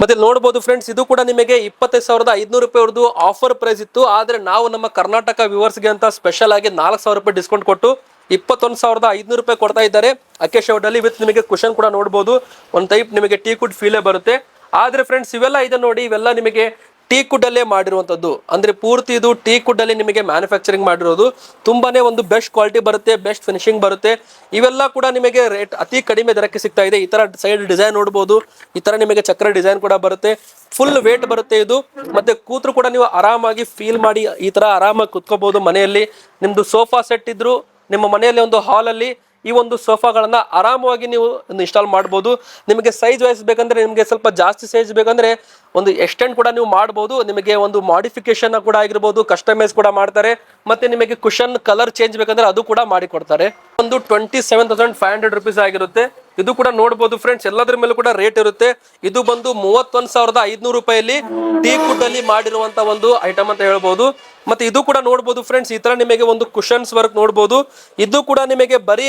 ಮತ್ತೆ ನೋಡಬಹುದು ಫ್ರೆಂಡ್ಸ್, ಇದು ಕೂಡ ನಿಮಗೆ 25,500 ರೂಪಾಯಿ ಅವ್ರದ್ದು ಆಫರ್ ಪ್ರೈಸ್ ಇತ್ತು. ಆದ್ರೆ ನಾವು ನಮ್ಮ ಕರ್ನಾಟಕ ವ್ಯೂವರ್ಸ್ಗೆ ಅಂತ ಸ್ಪೆಷಲ್ ಆಗಿ 4,000 ರೂಪಾಯಿ ಡಿಸ್ಕೌಂಟ್ ಕೊಟ್ಟು 21,500 ರೂಪಾಯಿ ಕೊಡ್ತಾ ಇದ್ದಾರೆ ಅಕೇಶ್ ವುಡ್ ಅಲ್ಲಿ. ವಿತ್ ನಿಮಗೆ ಕುಶನ್ ಕೂಡ ನೋಡಬಹುದು, ಒಂದು ಟೈಪ್ ನಿಮಗೆ ಟೀ ಕುಡ್ ಫೀಲೇ ಬರುತ್ತೆ. ಆದ್ರೆ ಫ್ರೆಂಡ್ಸ್ ಇವೆಲ್ಲ ಇದೆ ನೋಡಿ, ಇವೆಲ್ಲ ನಿಮಗೆ ಟೀ ಕುಡ್ ಅಲ್ಲೇ ಮಾಡಿರುವಂತದ್ದು, ಅಂದ್ರೆ ಪೂರ್ತಿ ಇದು ಟೀ ಕುಡ್ ಅಲ್ಲಿ ನಿಮಗೆ ಮ್ಯಾನುಫ್ಯಾಕ್ಚರಿಂಗ್ ಮಾಡಿರೋದು. ತುಂಬಾನೇ ಒಂದು ಬೆಸ್ಟ್ ಕ್ವಾಲಿಟಿ ಬರುತ್ತೆ, ಬೆಸ್ಟ್ ಫಿನಿಶಿಂಗ್ ಬರುತ್ತೆ. ಇವೆಲ್ಲ ಕೂಡ ನಿಮಗೆ ರೇಟ್ ಅತಿ ಕಡಿಮೆ ದರಕ್ಕೆ ಸಿಗ್ತಾ ಇದೆ. ಈ ತರ ಸೈಡ್ ಡಿಸೈನ್ ನೋಡಬಹುದು, ಈ ತರ ನಿಮಗೆ ಚಕ್ರ ಡಿಸೈನ್ ಕೂಡ ಬರುತ್ತೆ. ಫುಲ್ ವೇಟ್ ಬರುತ್ತೆ ಇದು. ಮತ್ತೆ ಕೂತ್ರು ಕೂಡ ನೀವು ಆರಾಮಾಗಿ ಫೀಲ್ ಮಾಡಿ ಈ ತರ ಆರಾಮಾಗಿ ಕುತ್ಕೋಬಹುದು ಮನೆಯಲ್ಲಿ. ನಿಮ್ದು ಸೋಫಾ ಸೆಟ್ ಇದ್ರು ನಿಮ್ಮ ಮನೆಯಲ್ಲಿ ಒಂದು ಹಾಲ್ ಅಲ್ಲಿ ಈ ಒಂದು ಸೋಫಾಗಳನ್ನ ಆರಾಮವಾಗಿ ನೀವು ಇನ್ಸ್ಟಾಲ್ ಮಾಡಬಹುದು. ನಿಮಗೆ ಸೈಜ್ ವೈಸ್ ಬೇಕಂದ್ರೆ, ನಿಮಗೆ ಸ್ವಲ್ಪ ಜಾಸ್ತಿ ಸೈಜ್ ಬೇಕಂದ್ರೆ ಒಂದು ಎಕ್ಸ್ಟೆಂಡ್ ಕೂಡ ನೀವು ಮಾಡಬಹುದು. ನಿಮಗೆ ಒಂದು ಮಾಡಿಫಿಕೇಶನ್ ಕೂಡ ಆಗಿರ್ಬೋದು, ಕಸ್ಟಮೈಸ್ ಕೂಡ ಮಾಡ್ತಾರೆ. ಮತ್ತೆ ನಿಮಗೆ ಕುಶನ್ ಕಲರ್ ಚೇಂಜ್ ಬೇಕಂದ್ರೆ ಅದು ಕೂಡ ಮಾಡಿ ಕೊಡ್ತಾರೆ. ಒಂದು 27,500 ರೂಪೀಸ್ ಆಗಿರುತ್ತೆ. ಇದು ಕೂಡ ನೋಡಬಹುದು ಫ್ರೆಂಡ್ಸ್, ಎಲ್ಲದ್ರ ಮೇಲೂ ಕೂಡ ರೇಟ್ ಇರುತ್ತೆ. ಇದು ಬಂದು 31,500 ರೂಪಾಯಲ್ಲಿ ಟೀ ಕುಡ್ ಅಲ್ಲಿ ಮಾಡಿರುವಂತ ಒಂದು ಐಟಮ್ ಅಂತ ಹೇಳ್ಬಹುದು. ಮತ್ತೆ ಇದು ಕೂಡ ನೋಡಬಹುದು ಫ್ರೆಂಡ್ಸ್, ಈ ತರ ನಿಮಗೆ ಒಂದು ಕುಶನ್ಸ್ ವರ್ಕ್ ನೋಡಬಹುದು. ಇದು ಕೂಡ ನಿಮಗೆ ಬರೀ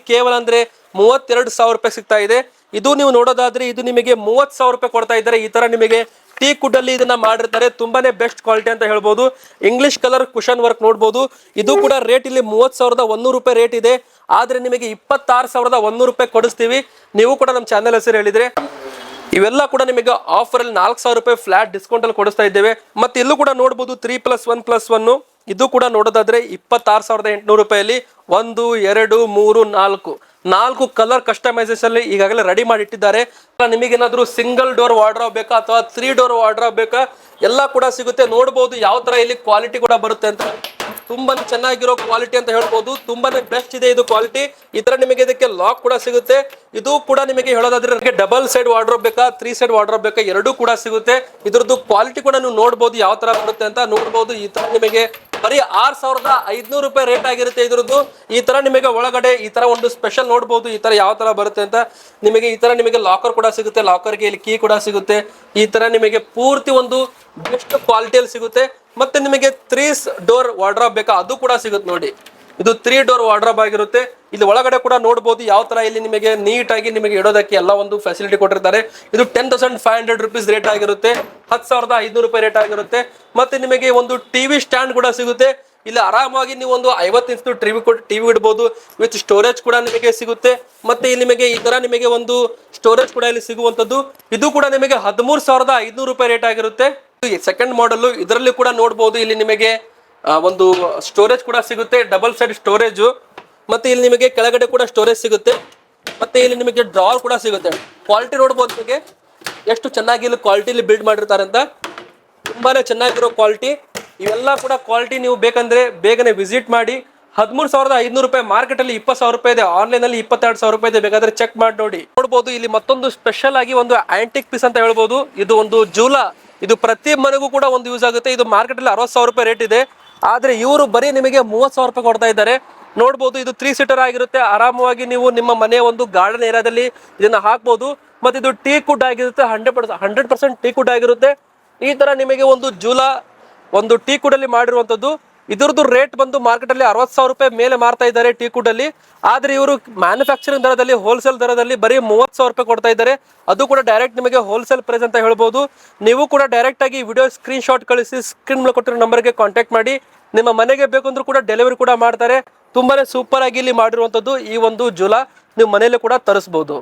ಕೇವಲ ಅಂದ್ರೆ 32,000 ರೂಪಾಯಿ ಸಿಗ್ತಾ ಇದೆ. ಇದು ನೀವು ನೋಡೋದಾದ್ರೆ ಇದು ನಿಮಗೆ 30,000 ರೂಪಾಯಿ ಕೊಡ್ತಾ ಇದ್ದಾರೆ. ಈ ತರ ನಿಮಗೆ ಟೀ ಕುಡ್ ಅಲ್ಲಿ ಇದನ್ನ ಮಾಡಿರ್ತಾರೆ. ತುಂಬಾನೇ ಬೆಸ್ಟ್ ಕ್ವಾಲಿಟಿ ಅಂತ ಹೇಳ್ಬೋದು. ಇಂಗ್ಲಿಷ್ ಕಲರ್ ಕುಶನ್ ವರ್ಕ್ ನೋಡಬಹುದು. ಇದು ಕೂಡ ರೇಟ್ ಇಲ್ಲಿ 30,100 ರೂಪಾಯಿ ರೇಟ್ ಇದೆ. ಆದ್ರೆ ನಿಮಗೆ 26,100 ರೂಪಾಯಿ ಕೊಡಿಸ್ತೀವಿ. ನೀವು ಕೂಡ ನಮ್ಮ ಚಾನೆಲ್ ಹೆಸರು ಹೇಳಿದ್ರೆ ಇವೆಲ್ಲ ಕೂಡ ನಿಮಗೆ ಆಫರ್ ಅಲ್ಲಿ 4,000 ರೂಪಾಯಿ ಫ್ಲಾಟ್ ಡಿಸ್ಕೌಂಟ್ ಅಲ್ಲಿ ಕೊಡಿಸ್ತಾ ಇದ್ದೇವೆ. ಮತ್ತೆ ಇಲ್ಲೂ ಕೂಡ ನೋಡಬಹುದು 3+1+1. ಇದು ಕೂಡ ನೋಡೋದಾದ್ರೆ 26,800 ರೂಪಾಯಲ್ಲಿ 1, 2, 3, 4 ಕಲರ್ ಕಸ್ಟಮೈಸೇಷನ್ ಈಗಾಗಲೇ ರೆಡಿ ಮಾಡಿ ಇಟ್ಟಿದ್ದಾರೆ. ನಿಮಗೇನಾದ್ರೂ ಸಿಂಗಲ್ ಡೋರ್ ವಾರ್ಡ್ರೋಬ್ ಬೇಕಾ ಅಥವಾ 3 ಡೋರ್ ವಾರ್ಡ್ರೋಬ್ ಬೇಕಾ ಎಲ್ಲ ಕೂಡ ಸಿಗುತ್ತೆ. ನೋಡಬಹುದು ಯಾವ ತರ ಇಲ್ಲಿ ಕ್ವಾಲಿಟಿ ಕೂಡ ಬರುತ್ತೆ ಅಂತ. ತುಂಬಾನೇ ಚೆನ್ನಾಗಿರೋ ಕ್ವಾಲಿಟಿ ಅಂತ ಹೇಳ್ಬೋದು. ತುಂಬಾನೇ ಬೆಸ್ಟ್ ಇದೆ ಇದು ಕ್ವಾಲಿಟಿ. ಈ ತರ ನಿಮಗೆ ಇದಕ್ಕೆ ಲಾಕ್ ಕೂಡ ಸಿಗುತ್ತೆ. ಇದು ಕೂಡ ನಿಮಗೆ ಹೇಳೋದಾದ್ರೆ ಡಬಲ್ ಸೈಡ್ ವಾರ್ಡ್ರೋಬ್ ಬೇಕಾ 3 ಸೈಡ್ ವಾರ್ಡ್ರೋಬ್ ಬೇಕಾ ಎರಡೂ ಕೂಡ ಸಿಗುತ್ತೆ. ಇದ್ರದ್ದು ಕ್ವಾಲಿಟಿ ಕೂಡ ನೀವು ನೋಡಬಹುದು ಯಾವ ತರ ಬರುತ್ತೆ ಅಂತ ನೋಡಬಹುದು. ಈ ತರ ನಿಮಗೆ ಬರೀ 6,500 ರೂಪಾಯಿ ರೇಟ್ ಆಗಿರುತ್ತೆ ಇದ್ರದ್ದು. ಈ ತರ ನಿಮಗೆ ಒಳಗಡೆ ಈ ತರ ಒಂದು ಸ್ಪೆಷಲ್ ನೋಡಬಹುದು ಈ ತರ ಯಾವ ತರ ಬರುತ್ತೆ ಅಂತ. ನಿಮಗೆ ಈ ತರ ನಿಮಗೆ ಲಾಕರ್ ಕೂಡ ಸಿಗುತ್ತೆ, ಲಾಕರ್ಗೆ ಇಲ್ಲಿ ಕೀ ಕೂಡ ಸಿಗುತ್ತೆ. ಈ ತರ ನಿಮಗೆ ಪೂರ್ತಿ ಒಂದು ಬೆಸ್ಟ್ ಕ್ವಾಲಿಟಿಯಲ್ಲಿ ಸಿಗುತ್ತೆ. ಮತ್ತೆ ನಿಮಗೆ 3 ಡೋರ್ ವಾರ್ಡ್ರೋಬ್ ಬೇಕಾ ಅದು ಕೂಡ ಸಿಗುತ್ತೆ ನೋಡಿ. ಇದು 3 ಡೋರ್ ವಾರ್ಡ್ರೋಬ್ ಆಗಿರುತ್ತೆ. ಇಲ್ಲಿ ಒಳಗಡೆ ಕೂಡ ನೋಡಬಹುದು ಯಾವ ತರ ಇಲ್ಲಿ ನಿಮಗೆ ನೀಟ್ ಆಗಿ ನಿಮಗೆ ಇಡೋದಕ್ಕೆ ಎಲ್ಲ ಒಂದು ಫೆಸಿಲಿಟಿ ಕೊಟ್ಟಿರ್ತಾರೆ. ಇದು 10,500 ರೂಪೀಸ್ ರೇಟ್ ಆಗಿರುತ್ತೆ. 10,500 ರೂಪಾಯಿ ರೇಟ್ ಆಗಿರುತ್ತೆ. ಮತ್ತೆ ನಿಮಗೆ ಒಂದು ಟಿವಿ ಸ್ಟ್ಯಾಂಡ್ ಕೂಡ ಸಿಗುತ್ತೆ. ಇಲ್ಲಿ ಆರಾಮಾಗಿ ನೀವು ಒಂದು 50 ಇಂಚ್ ಟಿವಿ ಇಡಬಹುದು. ವಿತ್ ಸ್ಟೋರೇಜ್ ಕೂಡ ನಿಮಗೆ ಸಿಗುತ್ತೆ. ಮತ್ತೆ ಇಲ್ಲಿ ನಿಮಗೆ ಈ ತರ ನಿಮಗೆ ಒಂದು ಸ್ಟೋರೇಜ್ ಕೂಡ ಇಲ್ಲಿ ಸಿಗುವಂತದ್ದು. ಇದು ಕೂಡ ನಿಮಗೆ 13,500 ರೂಪಾಯಿ ರೇಟ್ ಆಗಿರುತ್ತೆ. ಸೆಕೆಂಡ್ ಮಾಡೆಲ್ ಇದರಲ್ಲಿ ಕೂಡ ನೋಡಬಹುದು ಇಲ್ಲಿ ನಿಮಗೆ ಒಂದು ಸ್ಟೋರೇಜ್ ಕೂಡ ಸಿಗುತ್ತೆ, ಡಬಲ್ ಸೈಡ್ ಸ್ಟೋರೇಜ್. ಮತ್ತೆ ಇಲ್ಲಿ ನಿಮಗೆ ಕೆಳಗಡೆ ಕೂಡ ಸ್ಟೋರೇಜ್ ಸಿಗುತ್ತೆ. ಮತ್ತೆ ಇಲ್ಲಿ ನಿಮಗೆ ಡ್ರಾವರ್ ಕೂಡ ಸಿಗುತ್ತೆ. ಕ್ವಾಲಿಟಿ ನೋಡಬಹುದು ನಿಮಗೆ ಎಷ್ಟು ಚೆನ್ನಾಗಿ ಇಲ್ಲಿ ಕ್ವಾಲಿಟಿಲಿ ಬಿಲ್ಡ್ ಮಾಡಿರ್ತಾರೆ ಅಂತ. ತುಂಬಾನೇ ಚೆನ್ನಾಗಿರೋ ಕ್ವಾಲಿಟಿ. ಇವೆಲ್ಲ ಕೂಡ ಕ್ವಾಲಿಟಿ ನೀವು ಬೇಕಂದ್ರೆ ಬೇಗನೆ ವಿಸಿಟ್ ಮಾಡಿ. 13,500 ರೂಪಾಯಿ, ಮಾರ್ಕೆಟ್ ಅಲ್ಲಿ 20,000 ರೂಪಾಯಿ ಇದೆ, ಆನ್ಲೈನ್ ಅಲ್ಲಿ 22,000 ರೂಪಾಯಿ ಇದೆ. ಬೇಕಾದ್ರೆ ಚೆಕ್ ಮಾಡಿ ನೋಡಿ. ನೋಡಬಹುದು ಇಲ್ಲಿ ಮತ್ತೊಂದು ಸ್ಪೆಷಲ್ ಆಗಿ ಒಂದು ಆಂಟಿಕ್ ಪೀಸ್ ಅಂತ ಹೇಳ್ಬೋದು. ಇದು ಒಂದು ಜೂಲಾ. ಇದು ಪ್ರತಿ ಮನೆಗೂ ಕೂಡ ಒಂದು ಯೂಸ್ ಆಗುತ್ತೆ. ಇದು ಮಾರ್ಕೆಟ್ ಅಲ್ಲಿ 60,000 ರೂಪಾಯಿ ರೇಟ್ ಇದೆ. ಆದ್ರೆ ಇವರು ಬರೀ ನಿಮಗೆ 30,000 ರೂಪಾಯಿ ಕೊಡ್ತಾ ಇದ್ದಾರೆ. ನೋಡಬಹುದು ಇದು 3 ಸೀಟರ್ ಆಗಿರುತ್ತೆ. ಆರಾಮವಾಗಿ ನೀವು ನಿಮ್ಮ ಮನೆಯ ಒಂದು ಗಾರ್ಡನ್ ಏರಿಯಾದಲ್ಲಿ ಇದನ್ನ ಹಾಕ್ಬಹುದು. ಮತ್ತೆ ಇದು ಟೀ ಕುಡ್ ಆಗಿರುತ್ತೆ. 100% ಟೀ ಕುಡ್ ಆಗಿರುತ್ತೆ. ಈ ತರ ನಿಮಗೆ ಒಂದು ಜೂಲಾ ಒಂದು ಟೀ ಕುಡ್ ಅಲ್ಲಿ ಮಾಡಿರುವಂತದ್ದು. ಇದ್ರದ್ದು ರೇಟ್ ಬಂದು ಮಾರ್ಕೆಟ್ ಅಲ್ಲಿ 60,000 ರೂಪಾಯಿ ಮೇಲೆ ಮಾರ್ತಾ ಇದ್ದಾರೆ ಟೀ ಕುಡ್ ಅಲ್ಲಿ. ಆದ್ರೆ ಇವರು ಮ್ಯಾನುಫ್ಯಾಕ್ಚರಿಂಗ್ ದರದಲ್ಲಿ ಹೋಲ್ಸೇಲ್ ದರದಲ್ಲಿ ಬರೀ 30,000 ರೂಪಾಯಿ ಕೊಡ್ತಾ ಇದ್ದಾರೆ. ಅದು ಕೂಡ ಡೈರೆಕ್ಟ್ ನಿಮಗೆ ಹೋಲ್ಸೇಲ್ ಪ್ರೈಸ್ ಅಂತ ಹೇಳ್ಬೋದು. ನೀವು ಕೂಡ ಡೈರೆಕ್ಟ್ ಆಗಿ ವಿಡಿಯೋ ಸ್ಕ್ರೀನ್ ಶಾಟ್ ಕಳಿಸಿ ಸ್ಕ್ರೀನ್ ಮೇಲೆ ಕೊಟ್ಟಿರೋ ನಂಬರ್ಗೆ ಕಾಂಟ್ಯಾಕ್ಟ್ ಮಾಡಿ. ನಿಮ್ಮ ಮನೆಗೆ ಬೇಕಂದ್ರೂ ಕೂಡ ಡೆಲಿವರಿ ಕೂಡ ಮಾಡ್ತಾರೆ. ತುಂಬಾನೇ ಸೂಪರ್ ಆಗಿ ಇಲ್ಲಿ ಮಾಡಿರುವಂತದ್ದು ಈ ಒಂದು ಜೂಲಾ ನೀವು ಮನೆಯಲ್ಲೇ ಕೂಡ ತರಿಸಬಹುದು.